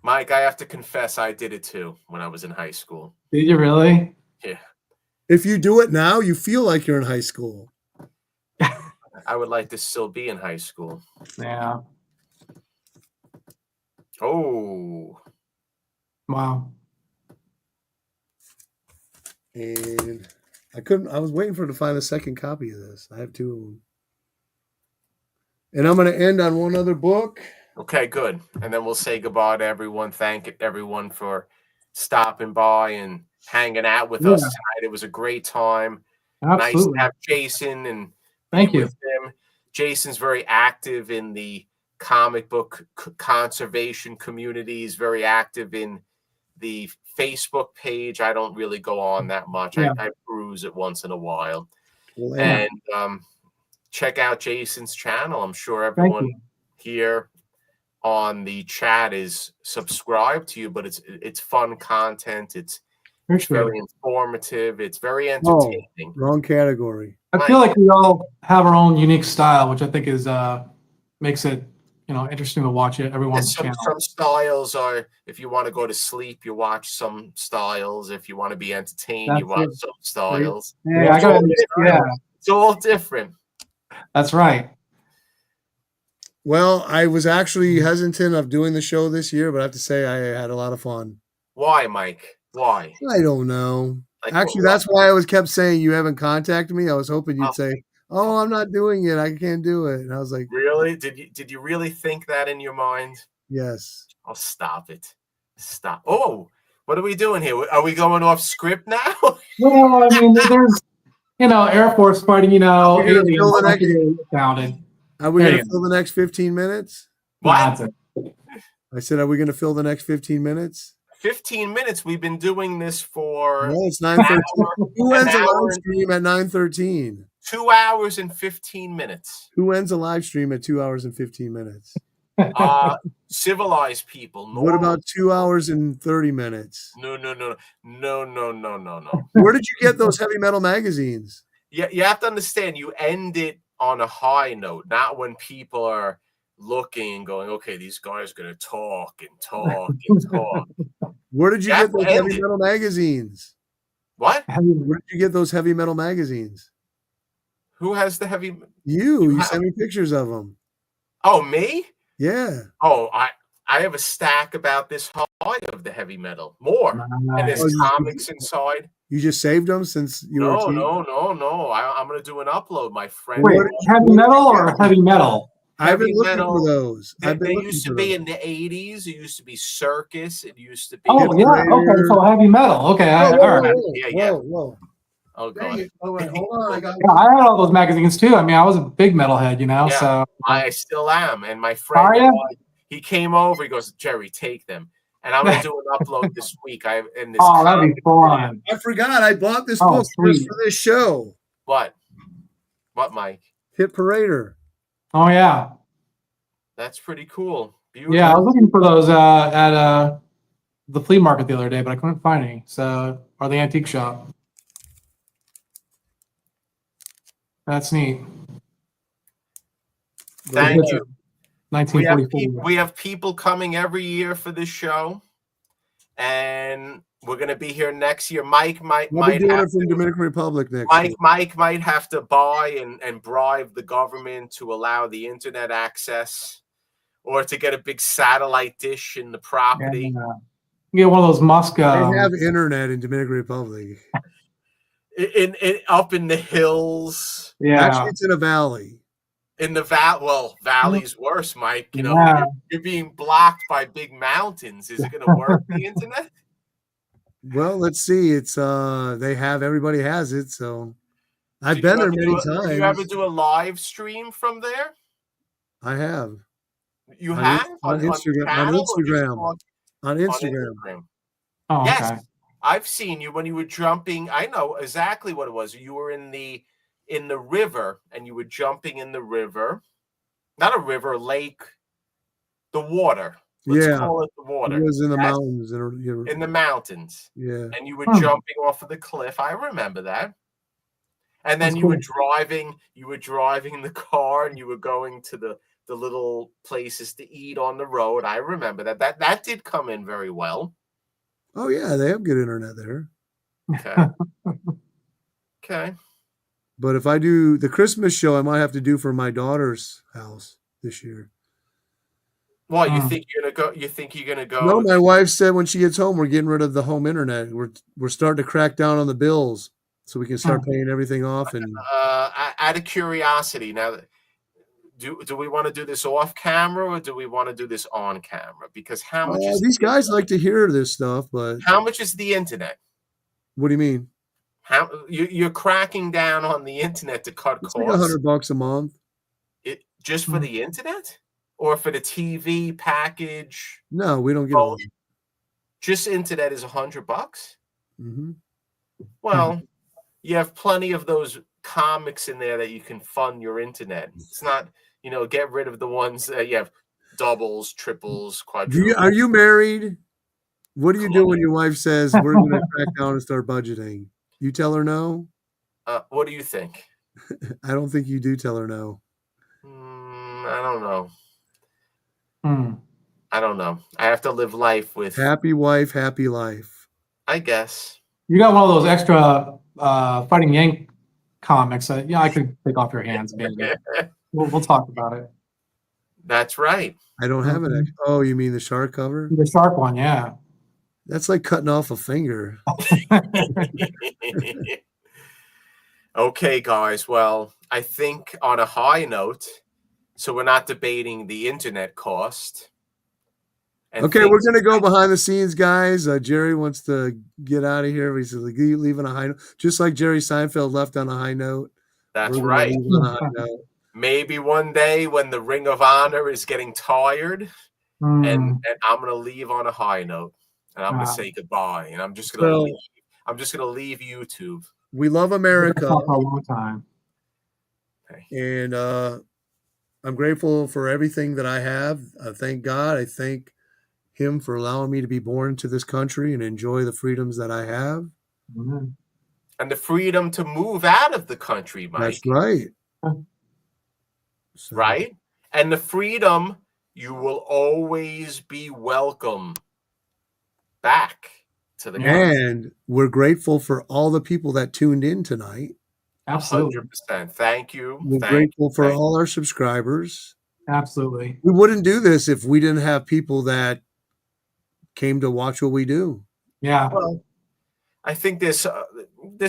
Mike, I have to confess, I did it too when I was in high school. Did you really? Yeah. If you do it now, you feel like you're in high school. I would like to still be in high school. Yeah. Oh. Wow. And I was waiting for to find a second copy of this. I have two of them. And I'm going to end on one other book. Okay, good. And then we'll say goodbye to everyone. Thank everyone for stopping by and hanging out with us tonight. It was a great time. Absolutely. Nice to have Jason and Thank be you. with him. Jason's very active in the comic book conservation community. He's very active in the Facebook page. I don't really go on that much. Yeah. I peruse it once in a while. Well, And check out Jason's channel. I'm sure everyone here on the chat is subscribed to you, but it's fun content. It's very informative. It's very entertaining. Wrong category. I feel like we all have our own unique style, which I think is makes it interesting to watch it. Everyone's channel. Some styles are, if you want to go to sleep, you watch some styles. If you want to be entertained, you watch some styles. Yeah, I got it's all different. That's right. Well, I was actually hesitant of doing the show this year, but I have to say I had a lot of fun. Why, Mike? Why? I don't know. Actually, that's why I was kept saying you haven't contacted me. I was hoping you'd say, "Oh, I'm not doing it. I can't do it." And I was like, "Really? Did you really think that in your mind?" Yes. Oh, stop it! Stop. Oh, what are we doing here? Are we going off script now? Well, I mean, there's Air Force fighting. Are we going to fill the next 15 minutes? What? I said, are we going to fill the next 15 minutes? 15 minutes. We've been doing this for. No, it's 9:13. Who ends a live stream at 9:13? 2 hours and 15 minutes. Who ends a live stream at 2 hours and 15 minutes? Civilized people. What about 2 hours and 30 minutes? No. Where did you get those heavy metal magazines? Yeah, you have to understand. You end it on a high note, not when people are looking and going, "Okay, these guys are going to talk and talk and talk." Where did you get those heavy metal magazines? What? Where did you get those heavy metal magazines? Who has the heavy? You sent me pictures of them. Oh, me? Yeah. Oh, I have a stack about this high of the heavy metal. More. And there's comics inside. You just saved them since you were a teen? No. I'm going to do an upload, my friend. Wait, heavy metal or heavy metal? I've been looking for those. They used to be in the 80s. It used to be Circus. It used to be. Oh, yeah. Okay, so heavy metal. Okay. All right. Whoa. Oh, God. Oh, wait, hold on. I had all those magazines too. I mean, I was a big metalhead, so. I still am. And my friend, he came over. He goes, "Jerry, take them." And I'm going to do an upload this week. That'd be fun. I forgot. I bought this book just for this show. What? What, Mike? Hit Parader. Oh, yeah. That's pretty cool. Beautiful. Yeah, I was looking for those at the flea market the other day, but I couldn't find any. Or the antique shop. That's neat. Thank you. 1944. We have people coming every year for this show, and we're going to be here next year. Mike might doing it from Dominican Republic next year. Mike might have to buy and bribe the government to allow the internet access, or to get a big satellite dish in the property. Yeah. Get one of those Musk. They have internet in Dominican Republic. Up in the hills. Yeah. Actually, it's in a valley. In the valley's worse, Mike. You're being blocked by big mountains. Is it going to work, the internet? Well, let's see. It's everybody has it, so I've been there many times. Did you ever do a live stream from there? I have. You have? On Instagram. On Instagram. Oh, yes. Okay. I've seen you when you were jumping. I know exactly what it was. You were in the river, and you were jumping in the river. Not a river, lake. The water. Let's Yeah. call it the It water. was in the That's mountains. in the mountains. Yeah. And you were Hmm. jumping off of the cliff. I remember that. And then That's you cool. were driving the car and you were going to the little places to eat on the road. I remember that. That did come in very well. Oh yeah, they have good internet there. Okay. Okay. But if I do the Christmas show, I might have to do for my daughter's house this year. Well, you Hmm. think you're gonna go? You think you're gonna No, go? my wife said when she gets home, we're getting rid of the home internet. We're starting to crack down on the bills so we can start paying everything off. And Out of curiosity, now, do we want to do this off camera or do we want to do this on camera? Because how much is these guys like to hear this stuff, but the internet? what do you mean? How you're cracking down on the internet to cut It's like costs? $100 a month. It just for Hmm. the internet or for the TV package? No, we don't get all. Just internet is $100. Mm-hmm. Well, you have plenty of those comics in there that you can fund your internet. It's not, get rid of the ones that you have doubles, triples, quadruples. Are you married? What do you Come do on. when your wife says we're going to crack down and start budgeting? You tell her no? What do you think? I don't think you do tell her no. I don't know. Hmm. I don't know. I have to live life with, Happy wife, happy life. I guess. You got one of those extra Fighting Yank comics. Yeah, I could take off your hands, maybe. We'll talk about it. That's right. I don't have an extra. Oh, you mean the shark cover? The shark one, yeah. That's like cutting off a finger. Okay, guys. Well, I think on a high note, so we're not debating the internet cost. And Okay, we're going to go behind the scenes, guys. Jerry wants to get out of here. He says, leave on a high note. Just like Jerry Seinfeld left on a high note. That's we're right. leave on a high note. Maybe one day when the Ring of Honor is getting tired, and I'm going to leave on a high note, and I'm going to say goodbye, and I'm just going to leave. I'm just going to leave YouTube. We love America for a long time. Okay. And I'm grateful for everything that I have. Thank God. I thank him for allowing me to be born to this country and enjoy the freedoms that I have. Mm-hmm. And the freedom to move out of the country, Mike. That's right. So. Right? And the freedom, you will always be welcome back to the country. And we're grateful for all the people that tuned in tonight. Absolutely. 100%. Thank you. We're grateful for all our subscribers. Absolutely. We wouldn't do this if we didn't have people that came to watch what we do. Yeah. Well, I think there's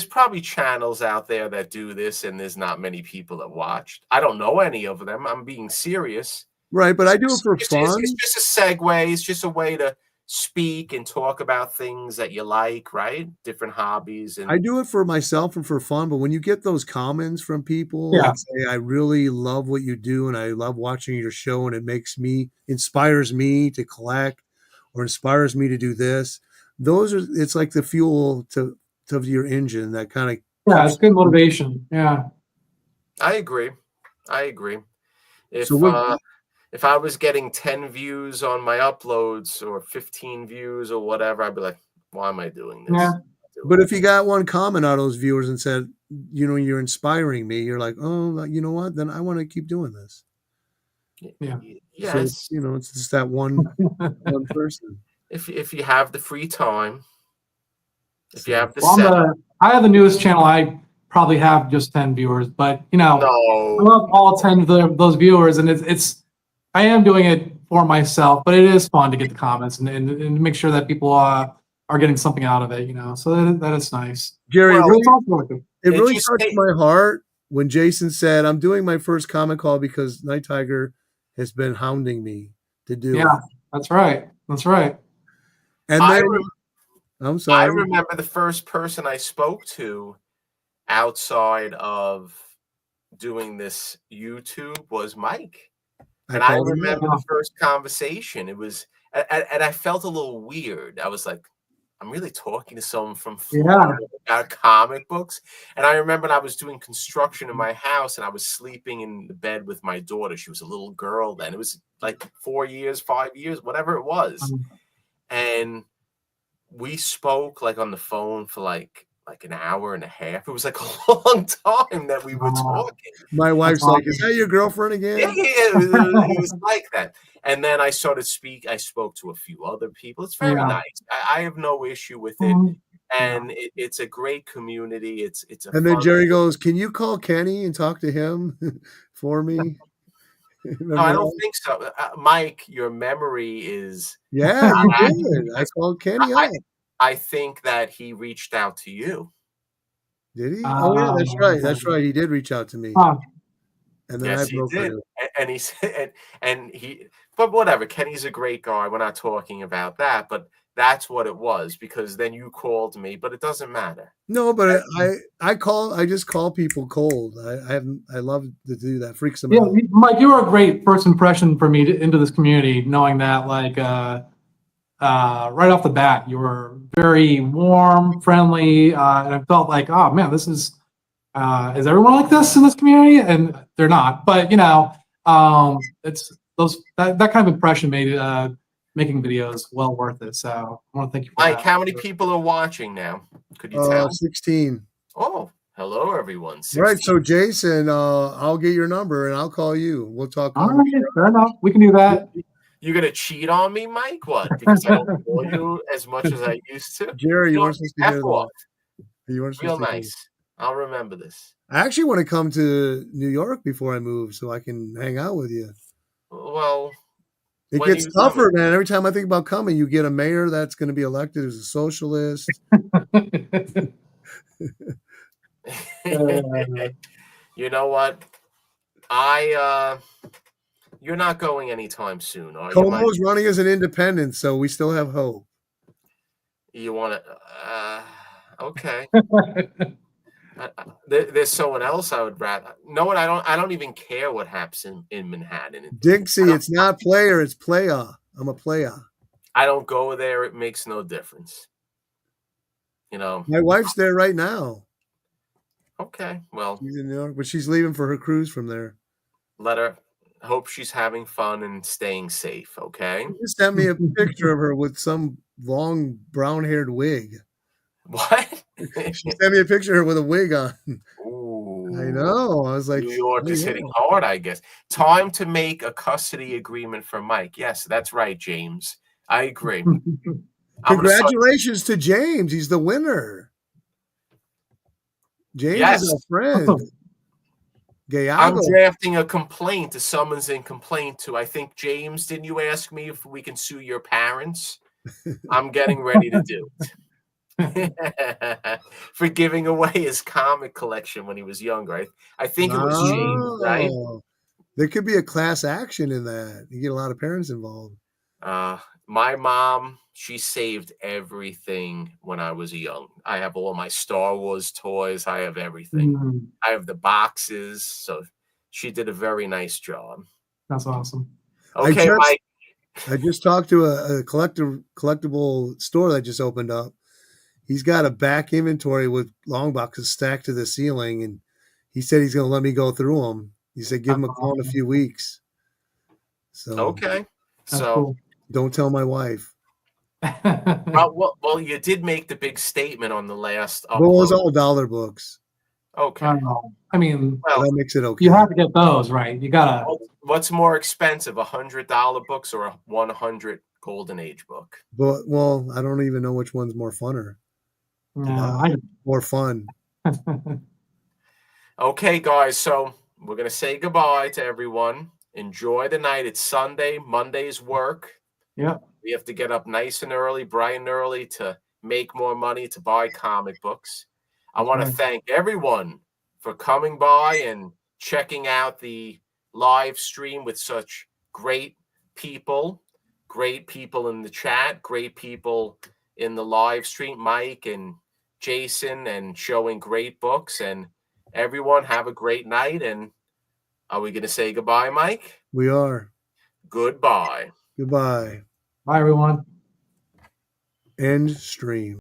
probably channels out there that do this, and there's not many people that watched. I don't know any of them. I'm being serious. Right, but I do it for fun. It's just a segue. It's just a way to speak and talk about things that you like, right? Different hobbies. And I do it for myself and for fun, but when you get those comments from people Yeah. that say, I really love what you do and I love watching your show and it inspires me to collect or inspires me to do this, it's like the fuel to your engine that kind of. Yeah, it's good motivation. Yeah. I agree. If I was getting 10 views on my uploads or 15 views or whatever, I'd be like, why am I doing this? Yeah. But if you got one comment out of those viewers and said, you're inspiring me, you're like, oh, you know what? Then I want to keep doing this. Yeah. Yes. So, it's just that one person. If you have the free time, if you have the I have the newest channel. I probably have just 10 viewers, but I love all 10 of those viewers, and I am doing it for myself, but it is fun to get the comments and make sure that people are getting something out of it, so that is nice. Jerry, it really touched my heart when Jason said, I'm doing my first comment call because Night Tiger has been hounding me to do it. Yeah, that's right. And then, I'm sorry. I remember the first person I spoke to outside of doing this YouTube was Mike. And I remember the first conversation. It was, and I felt a little weird. I was like, I'm really talking to someone from Yeah. Florida about comic books. And I remember I was doing construction in my house and I was sleeping in the bed with my daughter. She was a little girl then. It was like 4 years, 5 years, whatever it was. And we spoke like on the phone for like an hour and a half. It was like a long time that we were talking. My wife's like, "Is that your girlfriend again?" Yeah, it was like that. And then I spoke to a few other people. It's very nice. I have no issue with it. And it's a great community. It's a And then fun Jerry goes, "Can you call Kenny and talk to him for me?" No, I don't think so. Mike, your memory is Yeah, you not did. I called Kenny I up. I think that he reached out to you. Did he? Oh yeah, that's right. That's right. He did reach out to me, and then I Yes, he broke did. it. And he said, and he, but whatever. Kenny's a great guy. We're not talking about that, but that's what it was because then you called me, but it doesn't matter. No, but I just call people cold. I love to do that. Freaks them Yeah, out. Mike, you were a great first impression for me into this community, knowing that like right off the bat, you were very warm, friendly, and I felt like, oh man, this is everyone like this in this community? And they're not, but it's that kind of impression made making videos well worth it. So I want to thank you for Mike, that. how many people are watching now? Could you tell? 16. Oh, hello, everyone. All right, 16. so Jason, I'll get your number and I'll call you. We'll talk. All right, fair enough. We can do that. You gonna cheat on me, Mike? What? Because I don't call you as much as I used to? Jerry, you No, weren't supposed to F hear that. off. You weren't Real supposed to hear nice. I'll remember this. I actually want to come to New York before I move so I can hang out with you. Well, It when gets you tougher, man. Every time I think about coming, you get a mayor that's going to be elected who's a socialist. You know what? You're not going anytime soon, are you, Mike? Como's running as an independent, so we still have hope. You want to? Okay. There's someone else I would rather. No, what? I don't even care what happens in Manhattan. Dixie, it's not player, it's playa. I'm a playa. I don't go there. It makes no difference. You know. My wife's there right now. Okay. Well, She's in New York, but she's leaving for her cruise from there. let her. Hope she's having fun and staying safe. Okay. She just sent me a picture of her with some long brown-haired wig. What? She sent me a picture of her with a wig on. Ooh. I know. I was like, New York is hitting hard, I guess. Time to make a custody agreement for Mike. Yes, that's right, James. I agree. Congratulations to James. He's the winner. James is our friend. I'm drafting a complaint to someone's in complaint to. I think, James, didn't you ask me if we can sue your parents? I'm getting ready to do it. For giving away his comic collection when he was younger. I think it was James, right? There could be a class action in that. You get a lot of parents involved. My mom, she saved everything when I was young. I have all my Star Wars toys. I have everything. I have the boxes. So she did a very nice job. That's awesome. Okay, Mike. I just talked to a collectible store that just opened up. He's got a back inventory with long boxes stacked to the ceiling, and he said he's going to let me go through them. He said, give him a call in a few weeks. So okay. That's so cool. Don't tell my wife. Well, you did make the big statement on the last upload. Well, it was all dollar books. Okay. I mean, well, that makes it okay. You have to get those, right? You gotta. What's more expensive, $100 books or a 100 Golden Age book? But well, I don't even know which one's more funner. More fun. Okay, guys. So we're gonna say goodbye to everyone. Enjoy the night. It's Sunday. Monday's work. Yeah. We have to get up nice and early, bright and early to make more money to buy comic books. I want to thank everyone for coming by and checking out the live stream with such great people in the chat, great people in the live stream, Mike and Jason, and showing great books. And everyone have a great night. And are we going to say goodbye, Mike? We are. Goodbye. Goodbye. Bye, everyone. End stream.